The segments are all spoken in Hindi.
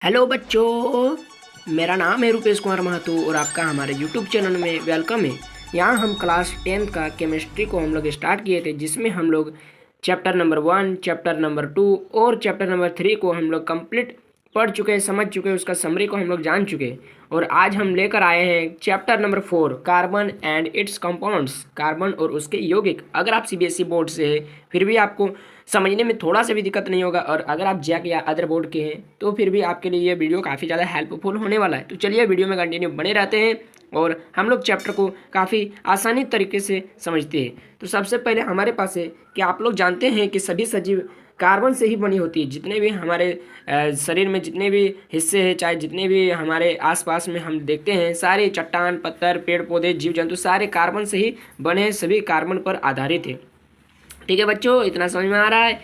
हेलो बच्चों, मेरा नाम है रुपेश कुमार महतो और आपका हमारे यूट्यूब चैनल में वेलकम है। यहाँ हम क्लास 10 का केमिस्ट्री को हम लोग स्टार्ट किए थे, जिसमें हम लोग चैप्टर नंबर 1, चैप्टर नंबर 2 और चैप्टर नंबर 3 को हम लोग कंप्लीट पढ़ चुके हैं, समझ चुके हैं, उसका समरी को हम लोग जान चुके हैं। और आज हम लेकर आए हैं chapter number 4, carbon and it's compounds, carbon और उसके यौगिक। अगर आप सीबीएसई बोर्ड से है फिर भी आपको समझने में थोड़ा सा भी दिक्कत नहीं होगा, और अगर आप जैक या अदर बोर्ड के हैं तो फिर भी आपके लिए ये वीडियो काफ़ी ज़्यादा हेल्पफुल होने वाला है। तो चलिए वीडियो में कंटिन्यू बने रहते हैं और हम लोग चैप्टर को काफ़ी आसानी तरीके से समझते हैं। तो सबसे पहले हमारे पास है कि आप लोग जानते हैं कि सभी सजीव कार्बन से ही बनी होती है। जितने भी हमारे शरीर में जितने भी हिस्से हैं, चाहे जितने भी हमारे आसपास में हम देखते हैं, सारे चट्टान, पत्थर, पेड़ पौधे, जीव जंतु सारे कार्बन से ही बने हैं, सभी कार्बन पर आधारित है। ठीक है बच्चों, इतना समझ में आ रहा है।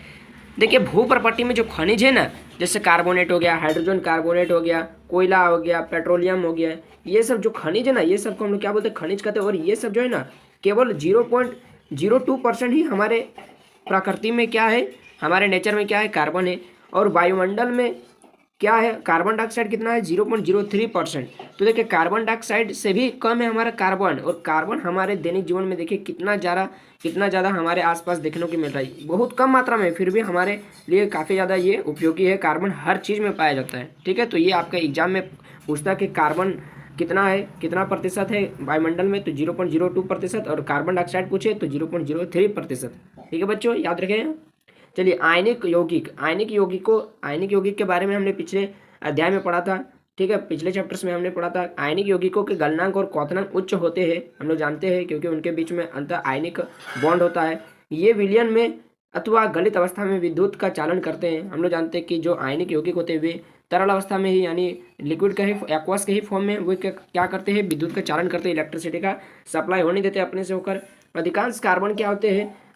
देखिए, भू प्रपट्टी में जो खनिज है ना, जैसे कार्बोनेट हो गया, हाइड्रोजन कार्बोनेट हो गया, कोयला हो गया, पेट्रोलियम हो गया, ये सब जो खनिज है ना, ये सब को हम लोग क्या बोलते हैं, खनिज कहते हैं। और ये सब जो है ना, केवल 0.02% ही हमारे प्रकृति में क्या है, हमारे नेचर में क्या है, कार्बन है। और वायुमंडल में क्या है, कार्बन डाइऑक्साइड कितना है, 0.03%। तो देखिए, कार्बन डाइऑक्साइड से भी कम है हमारा कार्बन। और कार्बन हमारे दैनिक जीवन में देखिए कितना ज़्यादा हमारे आसपास देखने को मिल रहा है, बहुत कम मात्रा में, फिर भी हमारे लिए काफ़ी ज़्यादा ये उपयोगी है। कार्बन हर चीज़ में पाया जाता है। ठीक है, तो ये आपका एग्जाम में पूछता है कि कार्बन कितना है, कितना प्रतिशत है वायुमंडल में, तो 0.02%। और कार्बन डाइऑक्साइड पूछे तो 0.03%। ठीक है बच्चों, याद रखें। चलिए, आयनिक यौगिक के बारे में हमने पिछले अध्याय में पढ़ा था। ठीक है, पिछले चैप्टर्स में हमने पढ़ा था। आयनिक यौगिकों के गलनांक और क्वथनांक उच्च होते हैं, हम लोग जानते हैं, क्योंकि उनके बीच में अंतर आयनिक बॉन्ड होता है। ये विलयन में अथवा गलित अवस्था में विद्युत का चालन करते हैं। हम लोग जानते हैं कि जो आयनिक यौगिक होते हैं वे तरल अवस्था में ही, यानी लिक्विड का ही, एक्वस के ही फॉर्म में वे क्या करते हैं, विद्युत का चालन करते हैं, इलेक्ट्रिसिटी का सप्लाई होने देते हैं अपने से होकर।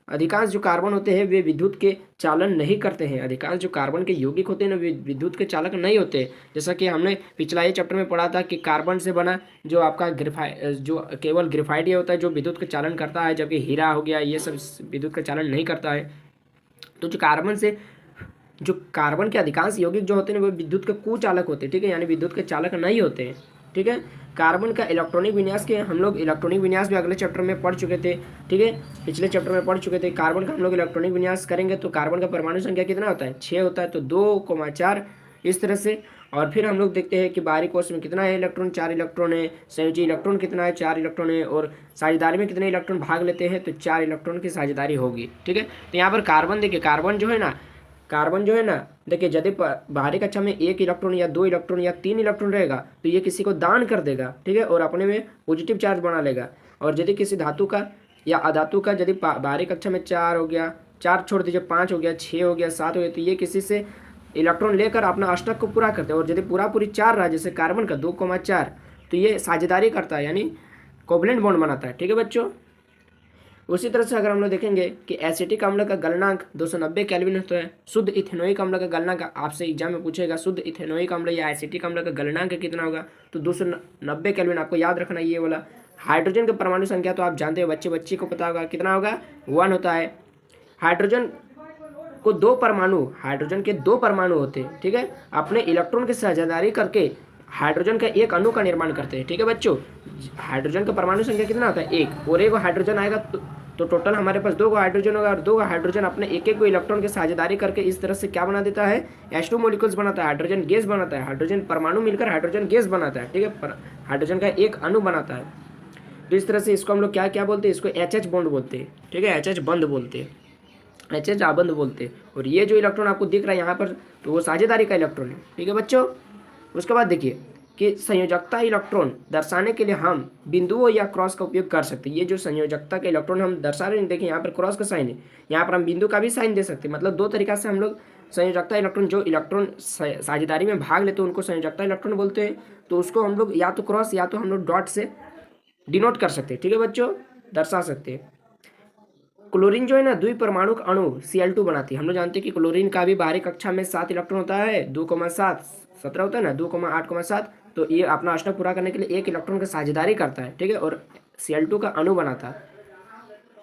अधिकांश जो कार्बन होते हैं वे विद्युत के चालन नहीं करते हैं। अधिकांश जो कार्बन के यौगिक होते हैं ना, वे विद्युत के चालक नहीं होते। जैसा कि हमने पिछला ये चैप्टर में पढ़ा था कि कार्बन से बना जो आपका जो केवल ग्रेफाइट ये होता है जो विद्युत का चालन करता है, जबकि हीरा हो गया ये सब विद्युत का चालन नहीं करता है। तो जो कार्बन के अधिकांश यौगिक जो होते हैं वो विद्युत के कुचालक होते हैं। ठीक है, यानी विद्युत के चालक नहीं होते हैं। ठीक है, कार्बन का इलेक्ट्रॉनिक विन्यास के हम लोग इलेक्ट्रॉनिक विन्यास भी अगले चैप्टर में पढ़ चुके थे। ठीक है, पिछले चैप्टर में पढ़ चुके थे। कार्बन का हम लोग इलेक्ट्रॉनिक विन्यास करेंगे तो कार्बन का परमाणु संख्या कितना होता है, 6 होता है, तो 2,4 इस तरह से। और फिर हम लोग देखते हैं कि बाहरी कोश में कितना है इलेक्ट्रॉन, 4 इलेक्ट्रॉन है। संयोजी इलेक्ट्रॉन कितना है, 4 इलेक्ट्रॉन है। और साझेदारी में कितने इलेक्ट्रॉन भाग लेते हैं, तो 4 इलेक्ट्रॉन की साझेदारी होगी। ठीक है, तो यहाँ पर कार्बन देखिए, कार्बन जो है ना देखिए, यदि बाहरी कक्षा में 1 इलेक्ट्रॉन या 2 इलेक्ट्रॉन या 3 इलेक्ट्रॉन रहेगा तो ये किसी को दान कर देगा। ठीक है, और अपने में पॉजिटिव चार्ज बना लेगा। और यदि किसी धातु का या अधातु का यदि बाहरी कक्षा में 4 हो गया, 4 छोड़ दीजिए, 5 हो गया, 6 हो गया, 7 हो गया, तो ये किसी से इलेक्ट्रॉन लेकर अपना अष्टक को पूरा करते हैं। और यदि पूरी 4 रहा, जैसे कार्बन का 2,4, तो ये साझेदारी करता है, यानी कोवलेंट बॉन्ड बनाता है। ठीक है बच्चों, उसी तरह से अगर हम लोग देखेंगे कि एसिटिक अम्ल का गलनांक 290 केल्विन होता है। शुद्ध इथेनोइक अम्ल का गलनांक आपसे एग्जाम में पूछेगा, शुद्ध इथेनोइक अम्ल या एसिटिक अम्ल का गलनांक कितना होगा, तो 290 केल्विन आपको याद रखना ये वाला। हाइड्रोजन का परमाणु संख्या तो आप जानते हैं, बच्चे को पता होगा कितना होगा, 1 होता है। हाइड्रोजन के 2 परमाणु होते हैं। ठीक है, अपने इलेक्ट्रॉन की साझेदारी करके हाइड्रोजन का एक अणु का निर्माण करते हैं। ठीक है बच्चों, हाइड्रोजन का परमाणु संख्या कितना होता है, 1, और 1 हाइड्रोजन आएगा तो टोटल हमारे पास 2 हाइड्रोजन होगा। और 2 हाइड्रोजन अपने एक को इलेक्ट्रॉन की साझेदारी करके इस तरह से क्या बना देता है, H2 मॉलिक्यूल्स बनाता है, हाइड्रोजन गैस बनाता है। हाइड्रोजन परमाणु मिलकर हाइड्रोजन गैस बनाता है। ठीक है, हाइड्रोजन का एक अणु बनाता है। तो इस तरह से इसको हम लोग क्या बोलते हैं, इसको HH बॉन्ड बोलते हैं। ठीक है, HH बंध बोलते हैं, HH आबंध बोलते हैं। और ये जो इलेक्ट्रॉन आपको दिख रहा है यहाँ पर, तो वो साझेदारी का इलेक्ट्रॉन है। ठीक है बच्चों, उसके बाद देखिए कि संयोजकता इलेक्ट्रॉन दर्शाने के लिए हम बिंदुओं या क्रॉस का उपयोग कर सकते हैं। ये जो संयोजकता के इलेक्ट्रॉन हम दर्शा रहे हैं, देखिए यहाँ पर क्रॉस का साइन है, यहाँ पर हम बिंदु का भी साइन दे सकते हैं। मतलब 2 तरीका से हम लोग संयोजकता इलेक्ट्रॉन, जो इलेक्ट्रॉन साझेदारी में भाग लेते हैं उनको संयोजकता इलेक्ट्रॉन बोलते हैं। तो उसको हम लोग या तो क्रॉस या तो हम लोग डॉट से डिनोट कर सकते हैं। ठीक है बच्चों, दर्शा सकते हैं। क्लोरीन जो है ना, द्विपरमाणुक अणु Cl2 बनाती है। हम लोग जानते हैं कि क्लोरीन का भी बाहरी कक्षा में 7 इलेक्ट्रॉन होता है, 2,7 17 होता है ना, 2,8,7। तो ये अपना अष्टक पूरा करने के लिए 1 इलेक्ट्रॉन की साझेदारी करता है। ठीक है, और Cl2 का अणु बनाता है,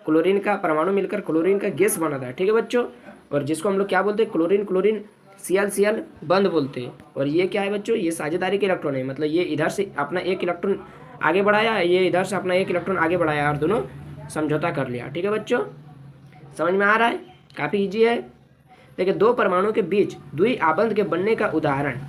क्लोरीन का परमाणु मिलकर क्लोरीन का गैस बनाता है। ठीक है बच्चों, और जिसको हम लोग क्या बोलते हैं, क्लोरीन Cl बंद बोलते हैं। और ये क्या है बच्चों, ये साझेदारी के इलेक्ट्रॉन है, मतलब ये इधर से अपना एक इलेक्ट्रॉन आगे बढ़ाया, ये इधर से अपना एक इलेक्ट्रॉन आगे बढ़ाया और दोनों समझौता कर लिया। ठीक है बच्चों, समझ में आ रहा है, काफ़ी ईजी है। देखिए, दो परमाणु के बीच द्वि आबंध के बनने का उदाहरण।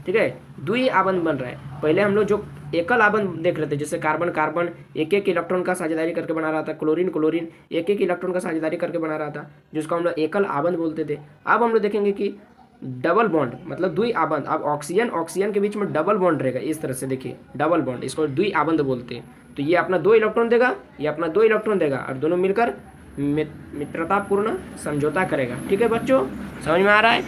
ठीक है, द्वि आबंध बन रहा है। पहले हम लोग जो एकल आबंध देख रहे थे, जैसे कार्बन कार्बन एक एक इलेक्ट्रॉन का साझेदारी करके बना रहा था, क्लोरीन क्लोरीन एक एक इलेक्ट्रॉन का साझेदारी करके बना रहा था, जिसको हम लोग एकल आबंध बोलते थे। अब हम लोग देखेंगे कि डबल बॉन्ड मतलब द्वि आबंध। अब ऑक्सीजन ऑक्सीजन के बीच में डबल बॉन्ड रहेगा, इस तरह से देखिए डबल बॉन्ड, इसको द्वि आबंध बोलते हैं। तो ये अपना 2 इलेक्ट्रॉन देगा, ये अपना 2 इलेक्ट्रॉन देगा और दोनों मिलकर मित्रतापूर्ण समझौता करेगा। ठीक है बच्चों, समझ में आ रहा है।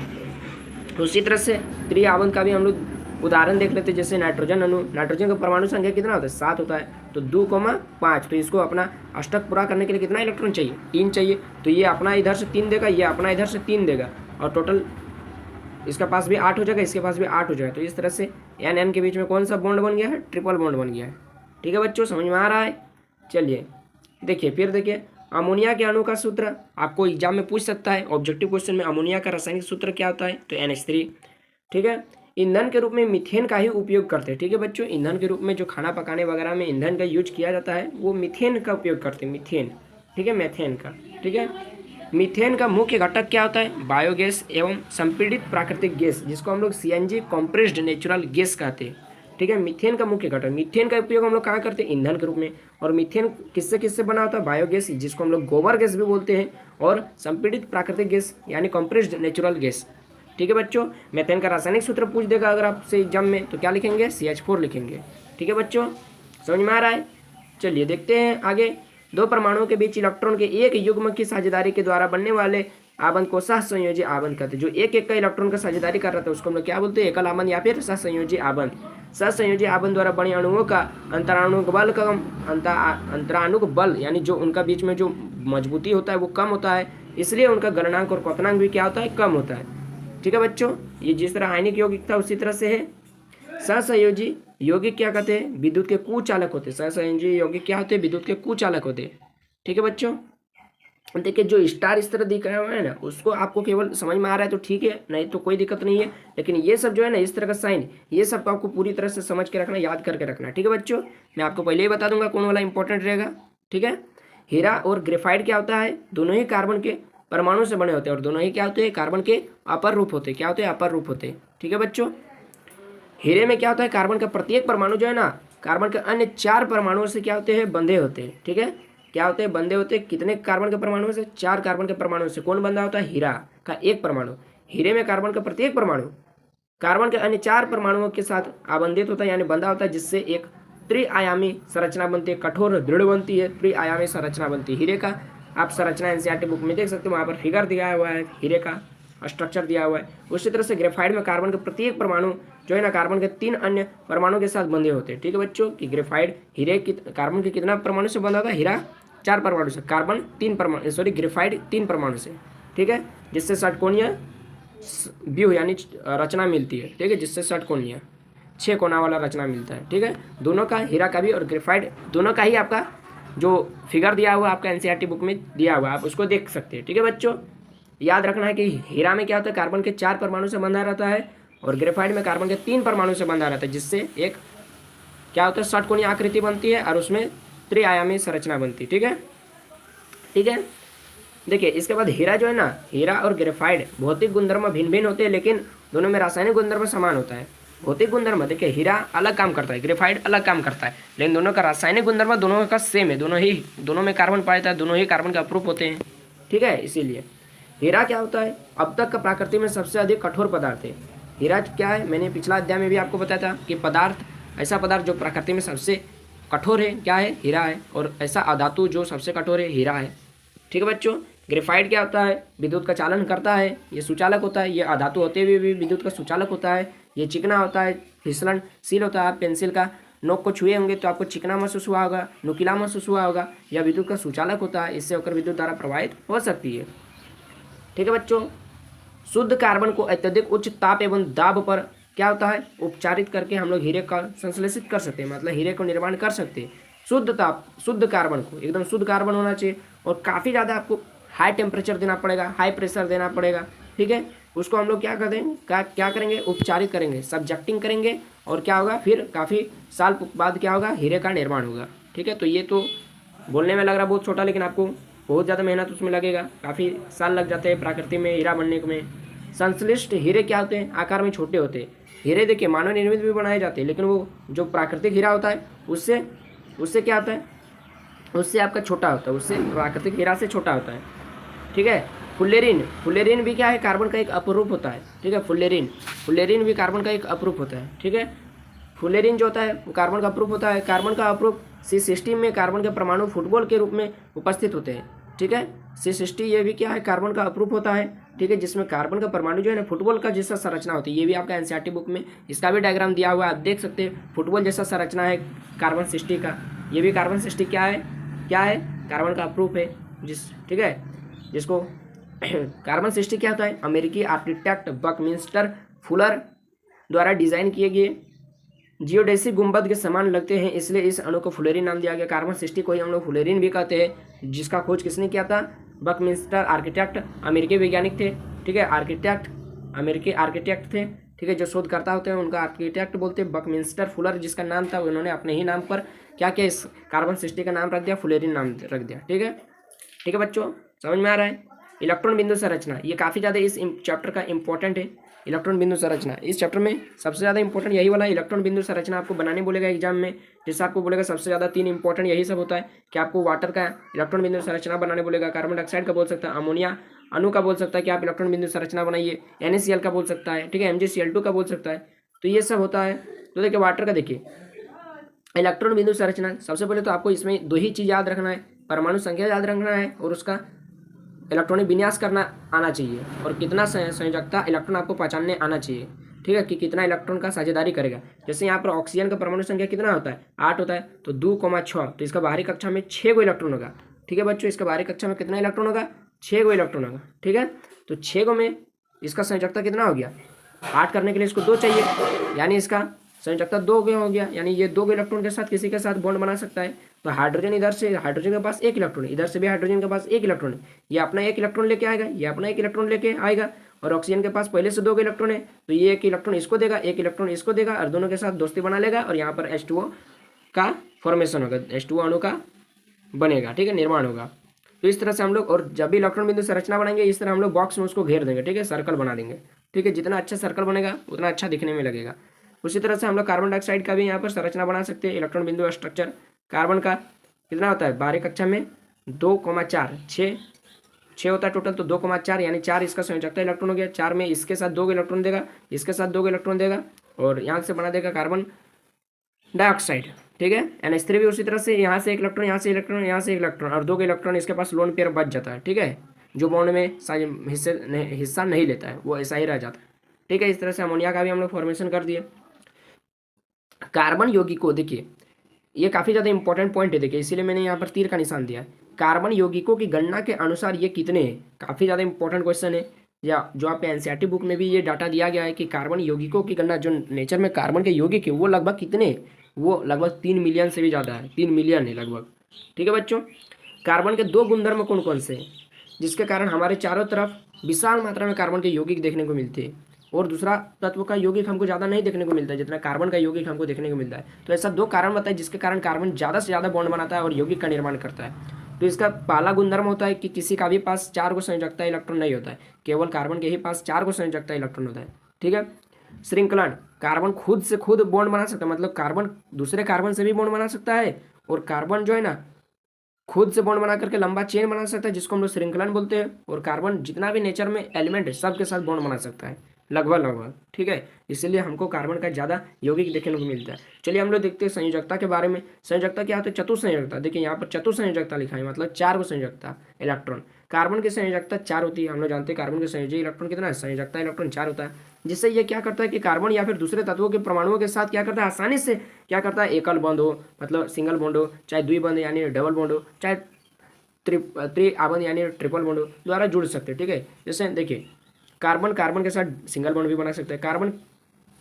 उसी तरह से त्रिआबंध का भी हम लोग उदाहरण देख लेते हैं। जैसे नाइट्रोजन अणु, नाइट्रोजन का परमाणु संख्या कितना होता है, 7 होता है। तो 2,5, तो इसको अपना अष्टक पूरा करने के लिए कितना इलेक्ट्रॉन चाहिए, 3 चाहिए। तो ये अपना इधर से 3 देगा, ये अपना इधर से 3 देगा और टोटल इसका पास भी 8 हो जाएगा, इसके पास भी 8 हो जाएगा। तो इस तरह से एन के बीच में कौन सा बॉन्ड बन गया है, ट्रिपल बॉन्ड बन गया है। ठीक है बच्चों, समझ में आ रहा है। चलिए देखिए, फिर देखिए अमोनिया के अणु का सूत्र आपको एग्जाम में पूछ सकता है। ऑब्जेक्टिव क्वेश्चन में अमोनिया का रासायनिक सूत्र क्या होता है, तो NH3। ठीक है, ईंधन के रूप में मीथेन का ही उपयोग करते हैं। ठीक है बच्चों, ईंधन के रूप में जो खाना पकाने वगैरह में ईंधन का यूज किया जाता है वो मीथेन का उपयोग करते हैं, मीथेन। ठीक है, मीथेन का। ठीक है, मीथेन का मुख्य घटक क्या होता है, बायोगैस एवं संपीड़ित प्राकृतिक गैस, जिसको हम लोग CNG कॉम्प्रेस्ड नेचुरल गैस कहते हैं। ठीक है, मीथेन का मुख्य घटक। मीथेन का उपयोग हम लोग कहाँ करते हैं, ईंधन के रूप में। और मीथेन किससे किससे बना होता है, बायोगैस, जिसको हम लोग गोबर गैस भी बोलते हैं, और संपीड़ित प्राकृतिक गैस यानी कॉम्प्रेस्ड नेचुरल गैस। ठीक है बच्चों, मीथेन का रासायनिक सूत्र पूछ देगा अगर आपसे एग्जाम में, तो क्या लिखेंगे, CH4 लिखेंगे। ठीक है बच्चों, समझ में आ रहा है। चलिए देखते हैं आगे। 2 परमाणुओं के बीच इलेक्ट्रॉन के एक युग्म की साझेदारी के द्वारा बनने वाले आबंध को सहसंयोजी आबंध कहते हैं। जो एक एक का इलेक्ट्रॉन का साझेदारी कर रहा था उसको हम लोग क्या बोलते हैं, एकल आबंध या फिर सहसंयोजी आबंध। सहसंयोजी आबंध द्वारा बने अणुओं का अंतराणुक बल कम, अंतराणुक बल यानी जो उनका बीच में जो मजबूती होता है वो कम होता है, इसलिए उनका गलनांक और क्वथनांक भी क्या होता है, कम होता है। ठीक है बच्चों, ये जिस तरह आयनिक यौगिक था उसी तरह से है। सहसंयोजी यौगिक क्या कहते हैं, विद्युत के कुचालक होते हैं। सहसंयोजी यौगिक क्या होते हैं, विद्युत के कुचालक होते हैं। ठीक है बच्चों, देखिए जो स्टार इस तरह दिख रहा है ना, उसको आपको केवल समझ में आ रहा है तो ठीक है, नहीं तो कोई दिक्कत नहीं है। लेकिन ये सब जो है ना, इस तरह का साइन, ये सब आपको पूरी तरह से समझ के रखना, याद करके रखना। ठीक है बच्चों, मैं आपको पहले ही बता दूंगा कौन वाला इंपॉर्टेंट रहेगा। ठीक है, हीरा और ग्रेफाइट क्या होता है, दोनों ही कार्बन के परमाणु से बने होते हैं और दोनों ही क्या होते हैं, कार्बन के अपर रूप होते हैं। क्या होते हैं, अपर रूप होते हैं। ठीक है बच्चों, हीरे में क्या होता है, कार्बन का प्रत्येक परमाणु जो है ना, कार्बन के अन्य 4 परमाणुओं से क्या होते हैं, बंधे होते हैं। ठीक है, क्या होते हैं, बंधे होते हैं। कितने कार्बन के परमाणु से, 4 कार्बन के परमाणु से। कौन बंधा होता है, हीरा का एक परमाणु। हीरे में कार्बन का प्रत्येक परमाणु कार्बन के अन्य 4 परमाणुओं के साथ आबंधित होता है यानी बंधा होता है, जिससे एक त्रिआयामी संरचना बनती है, कठोर दृढ़ बनती है, त्रिआयामी संरचना बनती है। हीरे का आप संरचना NCERT बुक में देख सकते हो, वहाँ पर फिगर दिया हुआ है, हीरे का स्ट्रक्चर दिया हुआ है। उसी तरह से ग्रेफाइट में कार्बन के प्रत्येक परमाणु जो है ना, कार्बन के 3 अन्य परमाणु के साथ बंधे होते हैं। ठीक है बच्चों, कि ग्रेफाइट हीरे की कार्बन के कितना परमाणु से बंधा होता है, हीरा 4 परमाणु से, कार्बन 3 परमाणु, सॉरी ग्रेफाइट 3 परमाणु से। ठीक है, जिससे षटकोणीय व्यूह यानी रचना मिलती है। ठीक है, जिससे षटकोणीय 6 कोना वाला रचना मिलता है। ठीक है, दोनों का, हीरा का भी और ग्रेफाइट दोनों का ही आपका जो फिगर दिया हुआ आपका NCERT बुक में दिया हुआ, आप उसको देख सकते हैं। ठीक है बच्चों, याद रखना है कि हीरा में क्या होता है, कार्बन के 4 परमाणु से बंधा रहता है और ग्रेफाइट में कार्बन के 3 परमाणु से बंधा रहता है, जिससे एक क्या होता है, षटकोणीय आकृति बनती है और उसमें त्रिआयामी संरचना बनती है। ठीक है, ठीक है। देखिए इसके बाद हीरा जो है ना, हीरा और ग्रेफाइट भौतिक गुणधर्म भिन्न भिन्न होते हैं, लेकिन दोनों में रासायनिक गुणधर्म समान होता है। भौतिक गुणधर्म देखिए, हीरा अलग काम करता है, ग्रेफाइट अलग काम करता है, लेकिन दोनों का रासायनिक गुणधर्म दोनों का सेम है। दोनों में कार्बन पाया जाता है, दोनों ही कार्बन का अपरूप होते हैं। ठीक है, इसीलिए हीरा क्या होता है, अब तक का प्रकृति में सबसे अधिक कठोर पदार्थ है। हीरा क्या है, मैंने पिछला अध्याय में भी आपको बताया था कि पदार्थ, ऐसा पदार्थ जो प्रकृति में सबसे कठोर है क्या है, हीरा है, और ऐसा अधातु जो सबसे कठोर है, हीरा है। ठीक है बच्चों, ग्रेफाइट क्या होता है, विद्युत का चालन करता है, ये सुचालक होता है, ये अधातु होते हुए भी विद्युत का सुचालक होता है, ये चिकना होता है, फिसलनशील होता है। आप पेंसिल का नोक को छुए होंगे तो आपको चिकना महसूस हुआ होगा, नुकीला महसूस हुआ होगा, यह विद्युत का सुचालक होता है, इससे होकर विद्युत धारा प्रवाहित हो सकती है। ठीक है बच्चों, शुद्ध कार्बन को अत्यधिक उच्च ताप एवं दाब पर क्या होता है, उपचारित करके हम लोग हीरे का संश्लेषित कर सकते हैं, मतलब हीरे को निर्माण कर सकते हैं। शुद्ध ताप, शुद्ध कार्बन को, एकदम शुद्ध कार्बन होना चाहिए और काफ़ी ज़्यादा आपको हाई टेम्परेचर देना पड़ेगा, हाई प्रेशर देना पड़ेगा। ठीक है, उसको हम लोग क्या कर देंगे, क्या करेंगे, उपचारित करेंगे, सब्जेक्टिंग करेंगे, और क्या होगा फिर काफ़ी साल बाद क्या होगा, हीरे का निर्माण होगा। ठीक है, तो ये तो बोलने में लग रहा बहुत छोटा, लेकिन आपको बहुत ज़्यादा मेहनत उसमें लगेगा, काफ़ी साल लग जाते हैं प्रकृति में हीरा बनने में। संश्लिष्ट हीरे क्या होते हैं, आकार में छोटे होते हैं। हीरे देखिए मानव निर्मित भी बनाए जाते हैं, लेकिन वो जो प्राकृतिक हीरा होता है उससे उससे क्या होता है, उससे आपका छोटा होता है, उससे प्राकृतिक हीरा से छोटा होता है। ठीक है, फुलेरिन भी क्या है, कार्बन का एक अपरूप होता है। ठीक है, फुलेरिन भी कार्बन का एक अपरूप होता है। ठीक है, फुलेरिन जो होता है वो कार्बन का अपरूप होता है। कार्बन का अपरूप C60 में कार्बन के परमाणु फुटबॉल के रूप में उपस्थित होते हैं। ठीक है, C60 ये भी क्या है, कार्बन का अपरूप होता है। ठीक है, जिसमें कार्बन का परमाणु जो है ना फुटबॉल का जैसा संरचना होती है। ये भी आपका NCERT बुक में इसका भी डायग्राम दिया हुआ है, आप देख सकते हैं। फुटबॉल जैसा संरचना है कार्बन 60 का। ये भी कार्बन 60 क्या है, कार्बन का अपरूप है। ठीक है, जिसको कार्बन 60 क्या होता है, अमेरिकी आर्किटेक्ट बकमिंस्टर फुलर द्वारा डिजाइन किए गए जियोडेसी गुंबद के समान लगते हैं, इसलिए इस अणु को फुलेरिन नाम दिया गया। कार्बन 60 को ही हम लोग फुलेरिन भी कहते हैं, जिसका खोज किसने किया था, बकमिंस्टर आर्किटेक्ट, अमेरिकी वैज्ञानिक थे। ठीक है, अमेरिकी आर्किटेक्ट थे। ठीक है, जो शोधकर्ता होते हैं उनका आर्किटेक्ट बोलते हैं। बकमिंस्टर फुलर जिसका नाम था, उन्होंने अपने ही नाम पर क्या किया, इस कार्बन 60 का नाम रख दिया, फुलेरिन नाम रख दिया। ठीक है बच्चों, समझ में आ रहा है। इलेक्ट्रॉन बिंदु संरचना, ये काफ़ी ज़्यादा इस चैप्टर का इंपॉर्टेंट है। इलेक्ट्रॉन बिंदु संरचना इस चैप्टर में सबसे ज़्यादा इंपॉर्टेंट यही वाला इलेक्ट्रॉन बिंदु संरचना आपको बनाने बोलेगा एग्जाम में। जैसे आपको बोलेगा सबसे ज़्यादा 3 इंपॉर्टेंट यही सब होता है कि आपको वाटर का इलेक्ट्रॉन बिंदु संरचना बनाने बोलेगा, कार्बन डाइऑक्साइड का बोल सकता है, अमोनिया अणु का बोल सकता है कि आप इलेक्ट्रॉन बिंदु संरचना बनाइए, NaCl का बोल सकता है। ठीक है, MgCl2 का बोल सकता है। तो ये सब होता है। तो देखिए वाटर का देखिए इलेक्ट्रॉन बिंदु संरचना, सबसे पहले तो आपको इसमें 2 ही चीज़ याद रखना है, परमाणु संख्या याद रखना है और उसका इलेक्ट्रॉनिक विन्यास करना आना चाहिए, और कितना संयोजकता इलेक्ट्रॉन आपको पहचानने आना चाहिए। ठीक है, कि कितना इलेक्ट्रॉन का साझेदारी करेगा। जैसे यहाँ पर ऑक्सीजन का परमाणु संख्या कितना होता है, 8 होता है, तो 2,6, तो इसका बाहरी कक्षा में 6 गो इलेक्ट्रॉन होगा। ठीक है बच्चों, इसका बाहरी कक्षा में कितना इलेक्ट्रॉन होगा, 6 गो इलेक्ट्रॉन होगा। ठीक है, तो 6 गो में इसका संयोजकता कितना हो गया, 8 करने के लिए इसको 2 चाहिए, यानी इसका संयोजकता 2 हो गया, यानी ये 2 इलेक्ट्रॉन के साथ किसी के साथ बॉन्ड बना सकता है। तो हाइड्रोजन इधर से, हाइड्रोजन के पास 1 इलेक्ट्रॉन, इधर से भी हाइड्रोजन के पास 1 इलेक्ट्रॉन है, ये अपना 1 इलेक्ट्रॉन लेके आएगा, ये अपना 1 इलेक्ट्रॉन लेके आएगा, और ऑक्सीजन के पास पहले से 2 इलेक्ट्रॉन है, तो ये 1 इलेक्ट्रॉन इसको देगा, 1 इलेक्ट्रॉन इसको देगा, और दोनों के साथ दोस्ती बना लेगा, और यहाँ पर H2O का फॉर्मेशन होगा, H2O अणु का बनेगा। ठीक है, निर्माण होगा। तो इस तरह से हम लोग, और जब भी इलेक्ट्रॉन बिंदु संरचना बनाएंगे इस तरह हम लोग बॉक्स में उसको घेर देंगे। ठीक है, सर्कल बना देंगे। ठीक है, जितना अच्छा सर्कल बनेगा उतना अच्छा दिखने में लगेगा। उसी तरह से हम लोग कार्बन डाइऑक्साइड का भी यहाँ पर संरचना बना सकते हैं। इलेक्ट्रॉन बिंदु स्ट्रक्चर कार्बन का कितना होता है, बाहरी कक्षा में 2,4, 6 होता है टोटल, तो 2,4 यानी 4 इसका संयोजकता इलेक्ट्रॉन हो गया। 4 में इसके साथ 2 इलेक्ट्रॉन देगा, इसके साथ 2 इलेक्ट्रॉन देगा, और यहाँ से बना देगा कार्बन डाइऑक्साइड। ठीक है, NH3 भी उसी तरह से, यहाँ से 1 इलेक्ट्रॉन, यहाँ से इलेक्ट्रॉन, यहाँ से इलेक्ट्रॉन, और 2 इलेक्ट्रॉन इसके पास लोन पेयर बच जाता है। ठीक है, जो बॉन्ड में हिस्सा नहीं लेता है वो ऐसा ही रह जाता है। ठीक है, इस तरह से अमोनिया का भी हम लोग फॉर्मेशन कर दिए। कार्बन यौगिकों, देखिए ये काफ़ी ज़्यादा इंपॉर्टेंट पॉइंट है, देखिए इसीलिए मैंने यहाँ पर तीर का निशान दिया है। कार्बन यौगिकों की गणना के अनुसार ये कितने हैं, काफ़ी ज़्यादा इंपॉर्टेंट क्वेश्चन है, या जो आप NCERT बुक में भी ये डाटा दिया गया है कि कार्बन यौगिकों की गणना, जो नेचर में कार्बन के यौगिक है वो लगभग कितने, वो लगभग 3 मिलियन से भी ज़्यादा है, 3 मिलियन है लगभग। ठीक है बच्चों, कार्बन के 2 गुणधर्म कौन कौन से हैं, जिसके कारण हमारे चारों तरफ विशाल मात्रा में कार्बन के यौगिक देखने को मिलते हैं, और दूसरा तत्व का यौगिक हमको ज़्यादा नहीं देखने को मिलता है जितना कार्बन का यौगिक हमको देखने को मिलता है। तो ऐसा 2 कारण बताए जिसके कारण कार्बन ज़्यादा से ज़्यादा बॉन्ड बनाता है और यौगिक का निर्माण करता है। तो इसका पहला गुणधर्म होता है कि किसी का भी पास 4 को संयोजकता इलेक्ट्रॉन नहीं होता है, केवल कार्बन के ही पास 4 को संयोजकता इलेक्ट्रॉन होता है। ठीक है, श्रृंखलन, कार्बन खुद से खुद बॉन्ड बना सकता है, मतलब कार्बन दूसरे कार्बन से भी बॉन्ड बना सकता है, और कार्बन जो है ना खुद से बॉन्ड बना करके लंबा चेन बना सकता है, जिसको हम लोग श्रृंखलन बोलते हैं। और कार्बन जितना भी नेचर में एलिमेंट है सबके साथ बॉन्ड बना सकता है लगभग। ठीक है, इसीलिए हमको कार्बन का ज़्यादा यौगिक देखने को मिलता है। चलिए हम लोग देखते हैं संयोजकता के बारे में। संयोजकता क्या होता है, चतुसंयोजकता। देखिए यहाँ पर चतुसंयोजकता लिखा है, मतलब 4 को संयोजकता इलेक्ट्रॉन। कार्बन की संयोजकता 4 होती है, हम लोग जानते हैं कार्बन के संयोजी इलेक्ट्रॉन कितना है, संयोजकता इलेक्ट्रॉन 4 होता है। जिससे ये क्या करता है कि कार्बन या फिर दूसरे तत्वों के परमाणुओं के साथ क्या करता है, आसानी से क्या करता है, एकल बॉन्ड हो, मतलब सिंगल बॉन्ड हो, चाहे द्विबंध यानी डबल बॉन्ड हो, चाहे त्रिआबंध यानी ट्रिपल बॉन्ड हो, द्वारा जुड़ सकते हैं। ठीक है, जैसे देखिए कार्बन कार्बन के साथ सिंगल बॉन्ड भी बना सकते हैं, कार्बन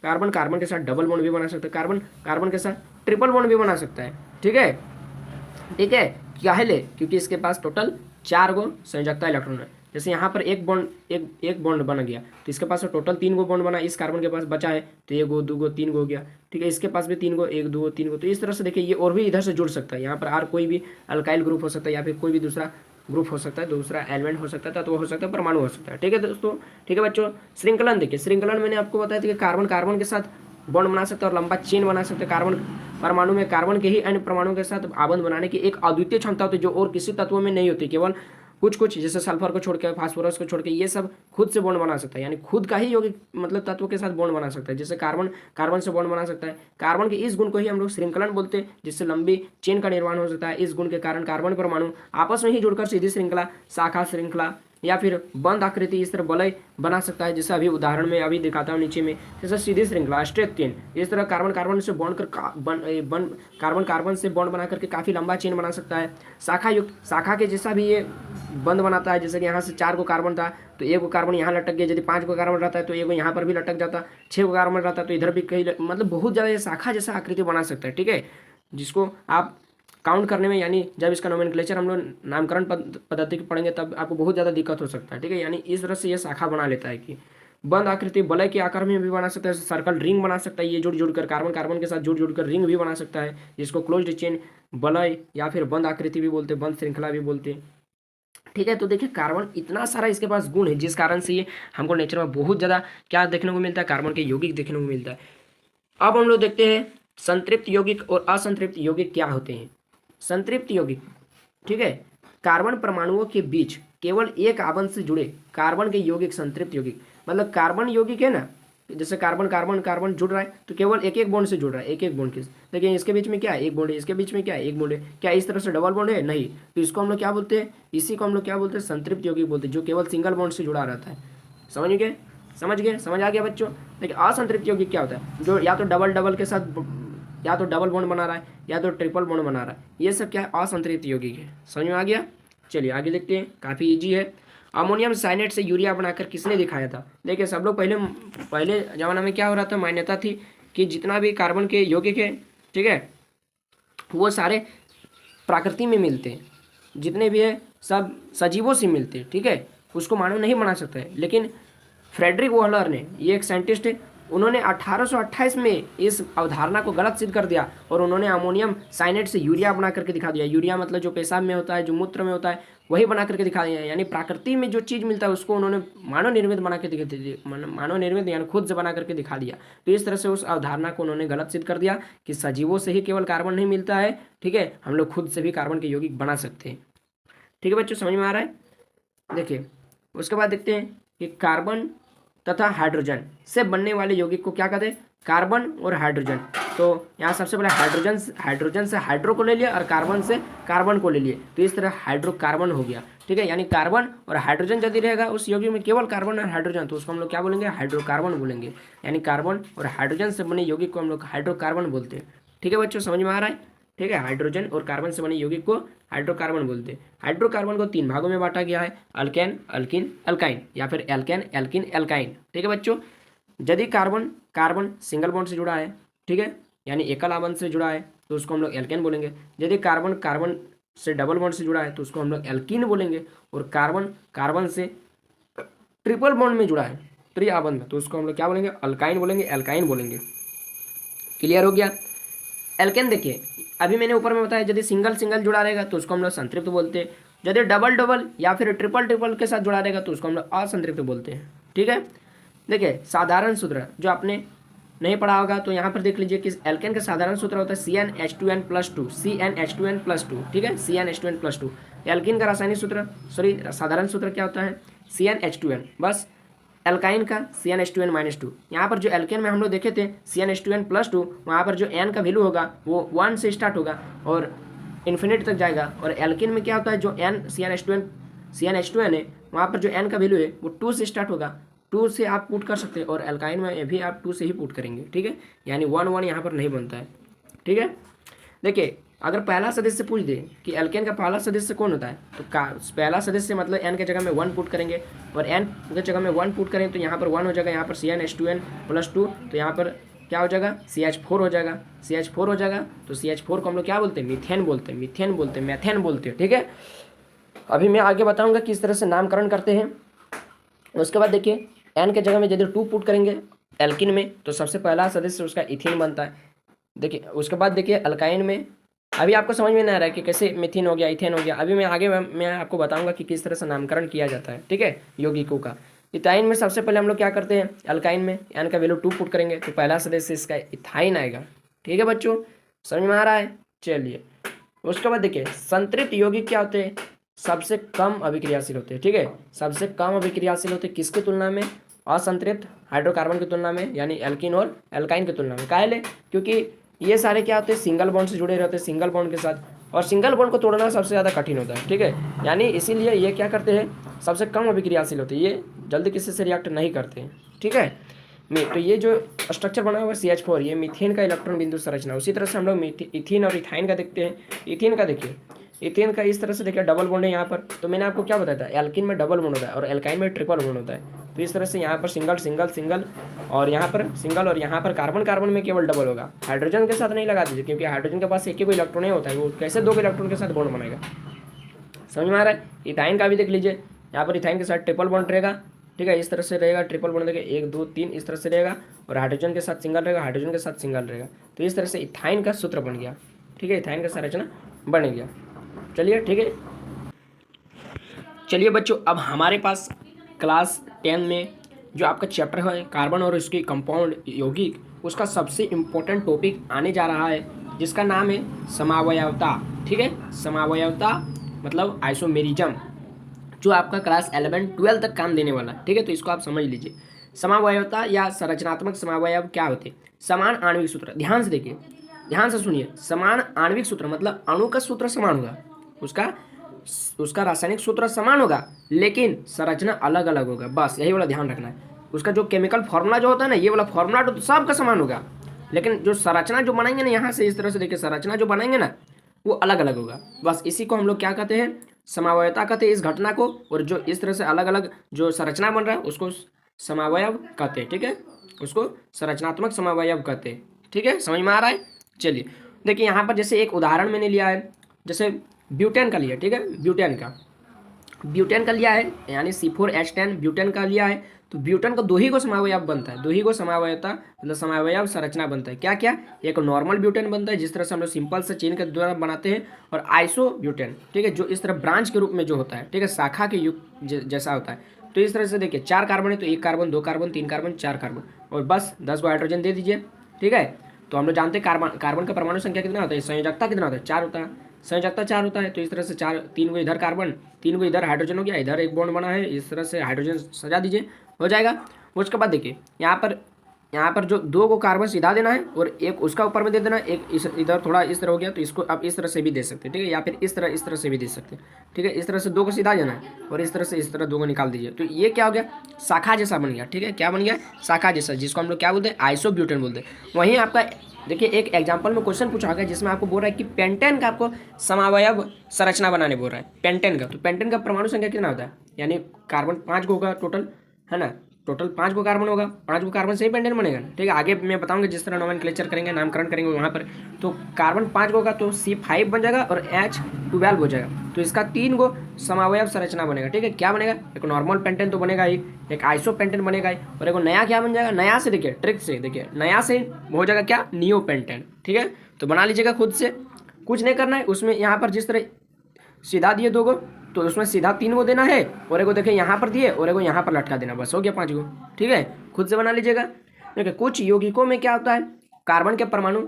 कार्बन के साथ डबल बॉन्ड भी बना सकते हैं, कार्बन कार्बन के साथ ट्रिपल बॉन्ड भी बना सकता है। ठीक है, क्या है ले, क्योंकि इसके पास टोटल 4 गो संयोजकता इलेक्ट्रॉन है। जैसे यहाँ पर एक बॉन्ड बन गया, तो इसके पास टोटल 3 गो बॉन्ड बना, इस कार्बन के पास बचा है तो 1 गो 2 गो 3 गो हो गया, ठीक है। इसके पास भी 3 गो, 1 2 3 गो। तो इस तरह से देखिए ये और भी इधर से जुड़ सकता है, यहाँ पर आर कोई भी अल्काइल ग्रुप हो सकता है या फिर कोई भी दूसरा ग्रुप हो सकता है, दूसरा एलिमेंट हो सकता है, तत्व हो सकता है, परमाणु हो सकता है, ठीक है दोस्तों। ठीक है बच्चों, श्रृंखलन देखिए, श्रृंखलन मैंने आपको बताया था कि कार्बन कार्बन के साथ बॉन्ड बना सकते हैं और लंबा चेन बना सकते हैं। कार्बन परमाणु में कार्बन के ही अन्य परमाणु के साथ आबंध बनाने की एक अद्वितीय क्षमता होती है जो और किसी तत्वों में नहीं होती। केवल कुछ जैसे सल्फर को छोड़ के, फास्फोरस को छोड़ के, ये सब खुद से बॉन्ड बना सकता है, यानी खुद का ही यौगिक मतलब तत्व के साथ बॉन्ड बना सकता है। जैसे कार्बन कार्बन से बॉन्ड बना सकता है। कार्बन के इस गुण को ही हम लोग श्रृंखलन बोलते हैं, जिससे लंबी चेन का निर्माण हो सकता है। इस गुण के कारण कार्बन परमाणु आपस में ही जुड़कर सीधी श्रृंखला, शाखा श्रृंखला या फिर बंद आकृति इस तरह वलय बना सकता है। जैसे अभी उदाहरण में अभी दिखाता हूँ नीचे में, जैसे सीधी श्रृंखला स्ट्रेट चेन, इस तरह कार्बन कार्बन से बॉन्ड कर कार्बन कार्बन से बॉन्ड बना करके काफ़ी लंबा चेन बना सकता है। शाखा युक्त, शाखा के जैसा भी ये बंद बनाता है। जैसे कि यहाँ से 4 गो कार्बन था तो 1 गो कार्बन यहाँ लटक गया, यदि 5 गो कार्बन रहता है तो 1 गो यहाँ पर भी लटक जाता, 6 गो कार्बन रहता है तो इधर भी कहीं, मतलब बहुत ज़्यादा ये शाखा जैसा आकृति बना सकता है, ठीक है। जिसको आप काउंट करने में, यानी जब इसका नोमेनक्लेचर हम लोग नामकरण पद्धति पढ़ेंगे तब आपको बहुत ज़्यादा दिक्कत हो सकता है, ठीक है। यानी इस तरह से ये शाखा बना लेता है कि बंद आकृति वलय के आकार में भी बना सकता है, सर्कल रिंग बना सकता है। ये जुड़ जुड़कर कार्बन कार्बन के साथ जुड़ जुड़कर रिंग भी बना सकता है, जिसको क्लोज्ड चेन वलय या फिर बंद आकृति भी बोलते हैं, बंद श्रृंखला भी बोलते हैं, ठीक है। तो देखिए कार्बन इतना सारा इसके पास गुण है जिस कारण से ये हमको नेचर में बहुत ज़्यादा क्या देखने को मिलता है, कार्बन के यौगिक देखने को मिलता है। अब हम लोग देखते हैं संतृप्त यौगिक और असंतृप्त यौगिक क्या होते हैं। संतृप्त यौगिक, ठीक है, कार्बन परमाणुओं के बीच केवल एक आबंध से जुड़े कार्बन के यौगिक संतृप्त यौगिक। मतलब कार्बन यौगिक है ना, जैसे कार्बन कार्बन कार्बन जुड़ रहा है तो केवल एक एक बॉन्ड से जुड़ रहा है, एक एक बॉन्ड के। देखिए इसके बीच में क्या है, एक बॉन्ड है, इसके बीच में क्या है, एक बॉन्ड है। क्या इस तरह से डबल बॉन्ड है? नहीं। तो इसको हम लोग क्या बोलते हैं, इसी को हम लोग क्या बोलते हैं, संतृप्त यौगिक बोलते हैं, जो केवल सिंगल बॉन्ड से जुड़ा रहता है। समझ गए, समझ आ गया बच्चों। देखिए असंतृप्त यौगिक क्या होता है, जो या तो डबल के साथ, या तो डबल बॉन्ड बना रहा है या तो ट्रिपल बॉन्ड बना रहा है, ये सब क्या है, असंतृप्त यौगिक है। समझ में आ गया। चलिए आगे देखते हैं, काफ़ी इजी है। अमोनियम साइनेट से यूरिया बनाकर किसने दिखाया था? देखिए सब लोग पहले ज़माना में क्या हो रहा था, मान्यता थी कि जितना भी कार्बन के यौगिक है, ठीक है, वो सारे प्रकृति में मिलते हैं, जितने भी है सब सजीवों से मिलते हैं, ठीक है, उसको मानव नहीं बना सकता है। लेकिन फ्रेडरिक वॉहलर ने, ये एक साइंटिस्ट है, उन्होंने 1828 में इस अवधारणा को गलत सिद्ध कर दिया और उन्होंने अमोनियम साइनेट से यूरिया बना करके दिखा दिया। यूरिया मतलब जो पेशाब में होता है, जो मूत्र में होता है, वही बना करके दिखा दिया। यानी प्रकृति में जो चीज़ मिलता है उसको उन्होंने मानव निर्मित बना के मानव निर्मित यानी खुद से बना करके दिखा दिया। तो इस तरह से उस अवधारणा को उन्होंने गलत सिद्ध कर दिया कि सजीवों से ही केवल कार्बन नहीं मिलता है, ठीक है, हम लोग खुद से भी कार्बन के यौगिक बना सकते हैं। ठीक है बच्चों, समझ में आ रहा है। देखिए उसके बाद देखते हैं कि कार्बन तथा हाइड्रोजन से बनने वाले यौगिक को क्या कहते हैं, कार्बन और हाइड्रोजन। तो यहाँ सबसे पहले हाइड्रोजन से हाइड्रो को ले लिया और कार्बन से कार्बन को ले लिए, तो इस तरह हाइड्रोकार्बन हो गया, ठीक है। यानी कार्बन और हाइड्रोजन यदि रहेगा उस यौगिक में, केवल कार्बन और हाइड्रोजन, तो उसको हम लोग क्या बोलेंगे, हाइड्रोकार्बन बोलेंगे। यानी कार्बन और हाइड्रोजन से बने यौगिक को हम लोग हाइड्रोकार्बन बोलते हैं। ठीक है बच्चों, समझ में आ रहा है। ठीक है, हाइड्रोजन और कार्बन से बने यौगिक को हाइड्रोकार्बन बोलते हैं। हाइड्रोकार्बन को 3 भागों में बांटा गया है, अल्केन, अल्किन, अल्काइन, या फिर एल्केन, एल्किन, एल्काइन। ठीक है बच्चों, यदि कार्बन सिंगल बॉन्ड से जुड़ा है, ठीक है, यानी एकल आबंध से जुड़ा है, तो उसको हम लोग एल्केन बोलेंगे। यदि कार्बन से डबल बॉन्ड से जुड़ा है तो उसको हम लोग एल्कीन बोलेंगे। और कार्बन से ट्रिपल बॉन्ड में जुड़ा है, त्रि आबंध में, तो उसको हम लोग क्या बोलेंगे, अल्काइन बोलेंगे, एल्काइन बोलेंगे। क्लियर हो गया। एल्केन देखिए अभी मैंने ऊपर में बताया, यदि सिंगल जुड़ा रहेगा तो उसको हम लोग संतृप्त बोलते हैं। यदि डबल या फिर ट्रिपल के साथ जुड़ा रहेगा तो उसको हम लोग असंतृप्त बोलते हैं। ठीक है, देखिए साधारण सूत्र जो आपने नहीं पढ़ा होगा तो यहाँ पर देख लीजिए कि एल्केन का साधारण सूत्र होता है CnH2n+2, CnH2n+2, ठीक है, CnH2n+2। एल्किन का रासायनिक सूत्र, साधारण सूत्र क्या होता है, CnH2n। बस एल्काइन का CnH2n-2। यहाँ पर जो एल्केन में हम लोग देखे थे CnH2n+2, वहाँ पर जो n का वैल्यू होगा वो 1 से स्टार्ट होगा और इन्फिनिट तक जाएगा। और एल्किन में क्या होता है, जो n CnH2n है, वहाँ पर जो n का वैल्यू है वो 2 से स्टार्ट होगा, 2 से आप पुट कर सकते हैं, और एल्काइन में भी आप 2 से ही पुट करेंगे। ठीक है, यानी 1 यहाँ पर नहीं बनता है। ठीक है, देखिए अगर पहला सदस्य पूछ दे कि एल्केन का पहला सदस्य कौन होता है, तो पहला सदस्य मतलब n के जगह में 1 पुट करेंगे, और n के जगह में 1 पुट करेंगे तो यहाँ पर 1 हो जाएगा, यहाँ पर CnH2n+2, तो यहाँ पर क्या हो जाएगा, CH4 हो जाएगा, CH4 हो जाएगा। तो CH4 को हम लोग क्या बोलते हैं, मीथेन बोलते हैं, मैथेन बोलते हैं। ठीक है, अभी मैं आगे बताऊंगा किस तरह से नामकरण करते हैं। उसके बाद देखिए एन के जगह में यदि 2 पुट करेंगे एल्किन में तो सबसे पहला सदस्य उसका इथीन बनता है। देखिए उसके बाद देखिए अल्काइन में, अभी आपको समझ में नहीं आ रहा है कि कैसे मिथीन हो गया, इथेन हो गया। अभी मैं आगे मैं आपको बताऊंगा कि किस तरह से नामकरण किया जाता है, ठीक है, यौगिकों का। इथाइन में सबसे पहले हम लोग क्या करते हैं, अल्काइन में एन का वैल्यू 2 पुट करेंगे तो पहला सदस्य इसका इथाइन आएगा। ठीक है बच्चों, समझ में आ रहा है। चलिए उसके बाद देखिए संतृप्त यौगिक क्या होते हैं, सबसे कम अभिक्रियाशील होते हैं। ठीक है, सबसे कम अभिक्रियाशील होते हैं किसकी तुलना में, असंतृप्त हाइड्रोकार्बन की तुलना में, यानी एल्किन और एल्काइन की तुलना में। काहे? क्योंकि ये सारे क्या होते हैं, सिंगल बॉन्ड से जुड़े रहते हैं, सिंगल बॉन्ड के साथ, और सिंगल बॉन्ड को तोड़ना सबसे ज़्यादा कठिन होता है। ठीक है, यानी इसीलिए ये क्या करते हैं, सबसे कम अभिक्रियाशील होते हैं, ये जल्दी किसी से रिएक्ट नहीं करते हैं। ठीक है, तो ये जो स्ट्रक्चर बना हुआ है CH4, ये मीथेन का इलेक्ट्रॉन बिंदु संरचना। उसी तरह से हम लोग इथीन और इथाइन का देखते हैं। इथीन का देखिए, इथेन का इस तरह से देखिए डबल बॉन्ड है यहाँ पर, तो मैंने आपको क्या बताया था, एल्किन में डबल बॉन्ड होता है और एल्काइन में ट्रिपल बॉन्ड होता है। तो इस तरह से यहाँ पर सिंगल सिंगल सिंगल और यहाँ पर सिंगल, और यहाँ पर कार्बन कार्बन में केवल डबल होगा। हाइड्रोजन के साथ नहीं लगा दीजिए, क्योंकि हाइड्रोजन के पास एक ही कोई इलेक्ट्रॉन नहीं होता है, वो कैसे 2 इलेक्ट्रॉन के साथ बॉन्ड बनेगा। समझ में आ रहा है। इथाइन का भी देख लीजिए, यहाँ पर इथाइन के साथ ट्रिपल बॉन्ड रहेगा। ठीक है, इस तरह से रहेगा, ट्रिपल बॉन्ड देखिए 1 2 3 इस तरह से रहेगा, और हाइड्रोजन के साथ सिंगल रहेगा, हाइड्रोजन के साथ सिंगल रहेगा। तो इस तरह से इथाइन का सूत्र बन गया। ठीक है, इथाइन का संरचना बन गया। चलिए ठीक है, चलिए बच्चों, अब हमारे पास क्लास 10 में जो आपका चैप्टर है कार्बन और उसकी कंपाउंड यौगिक, उसका सबसे इम्पोर्टेंट टॉपिक आने जा रहा है, जिसका नाम है समावयवता। ठीक है, समावयवता मतलब आइसोमेरिज्म, जो आपका क्लास 11 12 तक काम देने वाला है। ठीक है, तो इसको आप समझ लीजिए। समावयवता या संरचनात्मक समावयव क्या होते हैं, समान आणविक सूत्र। ध्यान से देखिए, ध्यान से सुनिए, समान आणविक सूत्र मतलब अणु का सूत्र समान होगा, उसका रासायनिक सूत्र समान होगा, लेकिन संरचना अलग अलग होगा। बस यही वाला ध्यान रखना है। उसका जो केमिकल फॉर्मूला जो होता है ना, ये वाला फॉर्मूला तो सबका समान होगा, लेकिन जो संरचना जो बनाएंगे ना, यहाँ से इस तरह से देखिए, संरचना जो बनाएंगे ना वो अलग अलग होगा। बस इसी को हम लोग क्या कहते हैं, समावयवता कहते हैं इस घटना को। और जो इस तरह से अलग अलग जो संरचना बन रहा है उसको समावयव कहते हैं। ठीक है, उसको संरचनात्मक समावयव कहते हैं। ठीक है, समझ में आ रहा है। चलिए देखिए, यहाँ पर जैसे एक उदाहरण मैंने लिया है, जैसे ब्यूटेन का लिया। ठीक है, ब्यूटेन का लिया है, यानी C4H10 ब्यूटेन का लिया है। तो ब्यूटेन का 2 ही को समावयव बनता है, 2 ही को समावयवता मतलब समावयव संरचना बनता है। क्या क्या, एक नॉर्मल ब्यूटेन बनता है जिस तरह से हम लोग सिंपल से चेन के द्वारा बनाते हैं, और आइसो ब्यूटेन। ठीक है, जो इस तरह ब्रांच के रूप में जो होता है, ठीक है, शाखा के युग जैसा होता है। तो इस तरह से देखिए 4 कार्बन है, तो 1 कार्बन 2 कार्बन 3 कार्बन 4 कार्बन, और बस 10 को हाइड्रोजन दे दीजिए। ठीक है, तो हम लोग जानते हैं कार्बन का परमाणु संख्या कितना होता है, संयोजकता कितना होता है, 4 होता है, संयोजकता 4 होता है। तो इस तरह से 4, 3 को इधर कार्बन, 3 को इधर हाइड्रोजन हो गया, इधर एक बॉन्ड बना है, इस तरह से हाइड्रोजन सजा दीजिए, हो जाएगा। उसके बाद देखिए यहाँ पर जो 2 को कार्बन सीधा देना है और एक उसका ऊपर में दे देना है, एक इधर थोड़ा इस तरह हो गया, तो इसको आप इस तरह से भी दे सकते हैं। ठीक है, या फिर इस तरह से भी दे सकते हैं। ठीक है, इस तरह से 2 को सीधा देना है और इस तरह 2 को निकाल दीजिए। तो ये क्या हो गया, शाखा जैसा बन गया। ठीक है, क्या बन गया, शाखा जैसा, जिसको हम लोग क्या बोलते हैं, आइसोब्यूटेन बोलते हैं। वहीं आपका देखिए एक एग्जाम्पल में क्वेश्चन पूछा गया जिसमें आपको बोल रहा है कि पेंटेन का आपको समावयव संरचना बनाने बोल रहा है, पेंटेन का। तो पेंटेन का परमाणु संख्या कितना होता है, यानी कार्बन 5 को होगा टोटल, है ना, टोटल 5 को कार्बन होगा, 5 को कार्बन से ही पेंटेन बनेगा। ठीक है, आगे मैं बताऊंगा जिस तरह नोमेनक्लेचर करेंगे, नामकरण करेंगे वहाँ पर। तो कार्बन 5 होगा तो C5 बन जाएगा और H12 हो जाएगा। तो इसका 3 को समावयव संरचना बनेगा। ठीक है, क्या बनेगा, एक नॉर्मल पेंटेन तो बनेगा ही, एक आइसो पेंटेन बनेगा ही, और एक नया क्या बन जाएगा, नया से देखिए, ट्रिक से देखिए, नया से हो जाएगा क्या, नियो पेंटेन। ठीक है, तो बना लीजिएगा खुद से, कुछ नहीं करना है उसमें। यहाँ पर जिस तरह सीधा दिए 2 को, तो उसमें सीधा 3 को देना है, और एक को देखिए यहाँ पर दिए और एक को यहाँ पर लटका देना, बस हो गया 5 को। ठीक है, खुद से बना लीजिएगा। देखिए कुछ यौगिकों में क्या होता है, कार्बन के परमाणु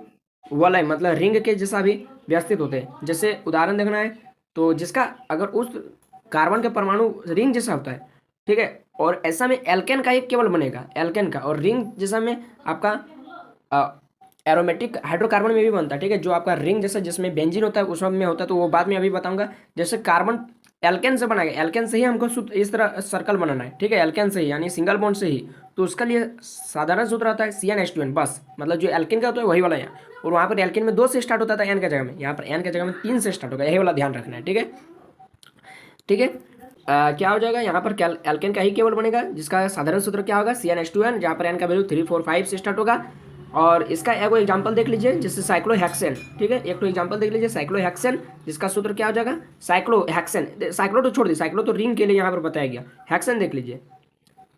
वलय मतलब रिंग के जैसा भी व्यवस्थित होते हैं। जैसे उदाहरण देखना है तो जिसका अगर उस कार्बन के परमाणु रिंग जैसा होता है, ठीक है, और ऐसा में एल्केन का एक केवल बनेगा, एल्केन का, और रिंग जैसा में आपका एरोमेटिक हाइड्रोकार्बन में भी बनता है। ठीक है, जो आपका रिंग जैसा जिसमें बेंजीन होता है उस में होता है, तो वो बाद में अभी बताऊंगा। जैसे कार्बन एल्केन से बनाएगा, एल्केन से ही हमको सूत्र इस तरह सर्कल बनाना है। ठीक है, एल्केन से ही, यानी सिंगल बॉन्ड से ही, तो उसका लिए साधारण सूत्र आता है CnH2n, बस मतलब जो एल्केन का होता है वही वाला यहाँ। और वहाँ पर एल्केन में 2 से स्टार्ट होता था एन के जगह में, यहाँ पर एन के जगह में 3 से स्टार्ट होगा, यही वाला ध्यान रखना है। ठीक है, ठीक है, क्या हो जाएगा, यहाँ पर एल्केन का ही केवल बनेगा, जिसका साधारण सूत्र क्या होगा, CnH2n, जहाँ पर एन का वैल्यू 3 4 5 से स्टार्ट होगा। और इसका एक एग्जांपल देख लीजिए, जैसे साइक्लोहेक्सेन, ठीक है, एक तो एग्जांपल देख लीजिए साइक्लोहेक्सेन, जिसका सूत्र क्या हो जाएगा साइक्लोहेक्सेन। साइक्लो तो छोड़ दी, साइक्लो तो रिंग के लिए यहाँ पर बताया गया, हेक्सेन देख लीजिए।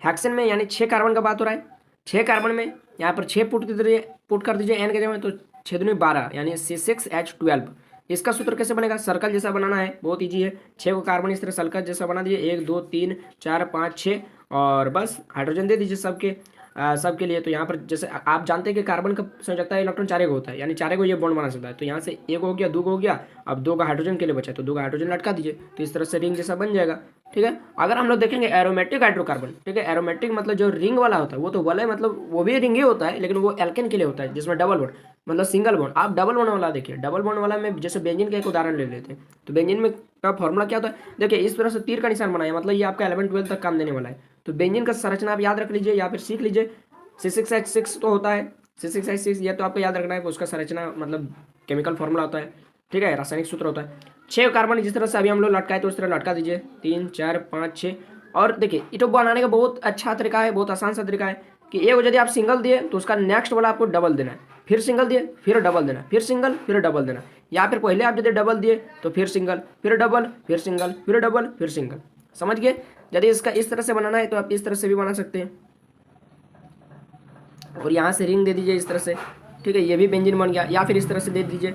हेक्सेन में यानी 6 कार्बन का बात हो रहा है, 6 कार्बन में यहाँ पर 6 पुट कर दीजिए एन के जगह में, तो 6 दूनी 12 यानी C6H12। इसका सूत्र कैसे बनेगा, सर्कल जैसा बनाना है, बहुत ईजी है। 6 को कार्बन इस तरह सर्कल जैसा बना दीजिए, 1 2 3 4 5 6, और बस हाइड्रोजन दे दीजिए सबके लिए। तो यहाँ पर जैसे आप जानते हैं कि कार्बन का संयोजकता इलेक्ट्रॉन 4 होता है, यानी 4 को ये बॉन्ड बना सकता है। तो यहाँ से 1 हो गया, 2 हो गया, अब 2 का हाइड्रोजन के लिए बचा, तो 2 का हाइड्रोजन लटका दीजिए, तो इस तरह से रिंग जैसा बन जाएगा, ठीक है। अगर हम लोग देखेंगे एरोमेटिक हाइड्रोकार्बन, ठीक है, एरोमेटिक मतलब जो रिंग वाला होता है वो तो वाला है, मतलब वो भी रिंग ही होता है, लेकिन वो एल्केन के लिए होता है जिसमें डबल बॉन्ड मतलब सिंगल बॉन्ड। आप डबल बॉन्ड वाला देखिए, डबल बॉन्ड वाला में जैसे बेंजीन का एक उदाहरण ले लेते हैं, तो बेंजीन में का फॉर्मूला क्या होता है, देखिए इस तरह से तीर का निशान बनाया, मतलब ये आपका 11 12 तक काम देने वाला है। तो बेंजीन का संरचना आप याद रख लीजिए या फिर सीख लीजिए, C6H6 तो होता है, C6H6 ये तो आपको याद रखना है, उसका संरचना मतलब केमिकल फॉर्मूला होता है, ठीक है, रासायनिक सूत्र होता है। 6 कार्बन जिस तरह से अभी हम लोग लटकाए तो उस तरह लटका दीजिए, 3 4 5 6। और देखिए इटो बनाने का बहुत अच्छा तरीका है, बहुत आसान सा तरीका है कि एक यदि आप सिंगल दिए तो उसका नेक्स्ट वाला आपको डबल देना है, फिर सिंगल दिए फिर डबल देना, फिर सिंगल फिर डबल देना, या फिर पहले आप यदि डबल दिए तो फिर सिंगल फिर डबल फिर सिंगल फिर डबल फिर सिंगल, समझ गए। यदि इसका इस तरह से बनाना है तो आप इस तरह से भी बना सकते हैं, और यहाँ से रिंग दे दीजिए इस तरह से, ठीक है, ये भी बेंजीन बन गया। या फिर इस तरह से दे दीजिए,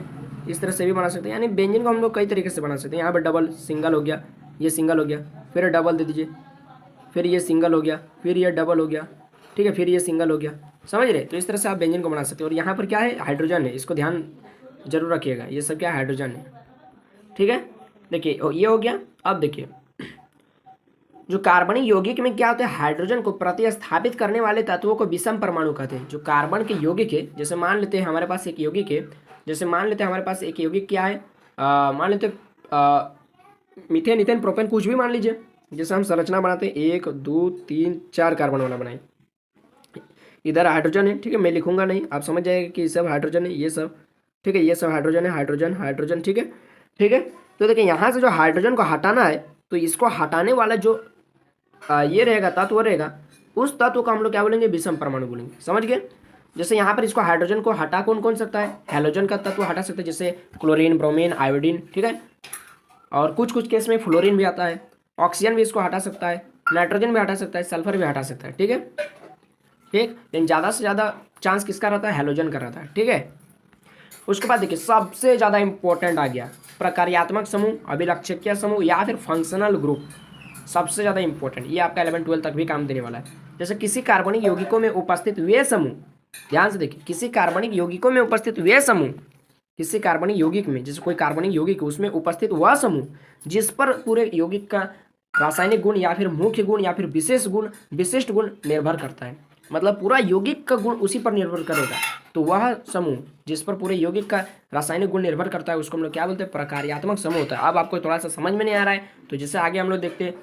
इस तरह से भी बना सकते हैं, यानी बेंजीन को हम लोग कई तरीके से बना सकते हैं। यहाँ पर डबल सिंगल हो गया, ये सिंगल हो गया, फिर डबल दे दीजिए, फिर ये सिंगल हो गया, फिर ये डबल हो गया, ठीक है, फिर ये सिंगल हो गया, समझ रहे। तो इस तरह से आप बेंजीन को बना सकते हैं। और यहाँ पर क्या है, हाइड्रोजन है, इसको ध्यान जरूर रखिएगा, ये सब क्या है, हाइड्रोजन है, ठीक है। देखिए ये हो गया। अब देखिए जो कार्बनिक यौगिक में क्या होता है, हाइड्रोजन को प्रतिस्थापित करने वाले तत्वों को विषम परमाणु कहते हैं। जो कार्बन के यौगिक है, जैसे मान लेते हैं हमारे पास एक यौगिक है, जैसे मान लेते हैं हमारे पास एक यौगिक क्या है, मान लेते मीथेन इथेन प्रोपेन कुछ भी मान लीजिए। जैसे हम संरचना बनाते हैं 1 2 3 4 कार्बन वाला बनाए, इधर हाइड्रोजन है, ठीक है, मैं लिखूंगा नहीं, आप समझ जाएगा कि ये सब हाइड्रोजन है, ये सब, ठीक है, ये सब हाइड्रोजन है, हाइड्रोजन हाइड्रोजन, ठीक है, ठीक है। तो देखिए यहाँ से जो हाइड्रोजन को हटाना है, तो इसको हटाने वाला जो ये रहेगा तत्व रहेगा, उस तत्व को हम लोग क्या बोलेंगे, विषम परमाणु बोलेंगे, समझ गए। जैसे यहाँ पर इसको हाइड्रोजन को हटा कौन कौन सकता है, हैलोजन का तत्व हटा सकते हैं, जैसे क्लोरीन ब्रोमीन आयोडीन, ठीक है, और कुछ कुछ केस में फ्लोरीन भी आता है, ऑक्सीजन भी इसको हटा सकता है, नाइट्रोजन भी हटा सकता है, सल्फर भी हटा सकता है, ठीक है, ठीक। लेकिन ज़्यादा से ज़्यादा चांस किसका रहता है, हैलोजन का रहता है, ठीक है। उसके बाद देखिए सबसे ज़्यादा इंपॉर्टेंट आ गया प्रकार्यात्मक समूह, अभिलक्षकीय समूह या फिर फंक्शनल ग्रुप, सबसे ज़्यादा इंपॉर्टेंट, ये आपका 11 12 तक भी काम देने वाला है। जैसे किसी कार्बनिक यौगिकों में उपस्थित वे समूह, ध्यान से देखिए, किसी कार्बनिक यौगिकों में उपस्थित वे समूह, किसी कार्बनिक यौगिक में, जैसे कोई कार्बनिक यौगिक उसमें उपस्थित वह समूह जिस पर पूरे यौगिक का रासायनिक गुण या फिर मुख्य गुण या फिर विशिष्ट गुण निर्भर करता है, मतलब पूरा यौगिक का गुण उसी पर निर्भर करेगा। तो वह समूह जिस पर पूरे यौगिक का रासायनिक गुण निर्भर करता है उसको हम लोग क्या बोलते हैं, प्रकार्यात्मक समूह होता है। अब आपको थोड़ा सा समझ में नहीं आ रहा है तो जैसे आगे हम लोग देखते हैं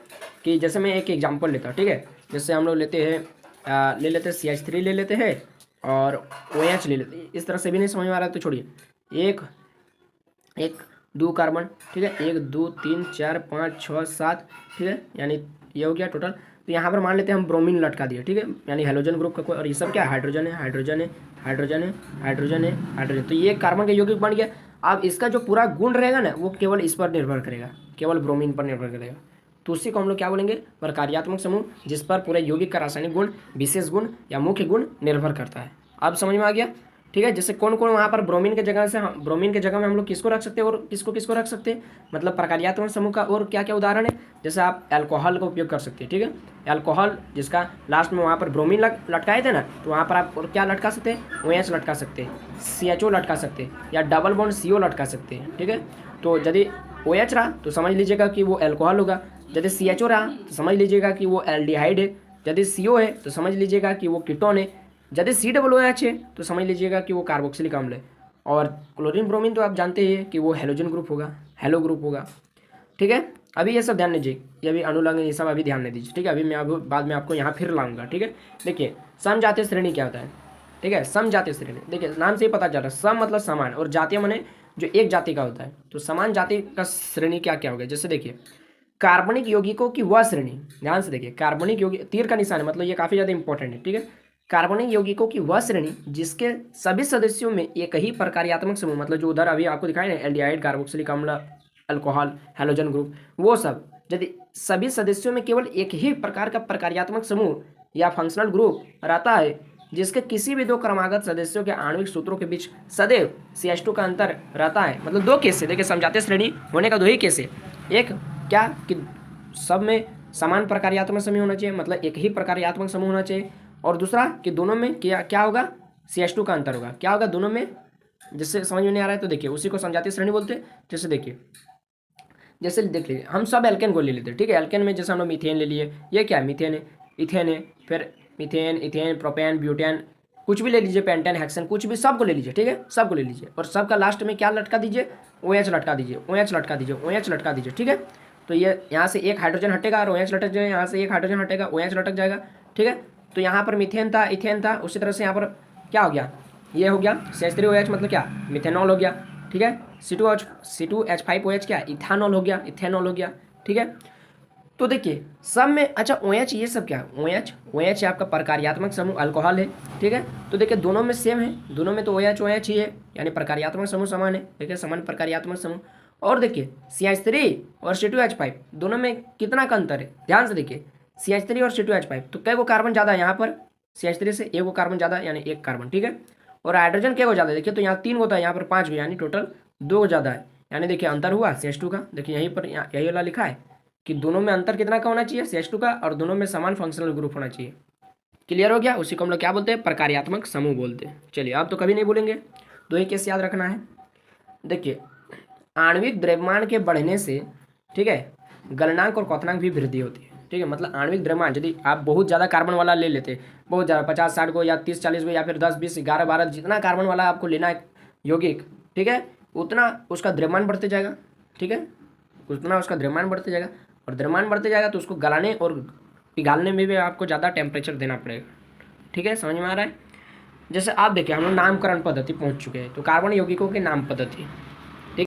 कि जैसे मैं एक एग्जांपल लेता हूँ, ठीक है, जैसे हम लोग लेते हैं CH3 ले लेते हैं और OH ले लेते हैं। इस तरह से भी नहीं समझ में आ रहा है तो छोड़िए, एक 2 कार्बन, ठीक है, 1 2 3 4 5 6 7, ठीक है, यानी ये हो गया टोटल। तो यहाँ पर मान लेते हैं हम ब्रोमीन लटका दिए, ठीक है, यानी हेलोजन ग्रुप का कोई, और ये सब क्या है, हाइड्रोजन है हाइड्रोजन है हाइड्रोजन है हाइड्रोजन है हाइड्रोजन, तो ये कार्बन का यौगिक बन गया। अब इसका जो पूरा गुण रहेगा ना वो केवल इस पर निर्भर करेगा, केवल ब्रोमीन पर निर्भर करेगा, तो उसी को हम लोग क्या बोलेंगे, प्रकार्यात्मक समूह, जिस पर पूरे यौगिक का रासायनिक गुण, विशेष गुण या मुख्य गुण निर्भर करता है। अब समझ में आ गया, ठीक है। जैसे कौन कौन वहाँ पर ब्रोमीन के जगह में हम लोग किसको रख सकते हैं और किसको रख सकते हैं, मतलब प्रकार्यात्मक समूह का और क्या क्या उदाहरण है। जैसे आप अल्कोहल का उपयोग कर सकते हैं, ठीक है, अल्कोहल जिसका लास्ट में वहाँ पर ब्रोमीन लटकाए थे ना, तो वहाँ पर आप और क्या लटका सकते हैं, OH लटका सकते हैं, CHO लटका सकते हैं, या डबल बॉन्ड CO लटका सकते हैं, ठीक है। तो यदि OH रहा तो समझ लीजिएगा कि वो अल्कोहल होगा, यदि CHO रहा तो समझ लीजिएगा कि वो एल्डिहाइड है, यदि CO है तो समझ लीजिएगा कि वो कीटोन है, यदि COOH है तो समझ लीजिएगा कि वो कार्बोक्सिलिक अम्ल है, और क्लोरीन ब्रोमीन तो आप जानते हैं कि वो हेलोजन ग्रुप होगा, हेलो ग्रुप होगा, ठीक है। अभी ये सब ध्यान दीजिए, ये अभी अनुलग्न ये सब अभी ध्यान नहीं दीजिए, ठीक है। अभी मैं अब बाद में आपको यहाँ फिर लाऊंगा, ठीक है। देखिए समजातीय श्रेणी क्या होता है, ठीक है, समजातीय श्रेणी, देखिए नाम से ही पता चल रहा है, सम मतलब समान और जातीय माने जो एक जाति का होता है, तो समान जाति का श्रेणी क्या क्या होगा। जैसे देखिए कार्बनिक यौगिकों की वह श्रेणी, ध्यान से देखिए, कार्बनिक यौगिक तीर का निशान है, मतलब ये काफ़ी ज़्यादा इंपॉर्टेंट है, ठीक है। कार्बनिक यौगिकों की वह श्रेणी जिसके सभी सदस्यों में एक ही प्रकार्यात्मक समूह, मतलब जो उधर अभी आपको दिखाई ना, एल्डिहाइड, कार्बोक्सिलिक अम्ल, अल्कोहल, हैलोजन ग्रुप, वो सब यदि सभी सदस्यों में केवल एक ही प्रकार का प्रकार्यात्मक समूह या फंक्शनल ग्रुप रहता है जिसके किसी भी दो क्रमागत सदस्यों के आणविक सूत्रों के बीच सदैव CH2 का अंतर रहता है, मतलब दो केस से, देखिए समझाते श्रेणी होने का दो ही केस है। एक क्या कि सब में समान प्रकार्यात्मक समूह होना चाहिए, मतलब एक ही प्रकार्यात्मक समूह होना चाहिए, और दूसरा कि दोनों में क्या क्या होगा, CH2 का अंतर होगा। क्या होगा दोनों में, जिससे समझ में नहीं आ रहा है तो देखिए उसी को समझाती श्रेणी बोलते हैं। जैसे देखिए, जैसे देख लीजिए, हम सब एल्केन को ले लेते हैं, ठीक है। एल्केन में जैसे हम लोग मीथेन ले लिए, ये क्या है, मीथेन है, इथेन है, फिर मीथेन, इथेन, प्रोपेन, ब्यूटेन, कुछ भी ले लीजिए, पेंटेन, हेक्सेन, कुछ भी सबको ले लीजिए, ठीक है, सबको ले लीजिए, और सबका लास्ट में क्या लटका दीजिए, OH लटका दीजिए, OH लटका दीजिए, OH लटका दीजिए, ठीक है। तो ये यहाँ से एक हाइड्रोजन हटेगा और OH लटक जाएगा, यहाँ से एक हाइड्रोजन हटेगा, OH लटक जाएगा, ठीक है। तो यहाँ पर मीथेन था, इथेन था, उसी तरह से यहाँ पर क्या हो गया, ये हो गया CH3OH, मतलब क्या, मिथेनॉल हो गया, ठीक है। C2H5OH क्या, इथानॉल हो गया, इथेनॉल हो गया, ठीक है। तो देखिए सब में, अच्छा OH ये सब क्या है, OH है आपका प्रकार्यात्मक समूह, अल्कोहल है, ठीक है। तो देखिए दोनों में सेम है, दोनों में तो OH ही है, यानी प्रकार्यात्मक समूह समान है, देखिए समान प्रकार्यात्मक समूह। और देखिए CH3 और C2H5 दोनों में कितना का अंतर है, ध्यान से देखिए, CH3 और C2H5 तो कई को कार्बन ज़्यादा है यहाँ पर, CH3 से एक को कार्बन ज़्यादा, यानी एक कार्बन, ठीक है। और हाइड्रोजन क्या को ज़्यादा है, देखिए तो यहाँ 3 होता है, यहाँ पर 5 को, यानी टोटल 2 ज़्यादा है, यानी देखिए अंतर हुआ CH2 का, देखिए यहीं पर यही वाला लिखा है कि दोनों में अंतर कितना का होना चाहिए, CH2 का, और दोनों में समान फंक्शनल ग्रुप होना चाहिए। क्लियर हो गया, उसी को हम लोग क्या बोलते हैं, प्रकार्यात्मक समूह बोलते हैं। चलिए अब तो कभी नहीं भूलेंगे, दो ही केस याद रखना है। देखिए आणविक द्रव्यमान के बढ़ने से, ठीक है, गलनांक और क्वथनांक भी वृद्धि होती है, ठीक है। मतलब आणविक द्रव्यमान यदि आप बहुत ज़्यादा कार्बन वाला ले लेते, बहुत ज़्यादा 50-60 को या 30-40 को या फिर 10-20 11-12 जितना कार्बन वाला आपको लेना है यौगिक, ठीक है, उतना उसका द्रव्यमान बढ़ते जाएगा, ठीक है, उतना उसका द्रव्यमान बढ़ते जाएगा, और द्रव्यमान बढ़ते जाएगा तो उसको गलाने और पिघालने में भी आपको ज़्यादा टेम्परेचर देना पड़ेगा, ठीक है, समझ में आ रहा है। जैसे आप देखिए हम लोग नामकरण पद्धति पहुंच चुके हैं, तो कार्बन यौगिकों के नाम पद्धति, ठीक।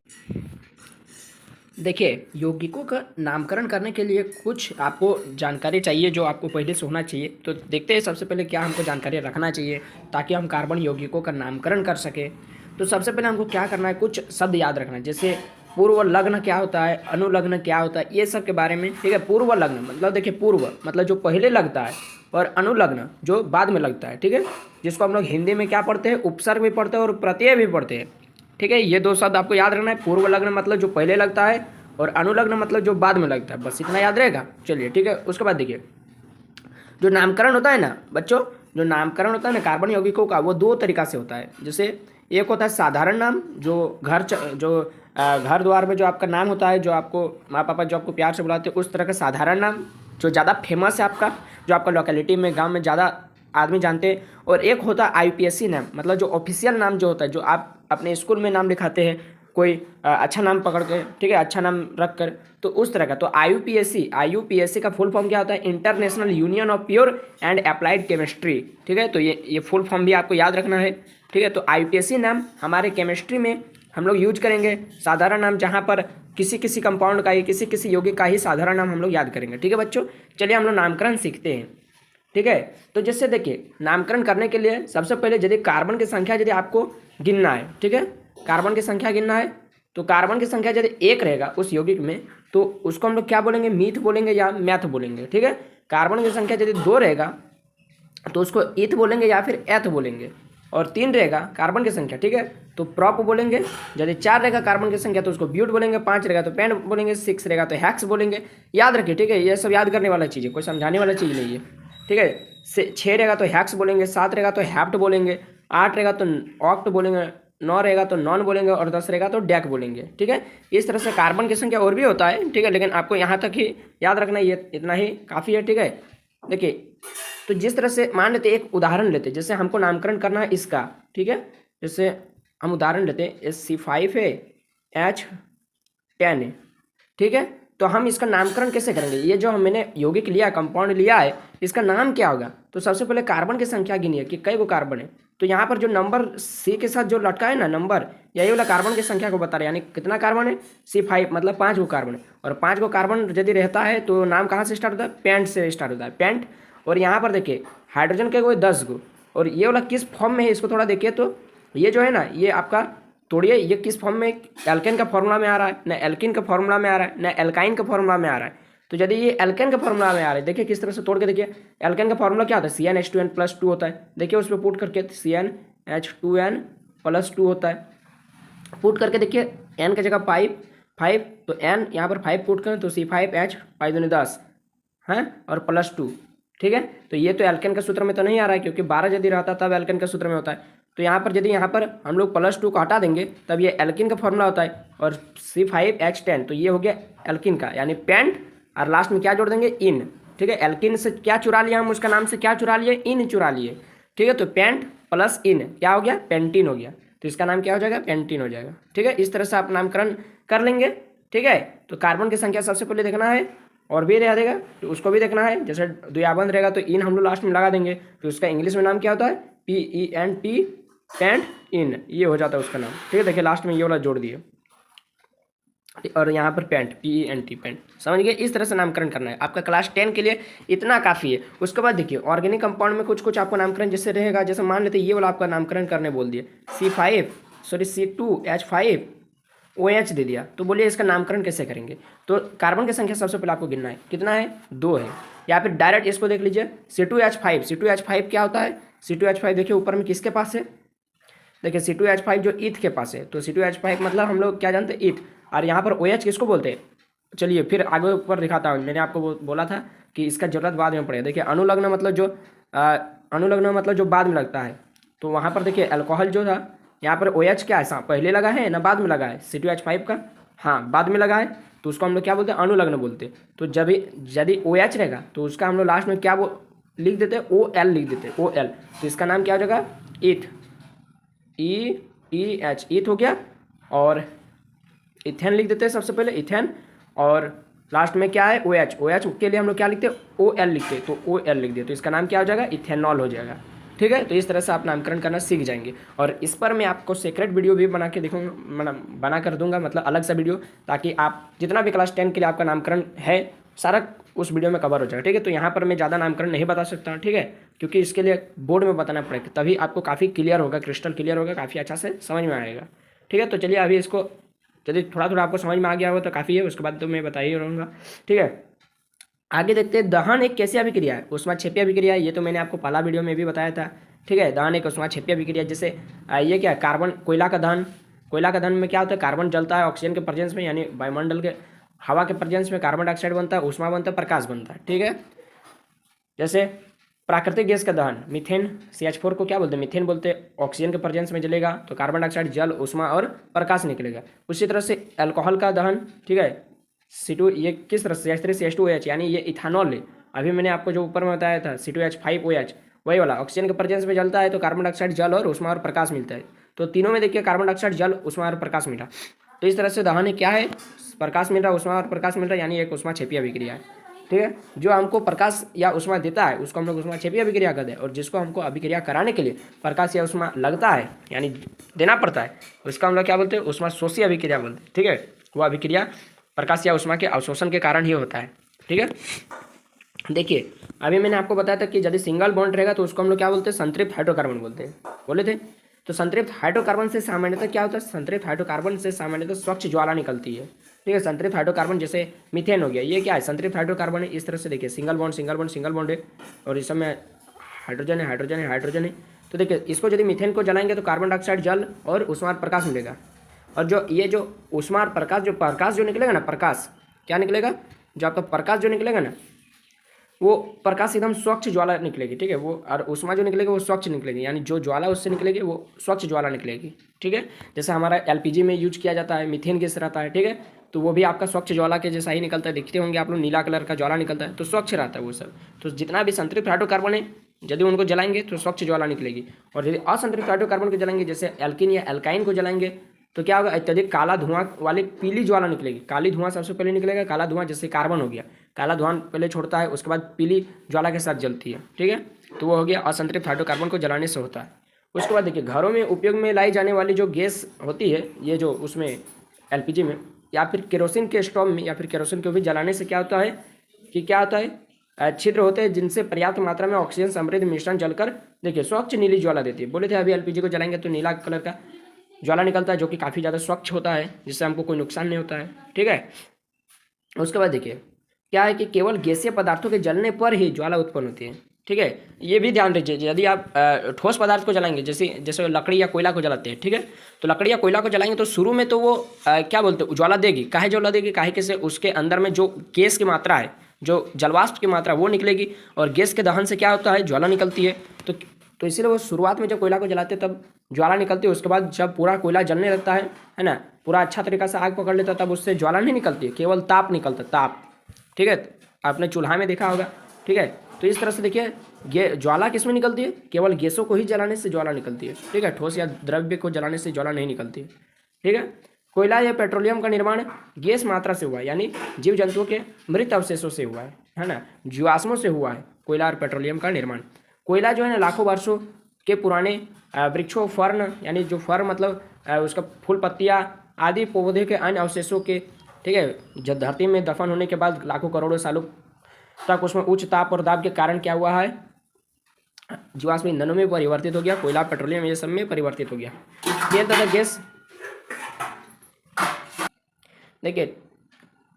देखिए यौगिकों का नामकरण करने के लिए कुछ आपको जानकारी चाहिए जो आपको पहले से होना चाहिए। तो देखते हैं सबसे पहले क्या हमको जानकारी रखना चाहिए ताकि हम कार्बन यौगिकों का नामकरण कर सकें। तो सबसे पहले हमको क्या करना है, कुछ शब्द याद रखना है, जैसे पूर्व लग्न क्या होता है, अनुलग्न क्या होता है, ये सब के बारे में, ठीक है। पूर्व लग्न मतलब देखिए, पूर्व मतलब जो पहले लगता है, और अनुलग्न जो बाद में लगता है, ठीक है, जिसको हम लोग हिंदी में क्या पढ़ते हैं, उपसर्ग भी पढ़ते हैं और प्रत्यय भी पढ़ते हैं, ठीक है। ये दो शब्द आपको याद रखना है, पूर्व लग्न मतलब जो पहले लगता है, और अनुलग्न मतलब जो बाद में लगता है, बस इतना याद रहेगा। चलिए ठीक है, उसके बाद देखिए जो नामकरण होता है ना बच्चों, जो नामकरण होता है ना कार्बन यौगिकों का, वो दो तरीका से होता है। जैसे एक होता है साधारण नाम, जो घर द्वार में जो आपका नाम होता है, जो आपको माँ पापा जो आपको प्यार से बुलाते हैं, उस तरह का साधारण नाम जो ज़्यादा फेमस है आपका, जो आपका लोकेलिटी में गांव में ज़्यादा आदमी जानते हैं। और एक होता है IUPAC नाम, मतलब जो ऑफिशियल नाम जो होता है, जो आप अपने स्कूल में नाम लिखाते हैं, कोई अच्छा नाम पकड़ के, ठीक है, अच्छा नाम रख कर, तो उस तरह का। तो IUPAC का फुल फॉर्म क्या होता है, international union of pure and applied chemistry, ठीक है। तो ये फुल फॉर्म भी आपको याद रखना है, ठीक है। तो IUPAC नाम हमारे केमिस्ट्री में हम लोग यूज करेंगे, साधारण नाम जहाँ पर किसी कंपाउंड का ही, किसी यौगिक का ही साधारण नाम हम लोग याद करेंगे, ठीक है बच्चों। चलिए हम लोग नामकरण सीखते हैं, ठीक है। तो जैसे देखिए नामकरण करने के लिए सबसे पहले यदि कार्बन की संख्या यदि आपको गिनना है, ठीक है, कार्बन की संख्या गिनना है, तो कार्बन की संख्या यदि 1 रहेगा उस यौगिक में, तो उसको हम लोग क्या बोलेंगे, मीथ बोलेंगे या मैथ बोलेंगे, ठीक है। कार्बन की संख्या यदि 2 रहेगा तो उसको ईथ बोलेंगे या फिर एथ बोलेंगे, और 3 रहेगा कार्बन की संख्या, ठीक है, तो प्रॉप बोलेंगे। यदि 4 रहेगा कार्बन की संख्या तो उसको ब्यूट बोलेंगे, 5 रहेगा तो पेंट बोलेंगे, 6 रहेगा तो हैक्स बोलेंगे। याद रखिए, ठीक है, ये सब याद करने वाला चीज़ है, कोई समझाने वाला चीज़ नहीं है, ठीक है। 6 रहेगा तो हैक्स बोलेंगे, 7 रहेगा तो हैप्ट बोलेंगे, 8 रहेगा तो ऑक्ट बोलेंगे, 9 रहेगा तो नॉन बोलेंगे, और 10 रहेगा तो डैक बोलेंगे, ठीक है। इस तरह से कार्बन की संख्या और भी होता है, ठीक है, लेकिन आपको यहाँ तक ही याद रखना, ये इतना ही काफ़ी है, ठीक है। देखिए तो जिस तरह से मान लेते एक उदाहरण लेते, जैसे हमको नामकरण करना है इसका, ठीक है, जैसे हम उदाहरण लेते हैं SC5 है, H10 है, ठीक है। तो हम इसका नामकरण कैसे करेंगे, ये जो मैंने यौगिक लिया, कंपाउंड लिया है, इसका नाम क्या होगा। तो सबसे पहले कार्बन की संख्या गिनिए कि कई गो कार्बन है, तो यहाँ पर जो नंबर C के साथ जो लटका है ना नंबर, यही वाला कार्बन की संख्या को बता रहा है, यानी कितना कार्बन है, C5 मतलब 5 गो कार्बन है। और 5 गो कार्बन यदि रहता है तो नाम कहाँ से स्टार्ट होता है, पेंट से स्टार्ट होता है, पेंट। और यहाँ पर देखिए हाइड्रोजन के कोई 10 गो, और ये वाला किस फॉर्म में है इसको थोड़ा देखिए। तो ये जो है ना, ये आपका तोड़िए, ये किस फॉर्म में, एल्केन का फॉर्मूला में आ रहा है, ना एल्किन का फॉर्मूला में आ रहा है, ना एल्काइन का फॉर्मूला में आ रहा है। तो यदि ये एल्केन का फॉर्मूला में आ रहा है, देखिए किस तरह से तोड़ के देखिए। एल्केन का फॉर्मूला क्या होता है, CnH2n+2 होता है। देखिए उस पर पुट करके CnH2n+2 होता है। पुट करके देखिए n की जगह 5 तो n यहाँ पर 5 पुट करें तो C5H 5 दूनी 10 है और +2। ठीक है, तो ये तो एल्केन का सूत्र में तो नहीं आ रहा है, क्योंकि 12 यदि रहता तब एल्केन का सूत्र में होता है। तो यहाँ पर यदि यहाँ पर हम लोग +2 को हटा देंगे तब ये एल्किन का फॉर्मूला होता है, और C5H10 तो ये हो गया एल्किन का, यानी पेंट, और लास्ट में क्या जोड़ देंगे, इन। ठीक है, एल्किन से क्या चुरा लिया हम, उसका नाम से क्या चुरा लिए, इन चुरा लिए। ठीक है, तो पेंट प्लस इन क्या हो गया, पेंटीन हो गया। तो इसका नाम क्या हो जाएगा, पेंटीन हो जाएगा। ठीक है, इस तरह से आप नामकरण कर लेंगे। ठीक है, तो कार्बन की संख्या सबसे पहले देखना है, और भी रह देगा तो उसको भी देखना है। जैसे द्विआबंध रहेगा तो इन हम लोग लास्ट में लगा देंगे, तो उसका इंग्लिश में नाम क्या होता है, PENT, पेंट इन, ये हो जाता है उसका नाम। ठीक है, देखिए लास्ट में ये वाला जोड़ दिए, और यहाँ पर पेंट, PENT, पेंट। समझ गए, इस तरह से नामकरण करना है। आपका क्लास 10 के लिए इतना काफ़ी है। उसके बाद देखिए ऑर्गेनिक कंपाउंड में कुछ कुछ आपको नामकरण जैसे रहेगा, जैसे मान लेते ये वाला आपका नामकरण करने बोल दिए, C2H5OH दे दिया, तो बोलिए इसका नामकरण कैसे करेंगे। तो कार्बन की संख्या सबसे पहले आपको गिनना है, कितना है, 2 है। या फिर डायरेक्ट इसको देख लीजिए, C2H5 क्या होता है, C2H5 देखिए ऊपर में किसके पास है, देखिए C2H5 जो ईथ के पास है, तो C2H5 मतलब हम लोग क्या जानते हैं, ईथ। और यहाँ पर OH किसको बोलते हैं, चलिए फिर आगे ऊपर दिखाता हूँ। मैंने आपको बोला था कि इसका जरूरत बाद में पड़ेगा। देखिए अनुलग्न मतलब जो बाद में लगता है, तो वहाँ पर देखिए अल्कोहल जो था, यहाँ पर OH क्या है, पहले लगा है ना बाद में लगा है, C2H5 का, हाँ बाद में लगा है, तो उसको हम लोग क्या बोलते हैं, अनुलग्न बोलते हैं। तो जब यदि OH रहेगा तो उसका हम लोग लास्ट में क्या लिख देते हैं, OL लिख देते हैं, OL। तो इसका नाम क्या हो जाएगा, ईथ, EEH, ईथ हो गया। और इथेन लिख देते हैं सबसे पहले, इथेन, और लास्ट में क्या है, OH के लिए हम लोग क्या लिखते हैं, OL लिखते हैं, तो OL लिख दिए, तो इसका नाम क्या हो जाएगा, इथेनॉल हो जाएगा। ठीक है, तो इस तरह से आप नामकरण करना सीख जाएंगे। और इस पर मैं आपको सेक्रेट वीडियो भी बना के देखूँगा, बना कर दूंगा, मतलब अलग सा वीडियो, ताकि आप जितना भी क्लास 10 के लिए आपका नामकरण है सारा उस वीडियो में कवर हो जाएगा। ठीक है, तो यहाँ पर मैं ज़्यादा नामकरण नहीं बता सकता। ठीक है, क्योंकि इसके लिए बोर्ड में बताना पड़ेगा, तभी आपको काफ़ी क्लियर होगा, क्रिस्टल क्लियर होगा, काफ़ी अच्छा से समझ में आएगा। ठीक है, तो चलिए अभी इसको, यदि थोड़ा थोड़ा आपको समझ में आ गया हो तो काफ़ी है, उसके बाद तो मैं बता ही रहूँगा। ठीक है, आगे देखते हैं, दहन एक कैसी अभिक्रिया है, ऊष्माक्षेपीय अभिक्रिया है। ये तो मैंने आपको पहला वीडियो में भी बताया था। ठीक है, दहन एक ऊष्माक्षेपीय अभिक्रिया, जैसे ये क्या है, कार्बन, कोयला का दहन में क्या होता है, कार्बन जलता है ऑक्सीजन के प्रेजेंस में, यानी वायुमंडल के हवा के प्रेजेंस में कार्बन डाइऑक्साइड बनता है, ऊष्मा बनता है, प्रकाश बनता है। ठीक है, जैसे प्राकृतिक गैस का दहन, मीथेन, CH4 को क्या बोलते हैं, मीथेन बोलते हैं, ऑक्सीजन के प्रेजेंस में जलेगा तो कार्बन डाइऑक्साइड, जल, ऊष्मा और प्रकाश निकलेगा। उसी तरह से अल्कोहल का दहन, ठीक है, C2, ये किस तरह से, CH3CH2OH, यानी ये इथानॉल है। अभी मैंने आपको जो ऊपर में बताया था C2H5OH, वही वाला ऑक्सीजन के प्रेजेंस में जलता है तो कार्बन डाइऑक्साइड, जल और ऊष्मा और प्रकाश मिलता है। तो तीनों में देखिए कार्बन डाइऑक्साइड, जल, ऊष्मा और प्रकाश मिला। तो इस तरह से दहन क्या है, प्रकाश मिल रहा है, ऊष्मा और प्रकाश मिल रहा है, यानी एक ऊष्माक्षेपीय अभिक्रिया है। ठीक है, जो हमको प्रकाश या ऊष्मा देता है उसको हम लोग ऊष्माक्षेपीय अभिक्रिया कहते हैं, और जिसको हमको अभिक्रिया कराने के लिए प्रकाश या ऊष्मा लगता है, यानी देना पड़ता है, उसका हम लोग क्या बोलते हैं, ऊष्मा शोषी अभिक्रिया बोलते हैं। ठीक है, वो अभिक्रिया प्रकाश या ऊष्मा के अवशोषण के कारण ही होता है। ठीक है, देखिए अभी मैंने आपको बताया था कि यदि सिंगल बॉन्ड रहेगा तो उसको हम लोग क्या बोलते हैं, संतृप्त हाइड्रोकार्बन बोलते हैं, बोले थे। तो संतृप्त हाइड्रोकार्बन से सामान्यतः क्या होता है, संतृप्त हाइड्रोकार्बन से सामान्यतः स्वच्छ ज्वाला निकलती है। ठीक है, संतृप्त हाइड्रोकार्बन जैसे मीथेन हो गया, ये क्या है, संतृप्त हाइड्रोकार्बन है। इस तरह से देखिए single bond single bond single bond है, और इस समय हाइड्रोजन है हाइड्रोजन है हाइड्रोजन है। तो देखिए इसको यदि मीथेन को जलाएंगे तो कार्बन डाइऑक्साइड, जल और ऊष्मा प्रकाश मिलेगा। और जो ये जो ऊष्मा प्रकाश जो निकलेगा ना, प्रकाश क्या निकलेगा, जो आपका प्रकाश जो निकलेगा ना, वो प्रकाश एकदम स्वच्छ ज्वाला निकलेगी। ठीक है, वो और ऊष्मा जो निकलेगी वो स्वच्छ निकलेगी, यानी जो ज्वाला उससे निकलेगी वो स्वच्छ ज्वाला निकलेगी। ठीक है, जैसे हमारा LPG में यूज किया जाता है, मीथेन गैस रहता है। ठीक है, तो वो भी आपका स्वच्छ ज्वाला के जैसा ही निकलता है, दिखते होंगे आप लोग, नीला कलर का ज्वाला निकलता है, तो स्वच्छ रहता है वो सब। तो जितना भी संतृप्त हाइड्रोकार्बन है, यदि उनको जलाएंगे तो स्वच्छ ज्वाला निकलेगी, और यदि असंतृप्त हाइड्रोकार्बन को जलाएंगे, जैसे एल्किन या एल्काइन को जलाएंगे, तो क्या होगा, अत्यधिक काला धुआं वाली पीली ज्वाला निकलेगी। काली धुआं सबसे पहले निकलेगा, काला धुआं जैसे कार्बन हो गया, काला धुआं पहले छोड़ता है, उसके बाद पीली ज्वाला के साथ जलती है। ठीक है, तो वो हो गया असंतृप्त हाइड्रोकार्बन को जलाने से होता है। उसके बाद देखिए घरों में उपयोग में लाई जाने वाली जो गैस होती है, ये जो उसमें LPG में या फिर केरोसिन के स्टोव में या फिर केरोसिन को भी जलाने से क्या होता है कि क्या होता है, छिद्र होते हैं जिनसे पर्याप्त मात्रा में ऑक्सीजन समृद्ध मिश्रण जलकर देखिए स्वच्छ नीली ज्वाला देती है। बोले थे अभी एलपीजी को जलाएंगे तो नीला कलर का ज्वाला निकलता है जो कि काफ़ी ज़्यादा स्वच्छ होता है, जिससे हमको कोई नुकसान नहीं होता है। ठीक है, उसके बाद देखिए क्या है कि केवल गैसीय पदार्थों के जलने पर ही ज्वाला उत्पन्न होती है। ठीक है, ये भी ध्यान रखिए, यदि आप ठोस पदार्थ को जलाएंगे जैसे जैसे लकड़ी या कोयला को जलाते हैं, ठीक है, तो लकड़ी या कोयला को जलाएंगे तो शुरू में तो वो क्या बोलते हैं ज्वाला देगी। काहे ज्वाला देगी? काहे कि से उसके अंदर में जो गैस की मात्रा है, जो जलवाष्प की मात्रा वो निकलेगी, और गैस के दहन से क्या होता है, ज्वाला निकलती है। तो इसीलिए वो शुरुआत में जब कोयला को जलाते हैं तब ज्वाला निकलती है। उसके बाद जब पूरा कोयला जलने लगता है ना, पूरा अच्छा तरीका से आग पकड़ लेता है, तब उससे ज्वाला नहीं निकलती है, केवल ताप निकलता है, ताप। ठीक है, आपने चूल्हा में देखा होगा। ठीक है, तो इस तरह से देखिए ज्वाला किस में निकलती है? केवल गैसों को ही जलाने से ज्वाला निकलती है। ठीक है, ठोस या द्रव्य को जलाने से ज्वाला नहीं निकलती है। ठीक है, कोयला या पेट्रोलियम का निर्माण गैस मात्रा से हुआ है, यानी जीव जंतुओं के मृत अवशेषों से हुआ है ना, जीवाश्मों से हुआ है कोयला और पेट्रोलियम का निर्माण। कोयला जो है ना लाखों वर्षों के पुराने वृक्षों, फर्न, यानी जो फर्न मतलब उसका फूल पत्तियाँ आदि पौधे के अन्य अवशेषों के, ठीक है, जब धरती में दफन होने के बाद लाखों करोड़ों सालों तक उसमें उच्च ताप और दाब के कारण क्या हुआ है, जीवाश्म ईंधनों में परिवर्तित हो गया, कोयला पेट्रोलियम ये सब में परिवर्तित हो गया। तेल तथा गैस, देखिए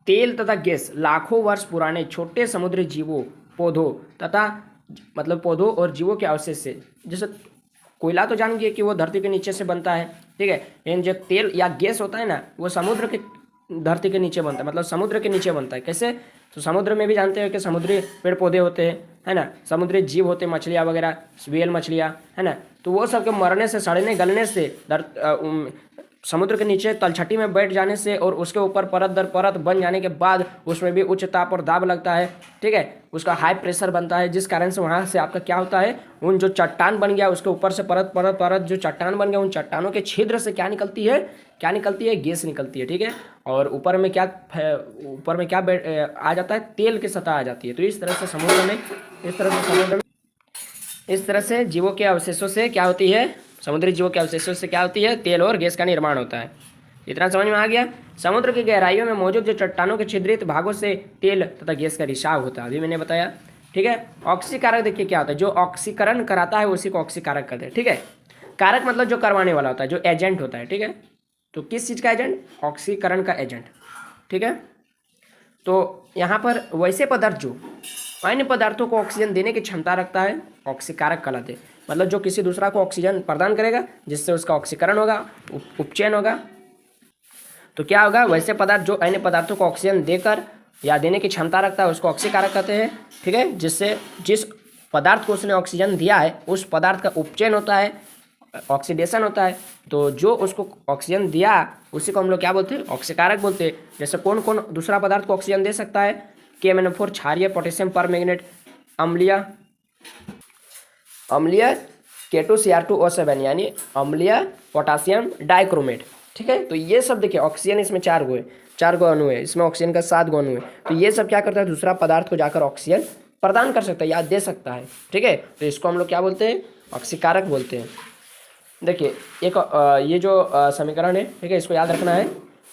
तेल तथा गैस लाखों वर्ष पुराने छोटे समुद्री जीवों, पौधों तथा मतलब पौधों और जीवों के अवशेष से, जैसे कोयला तो जान गए कि वो धरती के नीचे से बनता है। ठीक है, लेकिन जो तेल या गैस होता है ना वो समुद्र के धरती के नीचे बनता है, मतलब समुद्र के नीचे बनता है। कैसे? तो समुद्र में भी जानते हैं कि समुद्री पेड़ पौधे होते हैं, है ना, समुद्री जीव होते हैं, मछलियाँ वगैरह, व्हेल मछलियाँ, है ना, तो वो सब के मरने से, सड़ने गलने से, समुद्र के नीचे तलछटी में बैठ जाने से और उसके ऊपर परत दर परत बन जाने के बाद उसमें भी उच्च ताप और दाब लगता है। ठीक है, उसका हाई प्रेशर बनता है, जिस कारण से वहाँ से आपका क्या होता है, उन जो चट्टान बन गया उसके ऊपर से परत परत परत जो चट्टान बन गया, उन चट्टानों के छिद्र से क्या निकलती है, क्या निकलती है, गैस निकलती है। ठीक है, और ऊपर में क्या आ जाता है, तेल की सतह आ जाती है। तो इस तरह से समुद्र में, इस तरह से जीवों के अवशेषों से क्या होती है, समुद्री जीवों के अवशेषों से क्या होती है, तेल और गैस का निर्माण होता है। इतना समझ में आ गया? समुद्र की गहराइयों में मौजूद जो चट्टानों के छिद्रित भागों से तेल तथा गैस का रिसाव होता है, अभी मैंने बताया। ठीक है, ऑक्सीकारक देखिए क्या होता है, जो ऑक्सीकरण कराता है उसी को ऑक्सीकारक कहते हैं। ठीक है, कारक मतलब जो करवाने वाला होता है, जो एजेंट होता है। ठीक है, तो किस चीज़ का एजेंट? ऑक्सीकरण का एजेंट। ठीक है, तो यहाँ पर वैसे पदार्थ जो अन्य पदार्थों को ऑक्सीजन देने की क्षमता रखता है, ऑक्सीकारक कहलाते हैं। मतलब जो किसी दूसरा को ऑक्सीजन प्रदान करेगा जिससे उसका ऑक्सीकरण होगा, उपचयन होगा, तो क्या होगा, वैसे पदार्थ जो अन्य पदार्थों को ऑक्सीजन देकर या देने की क्षमता रखता है उसको ऑक्सीकारक कहते हैं। ठीक है, जिससे जिस पदार्थ को उसने ऑक्सीजन दिया है उस पदार्थ का उपचयन होता है, ऑक्सीडेशन होता है। तो जो उसको ऑक्सीजन दिया उसी को हम लोग क्या बोलते हैं, ऑक्सीकारक बोलते हैं। जैसे कौन कौन दूसरा पदार्थ को ऑक्सीजन दे सकता है, KMnO4, क्षारीय पोटेशियम परमैंगनेट, अम्लीय K2Cr2O7 यानी अम्लीय पोटासियम डाइक्रोमेट। ठीक है, तो ये सब देखिए ऑक्सीजन इसमें 4 गो अणु है, इसमें ऑक्सीजन का 7 गो अणु है। तो ये सब क्या करता है, दूसरा पदार्थ को जाकर ऑक्सीजन प्रदान कर सकता है या दे सकता है। ठीक है, तो इसको हम लोग क्या बोलते हैं, ऑक्सीकारक बोलते हैं। देखिए एक ये जो समीकरण है, ठीक है, इसको याद रखना है।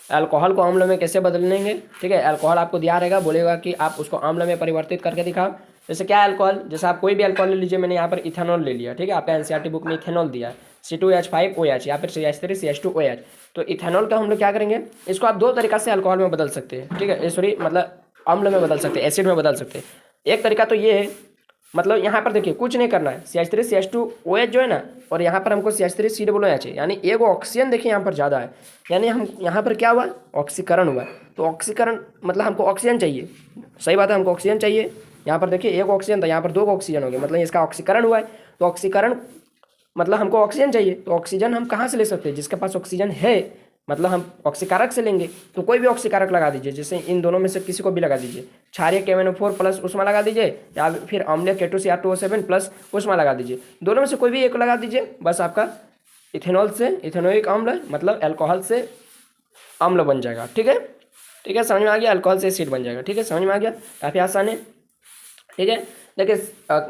अल्कोहल को अम्ल में कैसे बदलेंगे? ठीक है, अल्कोहल आपको दिया रहेगा, बोलेगा कि आप उसको अम्ल में परिवर्तित करके दिखाओ। जैसे क्या है अल्कोहल, जैसे आप कोई भी अल्कोहल ले लीजिए, मैंने यहाँ पर इथेनॉल ले लिया। ठीक है, आपका NCERT बुक में इथेनॉल दिया है, C2H5OH या फिर CH3CH2OH। तो इथेनॉल का हम लोग क्या करेंगे, इसको आप 2 तरीका से अल्कोहल में बदल सकते हैं। ठीक है, सॉरी मतलब अम्ल में बदल सकते हैं, एसिड में बदल सकते हैं। एक तरीका तो ये है, मतलब यहाँ पर देखिए कुछ नहीं करना है, CH3CH2OH जो है ना, और यहाँ पर हमको CH3COOH है, यानी एक ऑक्सीजन देखिए यहाँ पर ज़्यादा है, यानी हम यहाँ पर क्या हुआ, ऑक्सीकरण हुआ। तो ऑक्सीकरण मतलब हमको ऑक्सीजन चाहिए, सही बात है, हमको ऑक्सीजन चाहिए। यहाँ पर देखिए एक ऑक्सीजन था, यहाँ पर 2 ऑक्सीजन हो गए, मतलब इसका ऑक्सीकरण हुआ है। तो ऑक्सीकरण मतलब हमको ऑक्सीजन चाहिए, तो ऑक्सीजन हम कहाँ से ले सकते हैं, जिसके पास ऑक्सीजन है, मतलब हम ऑक्सीकारक से लेंगे। तो कोई भी ऑक्सीकारक लगा दीजिए, जैसे इन दोनों में से किसी को भी लगा दीजिए, क्षारीय KMnO4 प्लस उष्मा लगा दीजिए, या फिर अम्लीय K2Cr2O7 प्लस उष्मा लगा दीजिए। दोनों में से कोई भी एक लगा दीजिए, बस आपका इथेनॉल से इथेनोइक अम्ल मतलब अल्कोहल से अम्ल बन जाएगा। ठीक है, ठीक है, समझ में आ गया, अल्कोहल से एसिड बन जाएगा। ठीक है, समझ में आ गया, काफ़ी आसान है। ठीक है, देखिए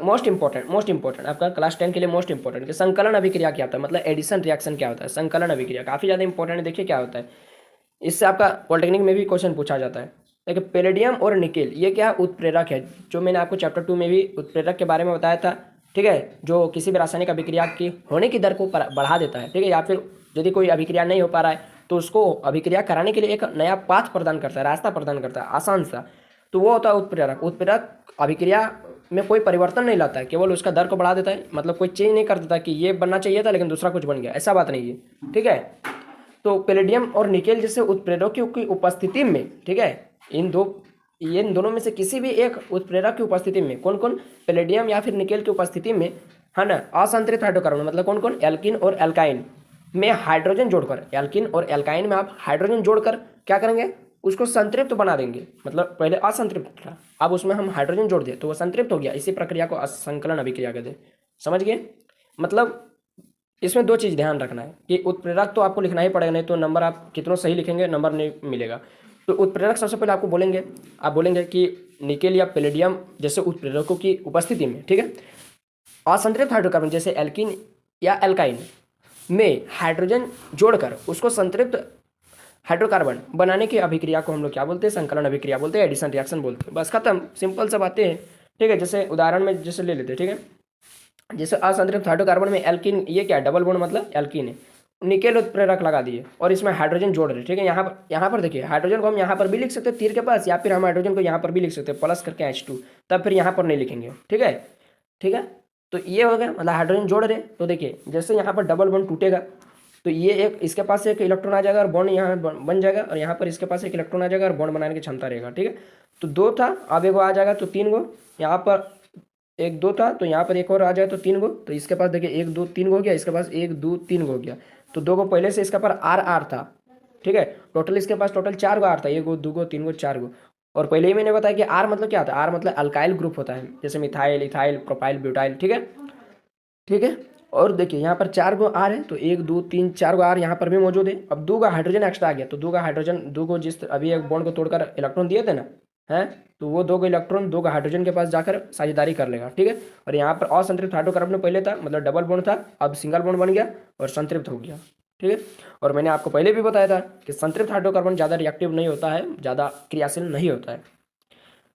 मोस्ट इंपॉर्टेंट आपका क्लास 10 के लिए मोस्ट इंपॉर्टेंट कि संकलन अभिक्रिया क्या होता है, मतलब एडिशन रिएक्शन क्या होता है, संकलन अभिक्रिया काफ़ी ज़्यादा इंपॉर्टेंट है। देखिए क्या होता है, इससे आपका पॉलिटेक्निक में भी क्वेश्चन पूछा जाता है। देखिए पैलेडियम और निकेल ये क्या है, उत्प्रेरक है, जो मैंने आपको चैप्टर 2 में भी उत्प्रेरक के बारे में बताया था। ठीक है, जो किसी भी रासायनिक अभिक्रिया की होने की दर को बढ़ा देता है। ठीक है, या फिर यदि कोई अभिक्रिया नहीं हो पा रहा है तो उसको अभिक्रिया कराने के लिए एक नया पाथ प्रदान करता है, रास्ता प्रदान करता है, आसान सा। तो वो होता है उत्प्रेरक। उत्प्रेरक अभिक्रिया में कोई परिवर्तन नहीं लाता है, केवल उसका दर को बढ़ा देता है, मतलब कोई चेंज नहीं कर देता कि ये बनना चाहिए था लेकिन दूसरा कुछ बन गया, ऐसा बात नहीं है। ठीक है, तो पैलेडियम और निकेल जैसे उत्प्रेरकों की उपस्थिति में, ठीक है, इन दोनों में से किसी भी एक उत्प्रेरक की उपस्थिति में, कौन कौन, पैलेडियम या फिर निकेल की उपस्थिति में, है ना, असंतृप्त हाइड्रोकार्बन, मतलब कौन कौन, एल्किन और एल्काइन में हाइड्रोजन जोड़कर, एल्किन और एल्काइन में आप हाइड्रोजन जोड़कर क्या करेंगे, उसको संतृप्त बना देंगे। मतलब पहले असंतृप्त था, अब उसमें हम हाइड्रोजन जोड़ दिए तो वो संतृप्त हो गया। इसी प्रक्रिया को असंकलन अभिक्रिया कहते हैं। समझ गए? मतलब इसमें दो चीज़ ध्यान रखना है कि उत्प्रेरक तो आपको लिखना ही पड़ेगा, नहीं तो नंबर आप कितना सही लिखेंगे नंबर नहीं मिलेगा। तो उत्प्रेरक सबसे पहले आपको बोलेंगे, आप बोलेंगे कि निकेल या पैलेडियम जैसे उत्प्रेरकों की उपस्थिति में, ठीक है, असंतृप्त हाइड्रोकार्बन जैसे एल्किन या एल्काइन में हाइड्रोजन जोड़कर उसको संतृप्त हाइड्रोकार्बन बनाने की अभिक्रिया को हम लोग क्या बोलते हैं, संकलन अभिक्रिया बोलते हैं, एडिशन रिएक्शन बोलते हैं। बस खत्म, सिंपल सा बातें हैं। ठीक है, जैसे उदाहरण में जैसे ले लेते हैं। ठीक है, जैसे असंतृप्त हाइड्रोकार्बन में एल्किन, ये क्या है, डबल बॉन्ड मतलब एल्किन है, निकेल उत्प्रेरक लगा दिए और इसमें हाइड्रोजन जोड़ रहे। ठीक है, यहाँ पर देखिए हाइड्रोजन को हम यहाँ पर भी लिख सकते हैं तीर के पास, या फिर हम हाइड्रोजन को यहाँ पर भी लिख सकते हैं प्लस करके H2, तब फिर यहाँ पर नहीं लिखेंगे। ठीक है, ठीक है, तो ये हो गया, मतलब हाइड्रोजन जोड़ रहे। तो देखिए जैसे यहाँ पर डबल बॉन्ड टूटेगा तो ये एक, इसके पास एक इलेक्ट्रॉन आ जाएगा और बॉन्ड यहाँ बन जाएगा, और यहाँ पर इसके पास एक इलेक्ट्रॉन आ जाएगा और बॉन्ड बनाने की क्षमता रहेगा। ठीक है, तो 2 था, अब एक आ जाएगा तो 3 गो, यहाँ पर 1 2 था तो यहाँ पर एक और आ जाए तो 3 गो, तो इसके पास देखिए 1 2 3 गो हो गया, इसके पास 1 2 3 गो हो गया, तो 2 गो पहले से इसके पर आर था। ठीक है, टोटल इसके पास टोटल 4 गो आर था, 1 गो 2 गो 3 गो 4 गो। और पहले ही मैंने बताया कि आर मतलब क्या होता है, आर मतलब अल्काइल ग्रुप होता है, जैसे मिथाइल, इथाइल, प्रोपाइल, ब्यूटाइल। ठीक है, ठीक है, और देखिए यहाँ पर 4 गो आर है तो 1 2 3 4 गो आर यहाँ पर भी मौजूद है। अब 2 का हाइड्रोजन एक्स्ट्रा आ गया, तो 2 का हाइड्रोजन, 2 को जिस अभी एक बॉन्ड को तोड़कर इलेक्ट्रॉन दिए थे ना, है, तो वो 2 को इलेक्ट्रॉन 2 का हाइड्रोजन के पास जाकर साझेदारी कर लेगा। ठीक है, और यहाँ पर असंतृप्त हाइड्रोकार्बन पहले था, मतलब डबल बॉन्ड था, अब सिंगल बॉन्ड बन गया और संतृप्त हो गया। ठीक है, और मैंने आपको पहले भी बताया था कि संतृप्त हाइड्रोकार्बन ज़्यादा रिएक्टिव नहीं होता है, ज़्यादा क्रियाशील नहीं होता है।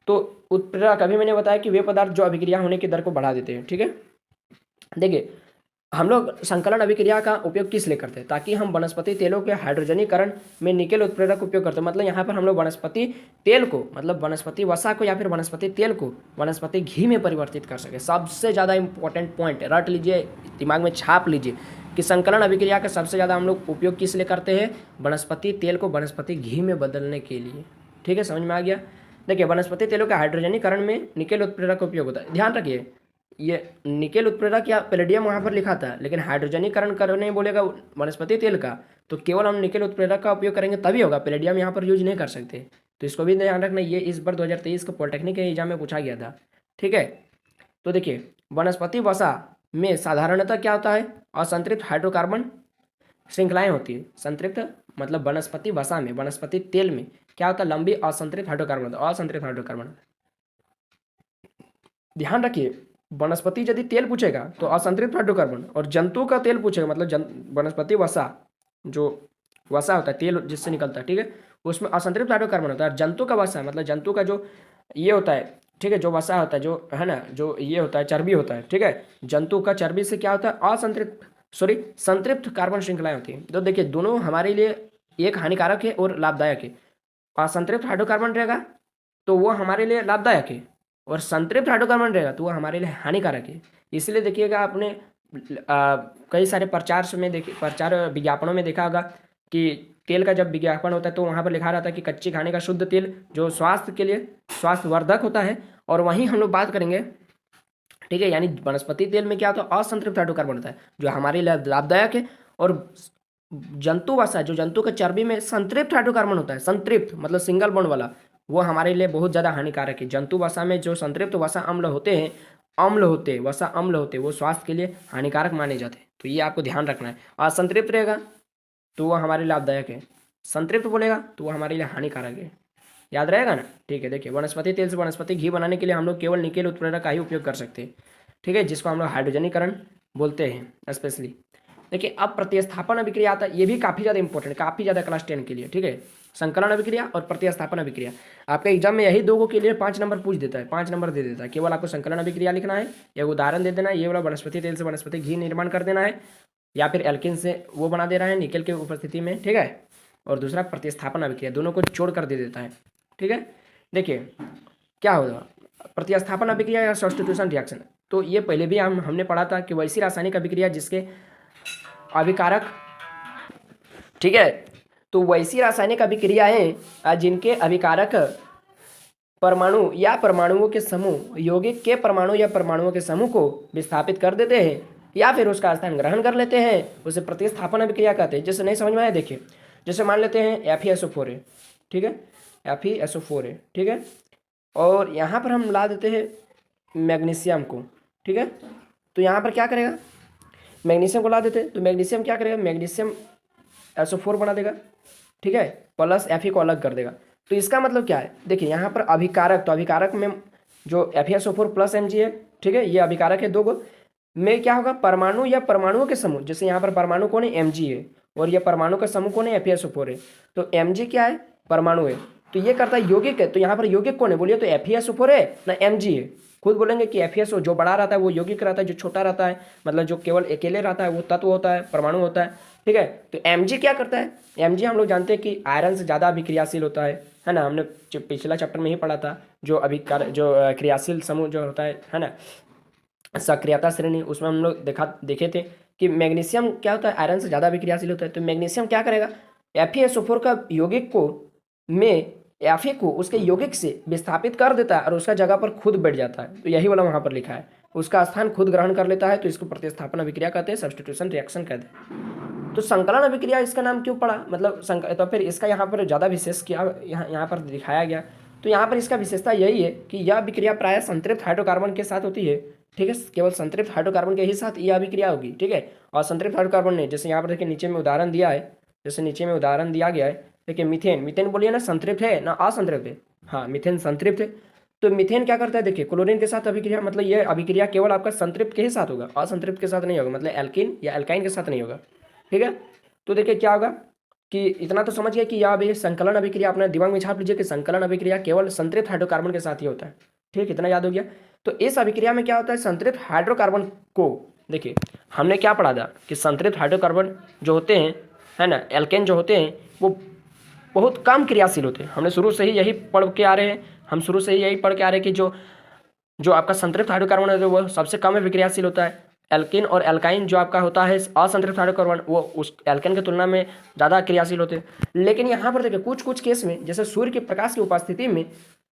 तो उत्प्रेरक अभी मैंने बताया कि वे पदार्थ जो अभिक्रिया होने की दर को बढ़ा देते हैं। ठीक है, देखिए हम लोग संकलन अभिक्रिया का उपयोग किस लिए करते हैं, ताकि हम वनस्पति तेलों के हाइड्रोजनीकरण में निकेल उत्प्रेरक उपयोग करते हैं। मतलब यहाँ पर हम लोग वनस्पति तेल को, मतलब वनस्पति वसा को या फिर वनस्पति तेल को वनस्पति घी में परिवर्तित कर सके। सबसे ज़्यादा इंपॉर्टेंट पॉइंट रट लीजिए, दिमाग में छाप लीजिए कि संकलन अभिक्रिया का सबसे ज़्यादा हम लोग उपयोग किस लिए करते हैं, वनस्पति तेल को वनस्पति घी में बदलने के लिए। ठीक है, समझ में आ गया? देखिए वनस्पति तेलों के हाइड्रोजनीकरण में निकेल उत्प्रेरक का उपयोग होता है। ध्यान रखिए, ये निकेल उत्प्रेरक या पैलेडियम वहाँ पर लिखा था, लेकिन हाइड्रोजनीकरण करने बोलेगा वनस्पति तेल का, तो केवल हम निकेल उत्प्रेरक का उपयोग करेंगे तभी होगा, पैलेडियम यहाँ पर यूज नहीं कर सकते। तो इसको भी ध्यान रखना, ये इस बार 2023 का पॉलिटेक्निक के एग्जाम में पूछा गया था। ठीक है, तो देखिए वनस्पति वसा में साधारणतः क्या होता है, असंतृप्त हाइड्रोकार्बन श्रृंखलाएं होती है। संतृप्त मतलब वनस्पति वसा में, वनस्पति तेल में क्या होता है, लंबी असंतृप्त हाइड्रोकार्बन, असंतृप्त हाइड्रोकार्बन। ध्यान रखिए, वनस्पति यदि तेल पूछेगा तो असंतृप्त हाइड्रोकार्बन, और जंतु का तेल पूछेगा मतलब वनस्पति वसा, जो वसा होता है तेल जिससे निकलता है, ठीक है, उसमें असंतृप्त हाइड्रोकार्बन होता है। जंतु का वसा मतलब जंतु का जो ये होता है, ठीक है, जो वसा होता है, जो है ना, जो ये होता है चर्बी होता है, ठीक है, जंतु का चर्बी से क्या होता है, संतृप्त कार्बन श्रृंखलाएं होती हैं। तो देखिए दोनों हमारे लिए एक हानिकारक है और लाभदायक है। असंतृप्त हाइड्रोकार्बन रहेगा तो वो हमारे लिए लाभदायक है, और संतृप्त हाइड्रोकार्बन रहेगा तो वो हमारे लिए हानिकारक है। इसलिए देखिएगा आपने कई सारे प्रचार विज्ञापनों में देखा होगा कि तेल का जब विज्ञापन होता है तो वहाँ पर लिखा रहता है कि कच्चे खाने का शुद्ध तेल जो स्वास्थ्य के लिए स्वास्थ्यवर्धक होता है। और वहीं हम लोग बात करेंगे, ठीक है, यानी वनस्पति तेल में क्या होता है, असंतृप्त हाइड्रोकार्बन होता है जो हमारे लिए लाभदायक है। और जंतु वसा, जो जंतु के चर्बी में संतृप्त हाइड्रोकार्बन होता है, संतृप्त मतलब सिंगल बॉन्ड वाला, वो हमारे लिए बहुत ज़्यादा हानिकारक है। जंतु वसा में जो संतृप्त वसा अम्ल होते हैं, वसा अम्ल होते, वो स्वास्थ्य के लिए हानिकारक माने जाते हैं। तो ये आपको ध्यान रखना है। असंतृप्त रहेगा तो वो हमारे लिए लाभदायक है, संतृप्त बोलेगा तो वो हमारे लिए हानिकारक है। याद रहेगा ना? ठीक है, देखिए वनस्पति तेल से वनस्पति घी बनाने के लिए हम लोग केवल निकेल उत्प्रेरक का ही उपयोग कर सकते हैं। ठीक है, जिसको हम लोग हाइड्रोजनीकरण बोलते हैं स्पेशली। देखिए अब प्रतिस्थापन अभिक्रिया आता है, ये भी काफ़ी ज़्यादा इंपॉर्टेंट, काफ़ी ज़्यादा क्लास 10 के लिए। ठीक है, संकलन अभिक्रिया और प्रतिस्थापन अभिक्रिया। आपके एग्जाम में यही दो के लिए 5 नंबर पूछ देता है, 5 नंबर दे देता है। केवल आपको संकलन अभिक्रिया लिखना है, एक उदाहरण दे देना है, ये वाला वनस्पति तेल से वनस्पति घी निर्माण कर देना है, या फिर एल्किन से वो बना दे रहा है निकल की उपस्थिति में, ठीक है। और दूसरा प्रतिस्थापन अभिक्रिया, दोनों को जोड़ कर दे देता है, ठीक है। देखिए क्या होगा प्रतिस्थापन अभिक्रिया या सब्स्टिट्यूशन रिएक्शन। तो ये पहले भी हमने पढ़ा था कि वैसी रासायनिक अभिक्रिया जिसके अभिकारक, ठीक है, तो वैसी रासायनिक अभिक्रियाएं जिनके अभिकारक परमाणु या परमाणुओं के समूह यौगिक के परमाणु या परमाणुओं के समूह को विस्थापित कर देते हैं या फिर उसका स्थान ग्रहण कर लेते हैं, उसे प्रतिस्थापन अभिक्रिया कहते हैं। जैसे नहीं समझ में आया, देखिए जैसे मान लेते हैं FeSO4 है, ठीक है, FeSO4 है, ठीक है, और यहाँ पर हम ला देते हैं मैग्नीशियम को, ठीक है। तो यहाँ पर क्या करेगा, मैग्नीशियम को ला देते हैं, तो मैग्नीशियम क्या करेगा, मैग्नीशियम SO4 बना देगा, ठीक है, प्लस Fe को अलग कर देगा। तो इसका मतलब क्या है, देखिए यहाँ पर अभिकारक, तो अभिकारक में जो FeSO4 प्लस Mg है, ठीक है, ये अभिकारक है दो को, में क्या होगा परमाणु या परमाणुओं के समूह, जैसे यहाँ पर परमाणु कौन है Mg है और ये परमाणु का समूह कौन है FeSO4 है। तो Mg क्या है, परमाणु है, तो ये करता है यौगिक है, तो यहाँ पर यौगिक कौन है बोलिए, तो FeSO4 है ना Mg है। खुद बोलेंगे कि FeSO जो बड़ा रहता है वो यौगिक रहता है, जो छोटा रहता है मतलब जो केवल अकेले रहता है वो तत्व होता है, परमाणु होता है, ठीक है। तो Mg क्या करता है, Mg हम लोग जानते हैं कि आयरन से ज़्यादा अभिक्रियाशील होता है ना, हमने पिछला चैप्टर में ही पढ़ा था, जो जो क्रियाशील समूह जो होता है ना, सक्रियता श्रेणी, उसमें हम लोग देखे थे कि मैग्नीशियम क्या होता है, आयरन से ज़्यादा अभिक्रियाशील होता है। तो मैग्नीशियम क्या करेगा, FeSO4 का यौगिक को में Fe को उसके यौगिक से विस्थापित कर देता है और उसका जगह पर खुद बैठ जाता है। तो यही वाला वहाँ पर लिखा है, उसका स्थान खुद ग्रहण कर लेता है, तो इसको प्रतिस्थापन अभिक्रिया कहते हैं, सब्स्टिट्यूशन रिएक्शन कहते हैं। तो संकलन अभिक्रिया इसका नाम क्यों पड़ा, मतलब तो फिर इसका यहाँ पर ज़्यादा विशेष किया यहाँ पर दिखाया गया। तो यहाँ पर इसका विशेषता यही है कि यह अभिक्रिया प्रायः संतृप्त हाइड्रोकार्बन के साथ होती है, ठीक है, केवल संतृप्त हाइड्रोकार्बन के ही साथ यह अभिक्रिया होगी, ठीक है। और संतृप्त हाइड्रोकार्बन ने, जैसे यहाँ पर देखिए नीचे में उदाहरण दिया है, जैसे नीचे में उदाहरण दिया गया है, देखिए मीथेन, मीथेन बोलिए ना संतृप्त है ना असंतृप्त है, हाँ मीथेन संतृप्त है। तो मीथेन क्या करता है, देखिए क्लोरीन के साथ अभिक्रिया, मतलब ये अभिक्रिया केवल आपका संतृप्त के ही साथ होगा, असंतृप्त के साथ नहीं होगा, मतलब एल्किन या एल्काइन के साथ नहीं होगा, ठीक है। तो देखिए क्या होगा कि इतना तो समझ गए कि यह अभी संकलन अभिक्रिया, अपने दिमाग में छाप लीजिए कि संकलन अभिक्रिया केवल संतृप्त हाइड्रोकार्बन के साथ ही होता है, ठीक, इतना याद हो गया। तो इस अभिक्रिया में क्या होता है, संतृप्त हाइड्रोकार्बन को, देखिए हमने क्या पढ़ा था कि संतृप्त हाइड्रोकार्बन जो होते हैं है ना, एल्केन जो होते हैं वो बहुत कम क्रियाशील होते हैं। हमने शुरू से ही यही पढ़ के आ रहे हैं, हम शुरू से ही यही पढ़ के आ रहे हैं कि जो आपका संतृप्त हाइड्रोकार्बन है वो सबसे कम विक्रियाशील होता है। एल्किन और एल्काइन जो आपका होता है असंतृप्त हाइड्रोकार्बन, वो उस एल्केन की तुलना में ज़्यादा क्रियाशील होते हैं। लेकिन यहाँ पर देखिए कुछ कुछ केस में, जैसे सूर्य के प्रकाश की उपस्थिति में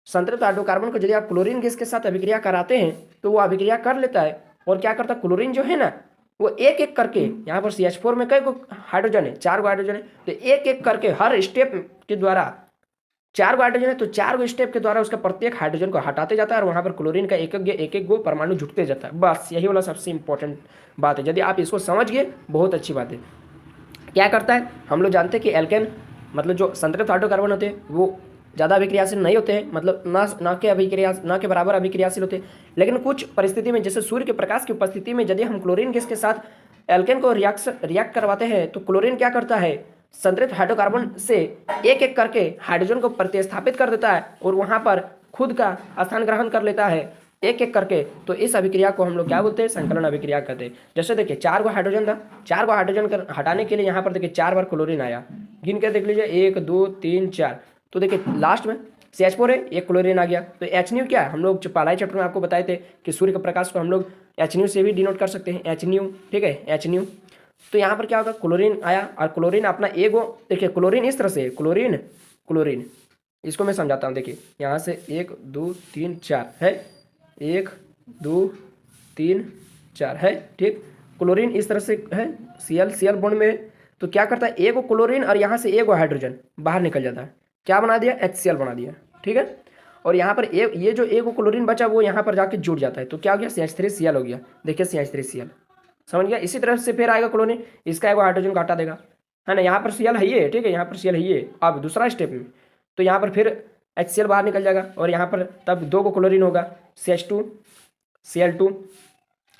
संतृप्त हाइड्रोकार्बन को यदि आप क्लोरीन गैस के साथ अभिक्रिया कराते हैं तो वो अभिक्रिया कर लेता है, और क्या करता है, क्लोरीन जो है ना वो एक एक करके, यहाँ पर CH4 में कई को हाइड्रोजन है, 4 गो हाइड्रोजन है, तो एक एक करके हर स्टेप के द्वारा 4 गो हाइड्रोजन है, तो 4 गो स्टेप के द्वारा उसका प्रत्येक हाइड्रोजन को हटाते जाता है और वहाँ पर क्लोरीन का एक एक गो परमाणु जुटते जाता है। बस यही वाला सबसे इंपॉर्टेंट बात है, यदि आप इसको समझ गए बहुत अच्छी बात है। क्या करता है, हम लोग जानते हैं कि एल्केन मतलब जो संतृप्त हाइड्रोकार्बन होते हैं वो ज़्यादा अभिक्रियाशील नहीं होते हैं, मतलब न के बराबर अभिक्रियाशील होते हैं। लेकिन कुछ परिस्थिति में, जैसे सूर्य के प्रकाश की उपस्थिति में यदि हम क्लोरीन गैस के साथ एल्केन को रिएक्ट करवाते हैं तो क्लोरीन क्या करता है, संतृप्त हाइड्रोकार्बन से एक एक करके हाइड्रोजन को प्रतिस्थापित कर देता है और वहाँ पर खुद का स्थान ग्रहण कर लेता है एक एक करके। तो इस अभिक्रिया को हम लोग क्या बोलते हैं, संकलन अभिक्रिया कहते हैं। जैसे देखिए 4 गो हाइड्रोजन था, 4 गो हाइड्रोजन हटाने के लिए यहाँ पर देखिए 4 बार क्लोरीन आया, गिन के देख लीजिए 1 2 3 4। तो देखिए लास्ट में CH4 है, एक क्लोरीन आ गया। तो HNU क्या है, हम लोग पहला ही चैप्टर में आपको बताए थे कि सूर्य के प्रकाश को हम लोग HNU से भी डिनोट कर सकते हैं, HNU, ठीक है, HNU। तो यहाँ पर क्या होगा, क्लोरीन आया और क्लोरीन अपना एगो, देखिए क्लोरीन इस तरह से क्लोरीन इसको मैं समझाता हूँ। देखिए यहाँ से 1 2 3 4 है, 1 2 3 4 है, ठीक। क्लोरीन इस तरह से है, Cl बॉन्ड में। तो क्या करता है, एगो क्लोरीन और यहाँ से एगो हाइड्रोजन बाहर निकल जाता है, क्या बना दिया, HCl बना दिया, ठीक है। और यहाँ पर ये जो एगो क्लोरीन बचा वो यहाँ पर जाके जुड़ जाता है, तो क्या हो गया, CH3Cl हो गया। देखिए CH3Cl, समझ गया। इसी तरह से फिर आएगा क्लोरीन, इसका एगो हाइड्रोजन को हटा देगा, है ना, यहाँ पर Cl है ये, ठीक है, यहाँ पर Cl है ये। अब दूसरा स्टेप में तो यहाँ पर फिर HCl बाहर निकल जाएगा और यहाँ पर तब 2 गो क्लोरीन होगा, CH2Cl2,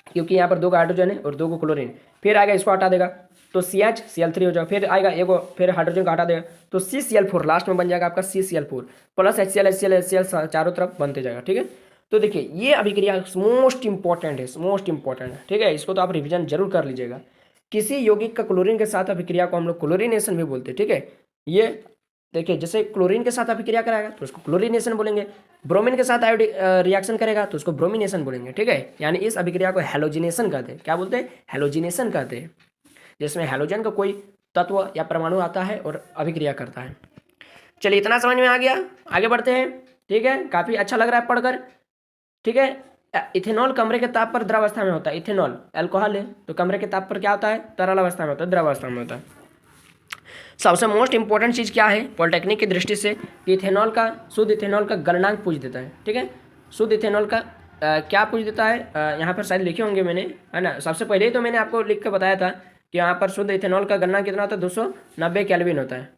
क्योंकि यहाँ पर 2 गो हाइड्रोजन है और 2 गो क्लोरीन। फिर आएगा, इसको हटा देगा तो CH Cl3 हो जाएगा, फिर आएगा एगो, फिर हाइड्रोजन का हटा देगा तो CCl4 लास्ट में बन जाएगा आपका CCl4 प्लस HCl चारों तरफ बनते जाएगा। ठीक है, तो देखिए ये अभिक्रिया मोस्ट इंपॉर्टेंट है। ठीक है, इसको तो आप रिविजन जरूर कर लीजिएगा। किसी यौगिक का क्लोरीन के साथ अभिक्रिया को हम लोग क्लोरीनेशन भी बोलते हैं। ठीक है, ये देखिए जैसे क्लोरीन के साथ अभिक्रिया कराएगा तो उसको क्लोरीनेशन बोलेंगे, ब्रोमीन के साथ रिएक्शन करेगा तो उसको ब्रोमिनेशन बोलेंगे। ठीक है, यानी इस अभिक्रिया को हैलोजिनेशन कहते हैं। क्या बोलते हैं? हैलोजिनेशन कहते हैं, जिसमें हैलोजन का कोई तत्व या परमाणु आता है और अभिक्रिया करता है। चलिए इतना समझ में आ गया, आगे बढ़ते हैं। ठीक है, काफ़ी अच्छा लग रहा है पढ़कर। ठीक है, इथेनॉल कमरे के ताप पर द्रवावस्था में होता है। इथेनॉल अल्कोहल है तो कमरे के ताप पर क्या होता है? तरल अवस्था में होता है, द्रवावस्था में होता है। सबसे मोस्ट इंपॉर्टेंट चीज़ क्या है पॉलिटेक्निक की दृष्टि से? इथेनॉल का, शुद्ध इथेनॉल का गलनांक पूछ देता है। ठीक है, शुद्ध इथेनॉल का क्या पूछ देता है? यहाँ पर शायद लिखे होंगे मैंने, है ना। सबसे पहले ही तो मैंने आपको लिख के बताया था कि यहाँ पर शुद्ध इथेनॉल का गलनांक कितना होता है? 290 केल्विन होता है।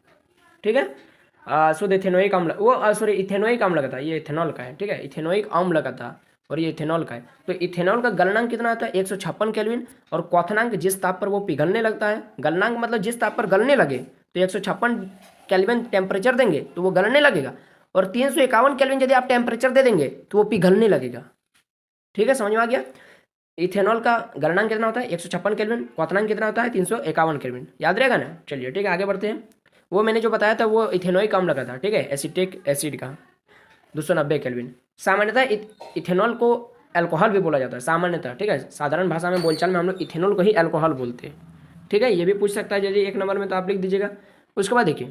ठीक है, शुद्ध इथेनोइक अम्ल, वो सॉरी इथेनोइक अम्ल का था, ये इथेनॉल का है। ठीक है, इथेनोइक अम्ल का था और ये इथेनॉल का है। तो इथेनॉल का गलनांक कितना आता है? 156 केल्विन। और क्वथनांक जिस ताप पर वो पिघलने लगता है, गलनांक मतलब जिस ताप पर गलने लगे, तो 156 केल्विन टेम्परेचर देंगे तो वो गलने लगेगा, और 351 केल्विन यदि आप टेम्परेचर दे देंगे तो वो पिघलने लगेगा। ठीक है, समझ में आ गया? इथेनॉल का गलनांक कितना होता है? 156 केल्विन। क्वथनांक कितना होता है? 351 केल्विन। याद रहेगा ना? चलिए ठीक है, आगे बढ़ते हैं। वो मैंने जो बताया था वो इथेनोइक अम्ल का था। ठीक है, एसिटिक एसिड का 290 केल्विन। सामान्यतः इथेनॉल को अल्कोहल भी बोला जाता है सामान्यतः। ठीक है, साधारण भाषा में बोलचाल में हम लोग इथेनॉल को ही अल्कोहल बोलते हैं। ठीक है, ये भी पूछ सकता है यदि 1 नंबर में, तो आप लिख दीजिएगा। उसके बाद देखिए,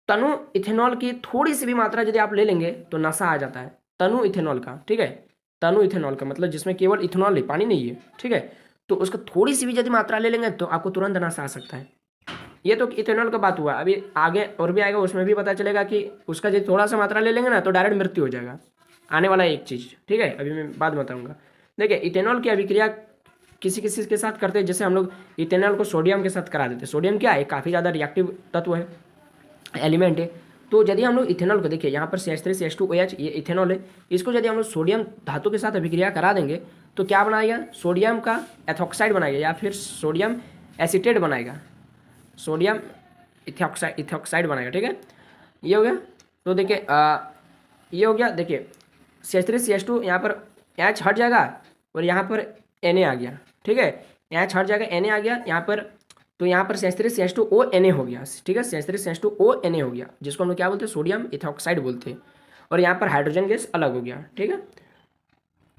तनु इथेनॉल की थोड़ी सी भी मात्रा यदि आप ले लेंगे तो नशा आ जाता है। तनु इथेनॉल का, ठीक है, तनु इथेनॉल का मतलब जिसमें केवल इथेनॉल है, पानी नहीं है। ठीक है, तो उसका थोड़ी सी भी यदि मात्रा ले लेंगे तो आपको तुरंत नशा आ सकता है। ये तो इथेनॉल का बात हुआ, अभी आगे और भी आएगा, उसमें भी पता चलेगा कि उसका यदि थोड़ा सा मात्रा ले लेंगे ना तो डायरेक्ट मृत्यु हो जाएगा, आने वाला एक चीज़। ठीक है, अभी मैं बाद में बताऊंगा। देखिए, इथेनॉल की अभिक्रिया किसी किसी के साथ करते हैं, जैसे हम लोग इथेनॉल को सोडियम के साथ करा देते हैं। सोडियम क्या है? काफ़ी ज़्यादा रिएक्टिव तत्व है, एलिमेंट है। तो यदि हम लोग इथेनॉल को, देखिए यहाँ पर CH3 CH2OH ये इथेनॉल है, इसको यदि हम लोग सोडियम धातु के साथ अभिक्रिया करा देंगे तो क्या बनाएगा? सोडियम का एथॉक्साइड बनाएगा या फिर सोडियम एसीटेट बनाएगा, सोडियम इथॉक्साइड बनाएगा। ठीक है, ये हो गया। तो देखिए ये हो गया। देखिए CH3 CH2 यहाँ पर H हट जाएगा और यहाँ पर Na आ गया। ठीक है, H हट जाएगा, Na आ गया यहाँ पर, तो यहाँ पर CH3 CH2O Na हो गया। ठीक है, CH3 CH2O Na हो गया, जिसको हम लोग क्या बोलते हैं? सोडियम इथॉक्साइड बोलते हैं। और यहाँ पर हाइड्रोजन गैस अलग हो गया। ठीक है,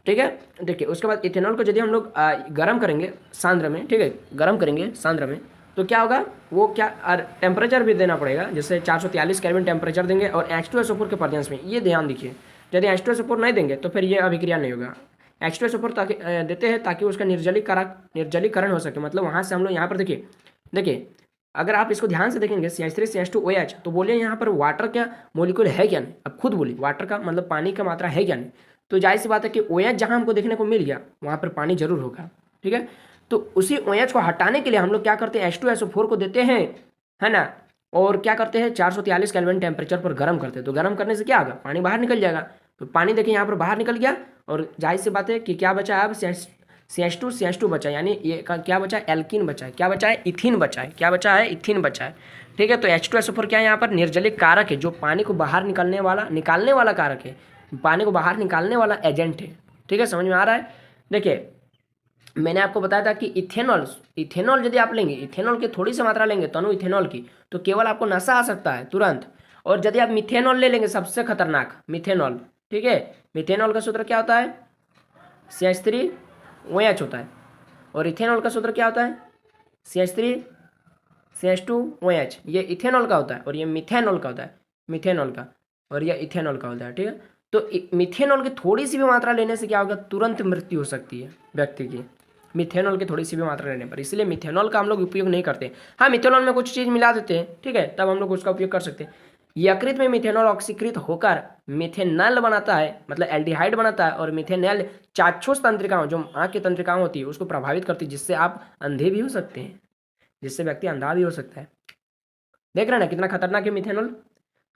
ठीक है। देखिए उसके बाद इथेनॉल को यदि हम लोग गर्म करेंगे सांद्र में, ठीक है, गर्म करेंगे सांद्र में, तो क्या होगा? वो क्या टेम्परेचर भी देना पड़ेगा, जैसे 443 केल्विन टेम्परेचर देंगे और H2SO4 के प्रेजेंस में। ये ध्यान दीजिए, यदि H2SO4 नहीं देंगे तो फिर ये अभिक्रिया नहीं होगा। H2SO4 ताकि देते हैं ताकि उसका निर्जलीकरण हो सके, मतलब वहाँ से हम लोग यहाँ पर देखिए अगर आप इसको ध्यान से देखेंगे CH3 CH2OH, तो बोलिए यहाँ पर वाटर का मोलिक्यूल है क्या नहीं? अब खुद बोलिए, वाटर का मतलब पानी का मात्रा है क्या नहीं? तो जाहिर सी बात है कि OH जहाँ हमको देखने को मिल गया वहाँ पर पानी जरूर होगा। ठीक है, तो उसी OH को हटाने के लिए हम लोग क्या करते हैं? H2SO4 को देते हैं, है ना, और क्या करते हैं? 443 केल्विन टेम्परेचर पर गर्म करते हैं। तो गर्म करने से क्या होगा? पानी बाहर निकल जाएगा। तो पानी देखिए यहाँ पर बाहर निकल गया, और जाहिर सी बात है कि क्या बचा है अब? CH2 बचा, यानी ये क्या बचा है? एल्कीन बचा है। क्या बचा है? इथिन बचा है। क्या बचा है? इथिन बचा है। ठीक है, तो H2SO4 क्या है? यहाँ पर निर्जलीय कारक है, जो पानी को बाहर निकालने वाला कारक है, पानी को बाहर निकालने वाला एजेंट है। ठीक है, समझ में आ रहा है? देखिए मैंने आपको बताया था कि इथेनॉल यदि आप लेंगे, इथेनॉल की थोड़ी सी मात्रा लेंगे तनु इथेनॉल की, तो केवल आपको नशा आ सकता है तुरंत। और यदि आप मिथेनॉल ले लेंगे, सबसे खतरनाक मिथेनॉल, ठीक है, मिथेनॉल का सूत्र क्या होता है? CH3OH होता है। और इथेनॉल का सूत्र क्या होता है? CH3 CH2OH। ये इथेनॉल का होता है और ये मिथेनॉल का होता है, मिथेनॉल का, और ये इथेनॉल का होता है। ठीक है, तो मिथेनॉल की थोड़ी सी भी मात्रा लेने से क्या होगा? तुरंत मृत्यु हो सकती है व्यक्ति की, मिथेनॉल की थोड़ी सी भी मात्रा लेने पर। इसलिए मिथेनॉल का हम लोग उपयोग नहीं करते। हाँ, मिथेनॉल में कुछ चीज़ मिला देते हैं, ठीक है, तब हम लोग उसका उपयोग कर सकते हैं। यकृत में मिथेनॉल ऑक्सीकृत होकर मिथेनॉल बनाता है, मतलब एल्डिहाइड बनाता है, और मिथेनॉल चाक्षुष तंत्रिकाओं, जो आँख की तंत्रिकाओं होती है, उसको प्रभावित करती है, जिससे आप अंधे भी हो सकते हैं, जिससे व्यक्ति अंधा भी हो सकता है। देख रहे हैं ना कितना खतरनाक है मिथेनॉल?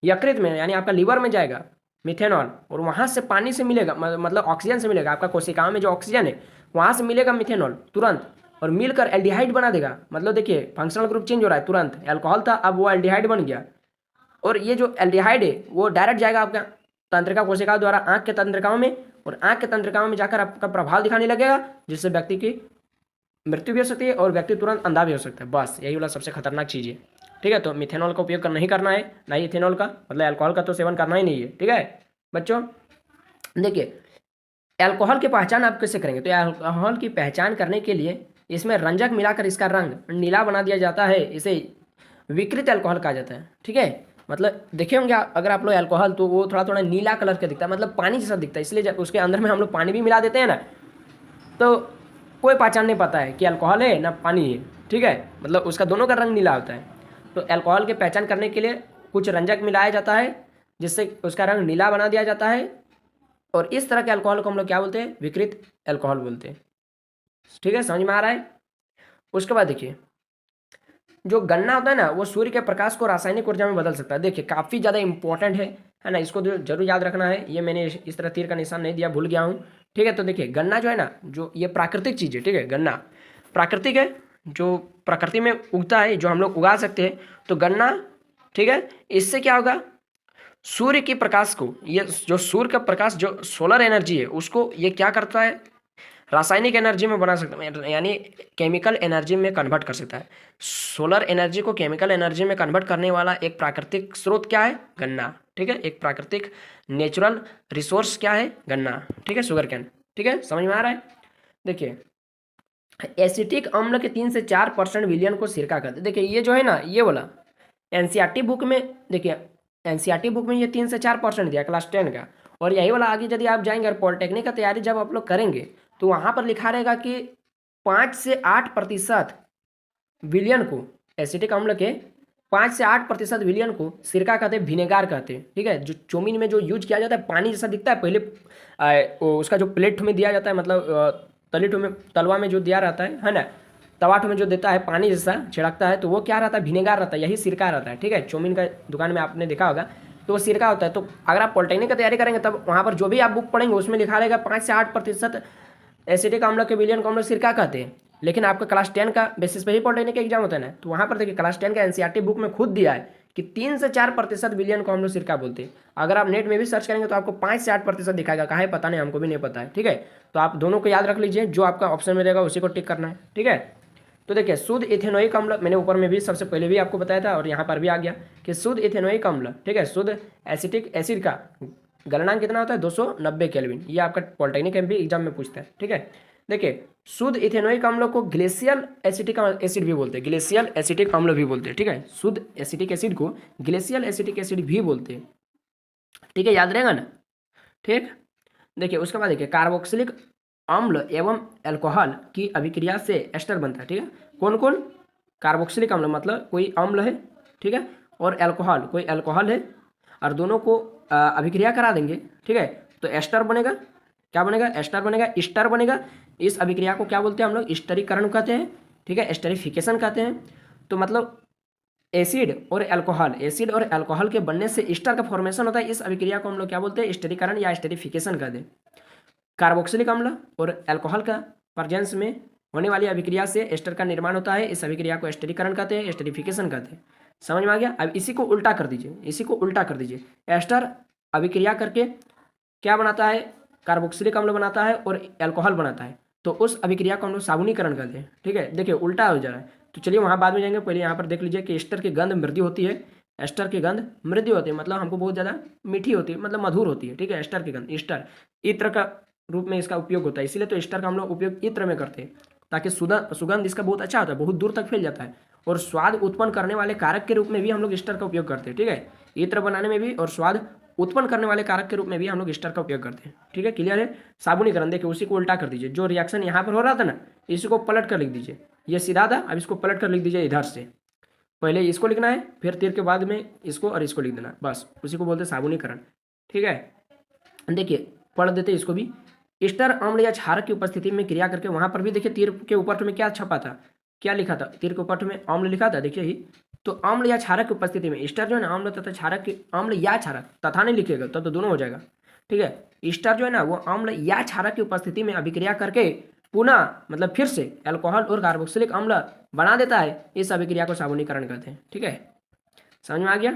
यकृत में यानी आपका लीवर में जाएगा मिथेनॉल, और वहाँ से पानी से मिलेगा, मतलब ऑक्सीजन से मिलेगा, आपका कोशिकाओं में जो ऑक्सीजन है वहाँ से मिलेगा मिथेनॉल तुरंत, और मिलकर एल्डिहाइड बना देगा। मतलब देखिए फंक्शनल ग्रुप चेंज हो रहा है तुरंत, अल्कोहल था अब वो एल्डिहाइड बन गया। और ये जो एल्डिहाइड है वो डायरेक्ट जाएगा आपका तंत्रिका कोशिकाओं द्वारा आंख के तंत्रिकाओं में, और आंख के तंत्रिकाओं में जाकर आपका प्रभाव दिखाने लगेगा, जिससे व्यक्ति की मृत्यु भी हो सकती है और व्यक्ति तुरंत अंधा भी हो सकता है। बस यही वाला सबसे खतरनाक चीज़ है। ठीक है, तो मिथेनॉल का उपयोग नहीं करना है, ना ही इथेनॉल का, मतलब अल्कोहल का तो सेवन करना ही नहीं है। ठीक है बच्चों, देखिए अल्कोहल की पहचान आप कैसे करेंगे? तो अल्कोहल की पहचान करने के लिए इसमें रंजक मिलाकर इसका रंग नीला बना दिया जाता है, इसे विकृत अल्कोहल कहा जाता है। ठीक है, मतलब देखे होंगे अगर आप लोग अल्कोहल, तो वो थोड़ा थोड़ा नीला कलर का दिखता है, मतलब पानी जैसा दिखता है, इसलिए जब उसके अंदर में हम लोग पानी भी मिला देते हैं ना, तो कोई पहचान नहीं पाता है कि अल्कोहल है ना पानी है। ठीक है, मतलब उसका दोनों का रंग नीला होता है। तो अल्कोहल की पहचान करने के लिए कुछ रंजक मिलाया जाता है, जिससे उसका रंग नीला बना दिया जाता है, और इस तरह के अल्कोहल को हम लोग क्या बोलते हैं? विकृत अल्कोहल बोलते हैं। ठीक है, समझ में आ रहा है? उसके बाद देखिए जो गन्ना होता है ना, वो सूर्य के प्रकाश को रासायनिक ऊर्जा में बदल सकता है। देखिए काफ़ी ज़्यादा इंपॉर्टेंट है ना, इसको जरूर याद रखना है। ये मैंने इस तरह तीर का निशान नहीं दिया, भूल गया हूँ। ठीक है, तो देखिए गन्ना जो है ना, जो ये प्राकृतिक चीज़ है। ठीक है, गन्ना प्राकृतिक है, जो प्रकृति में उगता है, जो हम लोग उगा सकते हैं। तो गन्ना, ठीक है, इससे क्या होगा? सूर्य की प्रकाश को, ये जो सूर्य का प्रकाश जो सोलर एनर्जी है, उसको ये क्या करता है? रासायनिक एनर्जी में बना सकता है, यानी केमिकल एनर्जी में कन्वर्ट कर सकता है। सोलर एनर्जी को केमिकल एनर्जी में कन्वर्ट करने वाला एक प्राकृतिक स्रोत क्या है? गन्ना। ठीक है, एक प्राकृतिक नेचुरल रिसोर्स क्या है? गन्ना। ठीक है, शुगर कैन। ठीक है, समझ में आ रहा है? देखिए एसिटिक अम्ल के 3 से 4% विलियन को सिरका कहते हैं। देखिए ये जो है ना, ये वाला एनसीईआरटी बुक में, देखिए एनसीईआरटी बुक में ये 3 से 4% दिया क्लास 10 का। और यही वाला आगे यदि आप जाएंगे और पॉलिटेक्निक का तैयारी जब आप लोग करेंगे, तो वहाँ पर लिखा रहेगा कि 5 से 8% विलियन को, एसिटिक अम्ल के 5 से 8% विलियन को सिरका कहते हैं, विनेगार कहते हैं। ठीक है, जो चौमिन में जो यूज किया जाता है, पानी जैसा दिखता है पहले, उसका जो प्लेट में दिया जाता है, मतलब तलीठ में, तलवा में जो दिया रहता है ना, तवाठ में जो देता है पानी जैसा छिड़कता है, तो वो क्या रहता है? विनेगार रहता है, यही सिरका रहता है। ठीक है, चौमिन का दुकान में आपने देखा होगा, तो वो सिरका होता है। तो अगर आप पॉलिटेक्निक की तैयारी करेंगे, तब वहाँ पर जो भी आप बुक पढ़ेंगे उसमें लिखा रहेगा 5 से 8% एसिटिक अम्ल के विलियन को हम लोग सिरका कहते हैं। लेकिन आपका क्लास 10 का बेसिस पे ही पॉलिटेक्निक एग्जाम होता है ना, तो वहाँ पर देखिए क्लास 10 का एनसीईआरटी बुक में खुद दिया है कि 3 से 4% विलियन को हम लोग सिरका बोलते हैं। अगर आप नेट में भी सर्च करेंगे तो आपको 5 से 8% दिखाएगा, कहाँ है पता नहीं, हमको भी नहीं पता है। ठीक है, तो आप दोनों को याद रख लीजिए, जो आपका ऑप्शन में रहेगा उसी को टिक करना है। ठीक है, तो देखिए शुद्ध इथेनोइक अम्ल, मैंने ऊपर में भी सबसे पहले भी आपको बताया था और यहाँ पर भी आ गया कि शुद्ध इथेनोइक अम्ल, ठीक है, शुद्ध एसिटिक एसिड का गलनांक कितना होता है? 290 केल्विन। ये आपका पॉलिटेक्निक एमपी एग्जाम में पूछता है। ठीक है, देखिए शुद्ध इथेनोइक अम्ल को ग्लेशियल एसिटिक एसिड भी बोलते हैं, ग्लेशियल एसिटिक अम्ल भी बोलते हैं। ठीक है, शुद्ध एसिटिक एसिड को ग्लेशियल एसिटिक एसिड भी बोलते हैं। ठीक है, याद रहेगा ना? ठीक, देखिए उसके बाद देखिए कार्बोक्सिलिक अम्ल एवं अल्कोहल की अभिक्रिया से एस्टर बनता है। ठीक है, कौन कौन? कार्बोक्सिलिक अम्ल मतलब कोई अम्ल है, ठीक है, और अल्कोहल कोई अल्कोहल है, और दोनों को अभिक्रिया करा देंगे। ठीक है, तो एस्टर बनेगा। क्या बनेगा? एस्टर बनेगा, ईस्टर बनेगा। इस अभिक्रिया को क्या बोलते हैं हम लोग? ईस्टरीकरण कहते हैं। ठीक है, एस्टरीफिकेशन कहते हैं। तो मतलब एसिड और अल्कोहल, एसिड और अल्कोहल के बनने से ईस्टर का फॉर्मेशन होता है। इस अभिक्रिया को हम लोग क्या बोलते हैं? ईस्टरीकरण या एस्टरीफिकेशन कहते हैं। कार्बोक्सिलिक अम्ल और अल्कोहल का प्रेजेंस में होने वाली अभिक्रिया से एस्टर का निर्माण होता है। इस अभिक्रिया को एस्टरीकरण कहते हैं, एस्टरीफिकेशन कहते हैं। समझ में आ गया? अब इसी को उल्टा कर दीजिए, इसी को उल्टा कर दीजिए। एस्टर अभिक्रिया करके क्या बनाता है? कार्बोक्सिलिक अम्ल बनाता है और अल्कोहल बनाता है। तो उस अभिक्रिया को हम लोग साबुनीकरण कहते हैं। ठीक है, देखिए उल्टा हो जा रहा है, तो चलिए वहाँ बाद में जाएंगे। पहले यहाँ पर देख लीजिए कि एस्टर की गंध मृदु होती है। एस्टर की गंध मृदु होती है, मतलब हमको बहुत ज़्यादा मीठी होती है, मतलब मधुर होती है। ठीक है, एस्टर की गंध, ईस्टर इत्र का रूप में इसका उपयोग होता है, इसीलिए तो ईस्टर का हम लोग उपयोग इत्र में करते हैं, ताकि सुगंध इसका बहुत अच्छा होता है, बहुत दूर तक फैल जाता है। और स्वाद उत्पन्न करने वाले कारक के रूप में भी हम लोग ईस्टर का उपयोग करते हैं। ठीक है, इत्र बनाने में भी और स्वाद उत्पन्न करने वाले कारक के रूप में भी हम लोग ईस्टर का उपयोग करते हैं। ठीक है, क्लियर है? साबुनीकरण, देखिए उसी को उल्टा कर दीजिए। जो रिएक्शन यहाँ पर हो रहा था ना, इसी को पलट कर लिख दीजिए। ये सीधा था, अब इसको पलट कर लिख दीजिए इधर से। पहले इसको लिखना है, फिर तीर के बाद में इसको और इसको लिख देना, बस उसी को बोलते हैं साबुनीकरण। ठीक है, देखिए पढ़ देते इसको भी। ईस्टर अम्ल या क्षारक की उपस्थिति में क्रिया करके, वहां पर भी देखिए तीर के ऊपर में क्या छपा था, क्या लिखा था? तीर के ऊपर में अम्ल लिखा था, देखिए ही। तो अम्ल या क्षारक की उपस्थिति में ईस्टर जो है ना, अम्ल तथा क्षारक की, अम्ल या क्षारक तथा नहीं लिखिएगा तब तो दोनों हो जाएगा। ठीक है, ईस्टर जो है ना वो अम्ल या क्षारक की उपस्थिति में अभिक्रिया करके पुनः मतलब फिर से अल्कोहल और कार्बोक्सिलिक अम्ल बना देता है, इस अभिक्रिया को साबुनीकरण कहते हैं। ठीक है, समझ में आ गया?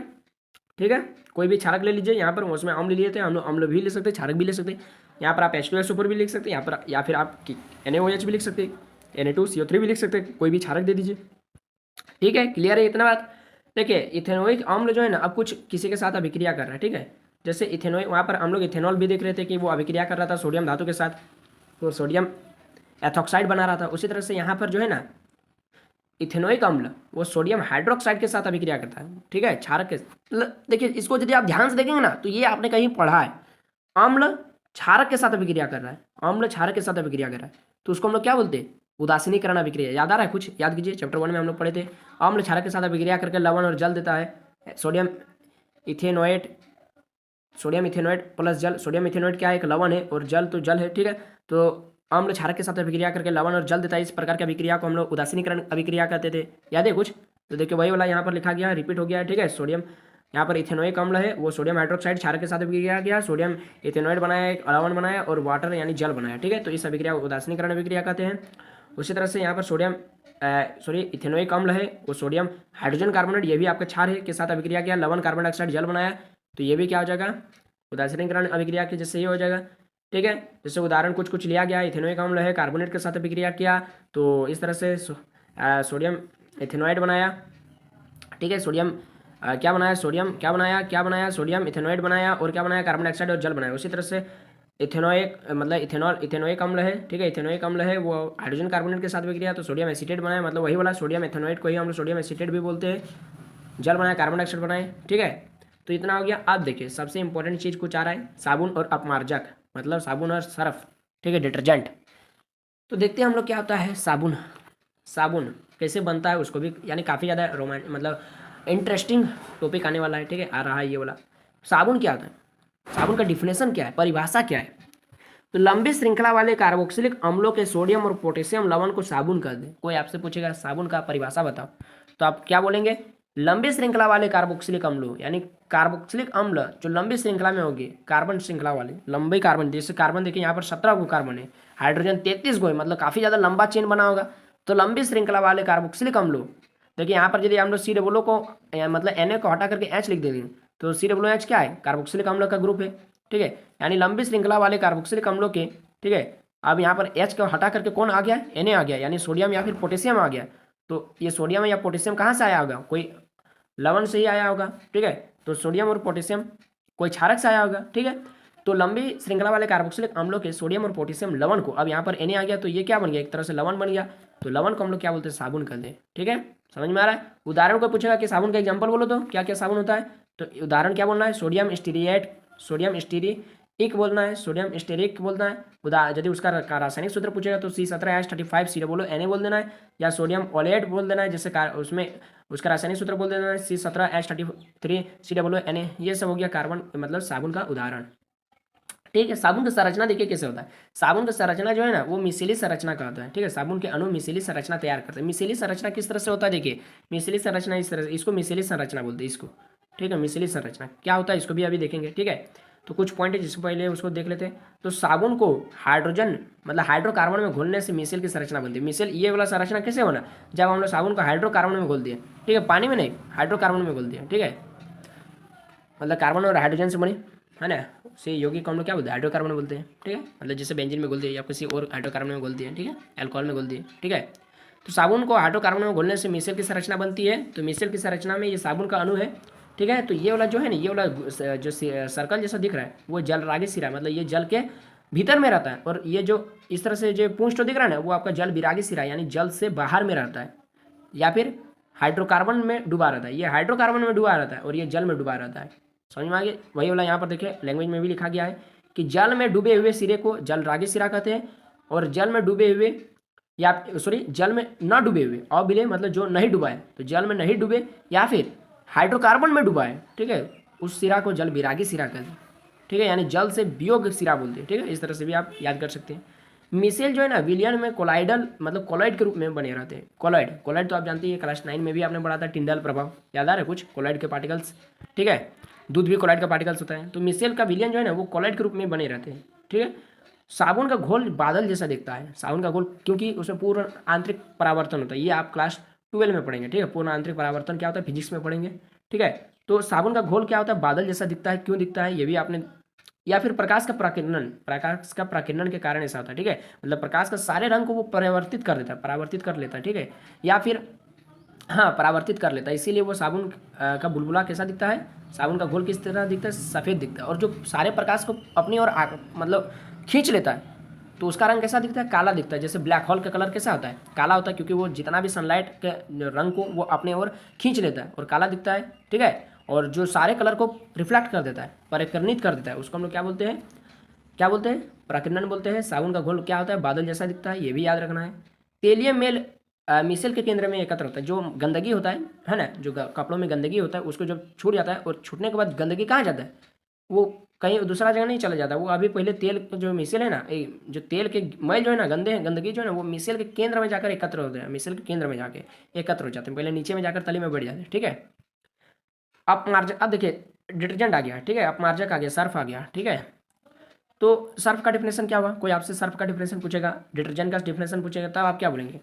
ठीक है, कोई भी क्षारक ले लीजिए, यहाँ पर उसमें अम्ल लिए थे, हम लोग अम्ल भी ले सकते हैं, क्षारक भी ले सकते हैं। यहाँ पर आप H2SO4 भी लिख सकते हैं, यहाँ पर या फिर आप NaOH भी लिख सकते हैं, Na2CO3 भी लिख सकते हैं, कोई भी क्षारक दे दीजिए। ठीक है, क्लियर है इतना बात? देखिए इथेनोइक अम्ल जो है ना, अब कुछ किसी के साथ अभिक्रिया कर रहा है। ठीक है, जैसे इथेनोइक, वहाँ पर हम लोग इथेनॉल भी देख रहे थे कि वो अभिक्रिया कर रहा था सोडियम धातु के साथ, तो सोडियम एथॉक्साइड बना रहा था। उसी तरह से यहाँ पर जो है ना इथेनोइक अम्ल वो सोडियम हाइड्रोक्साइड के साथ अभिक्रिया करता है। ठीक है, क्षारक के, देखिए इसको यदि आप ध्यान से देखेंगे ना तो ये आपने कहीं पढ़ा है, अम्ल क्षारक के साथ अभिक्रिया कर रहा है, अम्ल क्षारक के साथ अभिक्रिया कर रहा है, तो उसको हम लोग क्या बोलते हैं? उदासीनीकरण अभिक्रिया। याद आ रहा है कुछ? याद कीजिए, चैप्टर 1 में हम लोग पढ़े थे, अम्ल क्षारक के साथ अभिक्रिया करके लवण और जल देता है। Sodium ethanoate, sodium ethanoate plus जल, सोडियम इथेनोएट क्या है? एक लवण है और जल तो जल है। ठीक है, तो अम्ल क्षारक के साथ अभिक्रिया करके लवण और जल देता है, इस प्रकार की अभिक्रिया को हम लोग उदासीनीकरण अभिक्रिया कहते थे। याद है कुछ? तो देखिए वही वाला यहाँ पर लिखा गया है, रिपीट हो गया है। ठीक है, सोडियम यहाँ पर इथेनोइक अम्ल है, वो सोडियम हाइड्रोक्साइड क्षारक के साथ अभिक्रिया किया, सोडियम इथेनोइड बनाया, एक लवण बनाया और वाटर यानी जल बनाया। ठीक है, तो इस अभिक्रिया को उदासीनीकरण अभिक्रिया कहते हैं। उसी तरह से यहाँ पर सोडियम इथेनोइक अम्ल है, वो सोडियम हाइड्रोजन कार्बोनेट, ये भी आपका क्षार है, के साथ अभिक्रिया किया, लवण कार्बन डाइऑक्साइड जल बनाया, तो ये भी क्या हो जाएगा? उदासीनीकरण अभिक्रिया के जैसे ये हो जाएगा। ठीक है, जैसे उदाहरण कुछ कुछ लिया गया, इथेनोइक अम्ल है, कार्बोनेट के साथ अभिक्रिया किया, तो इस तरह से सोडियम इथेनोइड बनाया। ठीक है, सोडियम क्या बनाया? सोडियम क्या बनाया? सोडियम इथेनोइड बनाया और क्या बनाया? कार्बन डाइऑक्साइड और जल बनाया। उसी तरह से इथेनोइक मतलब इथेनोइक अम्ल है। ठीक है, इथेनोइक अम्ल है, वो हाइड्रोजन कार्बोनेट के साथ अभिक्रिया, तो सोडियम एसीटेट बनाया, मतलब वही वाला सोडियम इथेनोइड को ही हम लोग सोडियम एसीटेट भी बोलते हैं, जल बनाया, कार्बन डाइऑक्साइड बनाए। ठीक है, तो इतना हो गया। अब देखिए सबसे इंपॉर्टेंट चीज़ कुछ आ रहा है, साबुन और अपमार्जक, मतलब साबुन और सर्फ। ठीक है, डिटर्जेंट। तो देखते हैं हम लोग क्या होता है साबुन, साबुन कैसे बनता है उसको भी, यानी काफ़ी ज़्यादा मतलब इंटरेस्टिंग टॉपिक आने वाला है। ठीक है, आ रहा है ये वाला। साबुन क्या होता है? साबुन का डिफिनेशन क्या है? परिभाषा क्या है? तो लंबी श्रृंखला वाले कार्बोक्सिलिक अम्लों के सोडियम और पोटेशियम लवण को साबुन कर दे। कोई आपसे पूछेगा साबुन का परिभाषा बताओ, तो आप क्या बोलेंगे? लंबी श्रृंखला वाले कार्बोक्सिलिक अम्लों, यानी कार्बोक्सिलिक अम्ल जो लंबी श्रृंखला में होगी, कार्बन श्रृंखला वाले लंबे कार्बन, जैसे कार्बन देखिए यहाँ पर 17 को कार्बन है, हाइड्रोजन 33 को है, मतलब काफ़ी ज़्यादा लंबा चेन बना होगा। तो लंबी श्रृंखला वाले कार्बोक्सिलिक अम्लों, देखिए यहाँ पर यदि हम लोग COO को मतलब Na को हटा करके H लिख देंगे, तो COOH क्या है? कार्बोक्सिलिक अम्ल का ग्रुप है। ठीक है, यानी लंबी श्रृंखला वाले कार्बोक्सिलिक अम्लों के, ठीक है, अब यहाँ पर H को हटा करके कौन आ गया? Na आ गया, यानी सोडियम या फिर पोटेशियम आ गया। तो ये सोडियम या पोटेशियम कहाँ से आया होगा? कोई लवण से ही आया होगा। ठीक है, तो सोडियम और पोटेशियम कोई क्षारक से आया होगा। ठीक है, तो लंबी श्रृंखला वाले कार्बोक्सिलिक अम्लों के सोडियम और पोटेशियम लवण को, अब यहाँ पर Na आ गया, तो ये क्या बन गया? एक तरह से लवण बन गया, तो लवण को हम लोग क्या बोलते हैं? साबुन कहते हैं। ठीक है, समझ में आ रहा है? उदाहरण को पूछेगा कि साबुन का एग्जाम्पल बोलो, तो क्या क्या साबुन होता है? तो उदाहरण क्या बोलना है? सोडियम स्टीरिएट, सोडियम स्टीरिक बोलना है, सोडियम स्टेरिक बोलना है। यदि उसका रासायनिक सूत्र पूछेगा तो C17H35 COO Na बोल देना है, या सोडियम ओलेट बोल देना है, जैसे उसमें उसका रासायनिक सूत्र बोल देना है C17H33 COO Na। ये सब हो गया कार्बन मतलब साबुन का उदाहरण। ठीक है, साबुन की संरचना देखिए कैसे होता है। साबुन की संरचना जो है ना, वो मिसेली संरचना का होता है। ठीक है, साबुन के अणु मिसेली संरचना तैयार करते हैं। मिसेली संरचना किस तरह से होता है? देखिए मिसेली संरचना इस तरह से, इसको मिसेली संरचना बोलते हैं इसको। ठीक है, मिसेली संरचना क्या होता है इसको भी अभी देखेंगे। ठीक है, तो कुछ पॉइंट है जिसको पहले उसको देख लेते हैं। तो साबुन को हाइड्रोजन मतलब हाइड्रोकार्बन में घोलने से मिसेल की संरचना बनती है। मिसेल ये वाला संरचना कैसे होना? जब हम लोग साबुन को हाइड्रोकार्बन में घोल दिए, ठीक है, पानी में नहीं, हाइड्रोकार्बन में घोल दिया। ठीक है, मतलब कार्बन और हाइड्रोजन से बनी है ना, से यौगिक को हम लोग क्या बोलते हैं? हाइड्रोकार्बन बोलते हैं। ठीक है, मतलब जैसे बेंजीन में घोल दिए या किसी और हाइड्रोकार्बन में घोल दिए। ठीक है, अल्कोहल में घोल दिए। ठीक है, तो साबुन को हाइड्रोकार्बन में घोलने से मिसेल की संरचना बनती है। तो मिसेल की संरचना में ये साबुन का अणु है। ठीक है, तो ये वाला जो है ना, ये वाला जो सर्कल जैसा दिख रहा है, वो जल रागी सिरा, मतलब ये जल के भीतर में रहता है, और ये जो इस तरह से जो पुंष्ट दिख रहा है ना, वो आपका जल विरागी सिरा, यानी जल से बाहर में रहता है, या फिर हाइड्रोकार्बन में डूबा रहता है। ये हाइड्रोकार्बन में डूबा रहता है और ये जल में डूबा रहता है। समझ में आ गया? वही वाला यहाँ पर देखिए लैंग्वेज में भी लिखा गया है कि जल में डूबे हुए सिरे को जल रागी सिरा कहते हैं, और जल में डूबे हुए या जल में न डूबे हुए, अविलय मतलब जो नहीं डूबा है, तो जल में नहीं डूबे या फिर हाइड्रोकार्बन में डूबा है, ठीक है, उस सिरा को जल विरागी सिरा कहते हैं। ठीक है, यानी जल से वियोग सिरा बोलते हैं। ठीक है, इस तरह से भी आप याद कर सकते हैं। मिसेल जो है ना, विलियन में कोलाइडल मतलब कोलाइड के रूप में बने रहते हैं। कोलाइड तो आप जानते हैं, क्लास 9 में भी आपने पढ़ा था, टिंडल प्रभाव, याद आ रहा है कुछ? कोलाइड के पार्टिकल्स। ठीक है, दूध भी कोलाइड का पार्टिकल्स होता है। तो मिसेल का विलियन जो है ना, वो कोलाइड के रूप में बने रहते हैं। ठीक है, साबुन का घोल बादल जैसा दिखता है, साबुन का घोल, क्योंकि उसमें पूर्ण आंतरिक परावर्तन होता है। ये आप क्लास 12 में पढ़ेंगे, ठीक है। पूर्ण आंतरिक परावर्तन क्या होता है, फिजिक्स में पढ़ेंगे, ठीक है। तो साबुन का घोल क्या होता है, बादल जैसा दिखता है, क्यों दिखता है ये भी आपने, या फिर प्रकाश का प्रकीर्णन के कारण ऐसा होता है, ठीक है। मतलब प्रकाश का सारे रंग को वो परावर्तित कर देता है, परावर्तित कर लेता है, ठीक है। या फिर हाँ, परावर्तित कर लेता है, इसीलिए वो साबुन का बुलबुला कैसा दिखता है, साबुन का घोल किस तरह दिखता है, सफ़ेद दिखता है। और जो सारे प्रकाश को अपनी ओर मतलब खींच लेता है, तो उसका रंग कैसा दिखता है, काला दिखता है। जैसे ब्लैक होल का कलर कैसा होता है, काला होता है, क्योंकि वो जितना भी सनलाइट के रंग को वो अपने ओर खींच लेता है और काला दिखता है, ठीक है। और जो सारे कलर को रिफ्लेक्ट कर देता है, परिवर्तित कर देता है, उसको हम लोग क्या बोलते हैं, क्या बोलते हैं, प्रकीर्णन बोलते हैं। साबुन का घोल क्या होता है, बादल जैसा दिखता है, ये भी याद रखना है। तेलीय मेल मिसल के केंद्र में एकत्र होता है। जो गंदगी होता है ना, जो कपड़ों में गंदगी होता है, उसको जब छूट जाता है, और छूटने के बाद गंदगी कहाँ जाता है, वो कहीं दूसरा जगह नहीं चला जाता, वो अभी पहले तेल जो मिसल है ना, जो तेल के मैल जो है ना, गंदगी जो है ना, वो मिसल के केंद्र में जाकर एकत्र होते हैं, मिसल के केंद्र में जाके एकत्र हो जाते हैं, पहले नीचे में जाकर तली में बढ़ जाते हैं, ठीक है। अपमार्जक, अब देखिए डिटर्जेंट आ गया, ठीक है, अपमार्जक आ गया, सर्फ आ गया, ठीक है। तो सर्फ का डिफिनेशन क्या हुआ, कोई आपसे सर्फ का डिफिनेशन पूछेगा, डिटर्जेंट का डिफिनेशन पूछेगा, तब आप क्या बोलेंगे,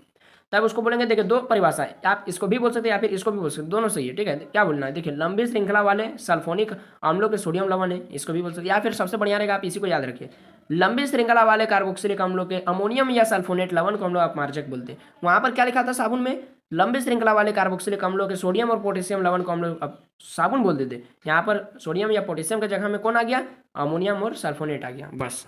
तब उसको बोलेंगे, देखिए दो परिभाषा है, आप इसको भी बोल सकते हैं या फिर इसको भी बोल सकते हैं, दोनों सही है, ठीक है। क्या बोलना है, देखिए लंबी श्रृंखला वाले सल्फोनिक अम्लों के सोडियम लवण है, इसको भी बोल सकते हैं, या फिर सबसे बढ़िया रहेगा, आप इसी को याद रखिए, लंबी श्रृंखला वाले कार्बोक्सिलिक अम्लों के अमोनियम या सल्फोनेट लवण को हम लोग अपमार्जक बोलते हैं। वहां पर क्या लिखा था साबुन में, लंबी श्रृंखला वाले कार्बोक्सिलिक अम्लों के सोडियम और पोटेशियम लवण को हम लोग अब साबुन बोल देते। यहाँ पर सोडियम या पोटेशियम की जगह में कौन आ गया, अमोनियम और सल्फोनेट आ गया, बस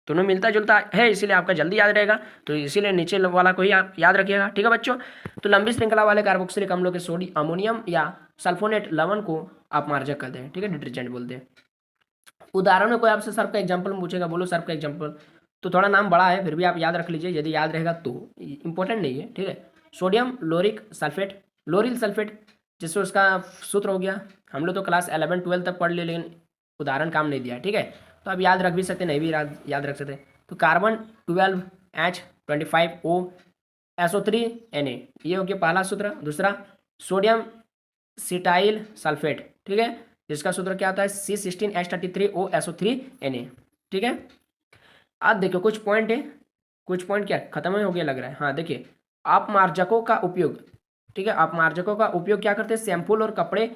दोनों मिलता जुलता है, इसीलिए आपका जल्दी याद रहेगा, तो इसीलिए नीचे वाला को ही आप याद रखिएगा, ठीक है बच्चों। तो लंबी श्रृंखला वाले कार्बोक्सिलिक अम्लों के सोडियम अमोनियम या सल्फोनेट लवण को अपमार्जक कहते हैं, ठीक है, डिटर्जेंट बोलते हैं। उदाहरण में कोई आपसे सर्फ का एग्जाम्पल पूछेगा, बोलो सर्फ का एग्जाम्पल, तो थोड़ा नाम बड़ा है, फिर भी आप याद रख लीजिए, यदि याद रहेगा तो, इंपॉर्टेंट नहीं है, ठीक है। सोडियम लोरिक सल्फेट, लोरिल सल्फेट, जिससे उसका सूत्र हो गया, हम लोग तो क्लास 11-12 तक पढ़ लिए, लेकिन उदाहरण काम नहीं दिया, ठीक है। तो आप याद रख भी सकते, नहीं भी याद रख सकते। तो कार्बन 12H25O SO3Na, ये हो गया पहला सूत्र। दूसरा सोडियम सिटाइल सल्फेट, ठीक है, जिसका सूत्र क्या होता है, C16H33O SO3Na, ठीक है। अब देखो कुछ पॉइंट है, कुछ पॉइंट क्या खत्म हो गया लग रहा है, हाँ देखिए, अपमार्जकों का उपयोग, ठीक है, अपमार्जकों का उपयोग क्या करते हैं, शैम्पू और कपड़े,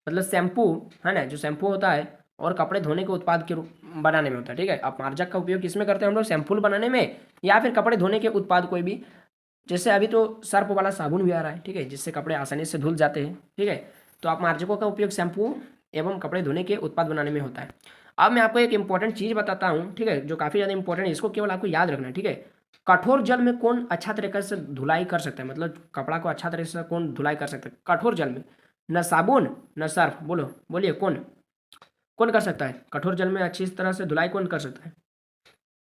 मतलब शैम्पू है ना, जो शैम्पू होता है और कपड़े धोने के उत्पाद के रूप बनाने में होता है, ठीक है। अपमार्जक का उपयोग किसमें करते हैं हम लोग, शैम्पू बनाने में या फिर कपड़े धोने के उत्पाद कोई भी, जैसे अभी तो सर्फ वाला साबुन भी आ रहा है, ठीक है, जिससे कपड़े आसानी से धुल जाते हैं, ठीक है। तो अपमार्जकों का उपयोग शैम्पू एवं कपड़े धोने के उत्पाद बनाने में होता है। अब मैं आपको एक इंपॉर्टेंट चीज़ बताता हूँ, ठीक है, जो काफ़ी ज़्यादा इंपॉर्टेंट है, इसको केवल आपको याद रखना है, ठीक है। कठोर जल में कौन अच्छा तरीके से धुलाई कर सकता है, मतलब कपड़ा को अच्छा तरीके से कौन धुलाई कर सकता है कठोर जल में, न साबुन न सर्फ, बोलो बोलिए कौन कौन कर सकता है, कठोर जल में अच्छी तरह से धुलाई कौन कर सकता है,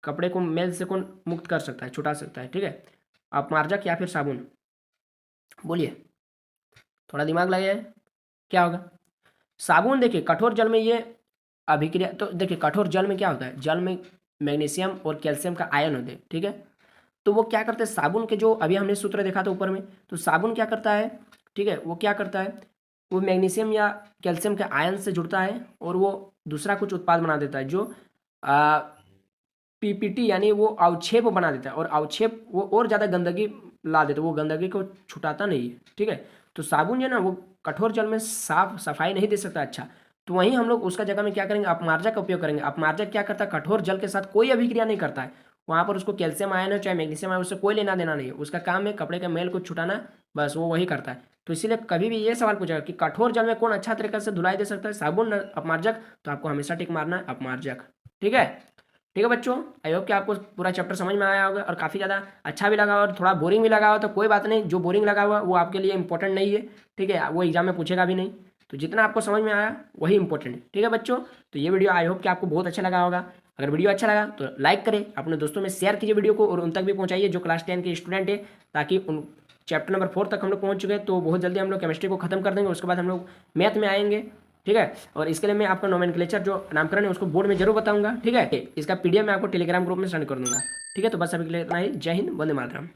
कपड़े को मैल से कौन मुक्त कर सकता है, छुटा सकता है, ठीक है, अपमार्जक या फिर साबुन, बोलिए, थोड़ा दिमाग लगाइए, क्या होगा, साबुन। देखिए कठोर जल में ये अभिक्रिया, तो देखिए कठोर जल में क्या होता है, जल में मैग्नीशियम और कैल्शियम का आयन होते हैं, ठीक है। तो वो क्या करते हैं, साबुन के जो अभी हमने सूत्र देखा था ऊपर में, तो साबुन क्या करता है, ठीक है, वो क्या करता है, वो मैग्नीशियम या कैल्शियम के आयन से जुड़ता है और वो दूसरा कुछ उत्पाद बना देता है, जो पीपीटी यानी वो अवक्षेप बना देता है, और अवक्षेप वो और ज़्यादा गंदगी ला देता है, वो गंदगी को छुटाता नहीं है, ठीक है। तो साबुन जो है ना, वो कठोर जल में साफ सफाई नहीं दे सकता अच्छा, तो वहीं हम लोग उसका जगह में क्या करेंगे, अपमार्जक का उपयोग करेंगे। अपमार्जक क्या करता है, कठोर जल के साथ कोई अभिक्रिया नहीं करता है, वहाँ पर उसको कैल्शियम आयन है चाहे मैग्नीशियम आयन, उससे कोई लेना देना नहीं है, उसका काम है कपड़े के मैल को छुटाना, बस वो वही करता है। तो इसीलिए कभी भी ये सवाल पूछेगा कि कठोर जल में कौन अच्छा तरीके से धुलाई दे सकता है, साबुन न अपमार्जक, तो आपको हमेशा टिक मारना है अपमार्जक, ठीक है। ठीक है बच्चों, आई होप कि आपको पूरा चैप्टर समझ में आया होगा और काफ़ी ज़्यादा अच्छा भी लगा और थोड़ा बोरिंग भी लगा हो, तो कोई बात नहीं, जो बोरिंग लगा हुआ वो आपके लिए इंपॉर्टेंट नहीं है, ठीक है, वो एग्जाम में पूछेगा भी नहीं, तो जितना आपको समझ में आया वही इंपॉर्टेंट है, ठीक है बच्चों। तो ये वीडियो आई होप कि आपको बहुत अच्छा लगा होगा, अगर वीडियो अच्छा लगा तो लाइक करें, अपने दोस्तों में शेयर कीजिए वीडियो को और उन तक भी पहुँचाइए जो क्लास 10 के स्टूडेंट है, ताकि उन चैप्टर नंबर 4 तक हम लोग पहुँच चुके हैं, तो बहुत जल्दी हम लोग केमिस्ट्री को खत्म कर देंगे, उसके बाद हम लोग मैथ में आएंगे, ठीक है। और इसके लिए मैं आपका नोमेनक्लेचर जो नामकरण है उसको बोर्ड में जरूर बताऊंगा, ठीक है। इसका पीडीएफ मैं आपको टेलीग्राम ग्रुप में सेंड कर दूंगा, ठीक है। तो बस अभी के लिए इतना ही, जय हिंद, वंदे मातरम।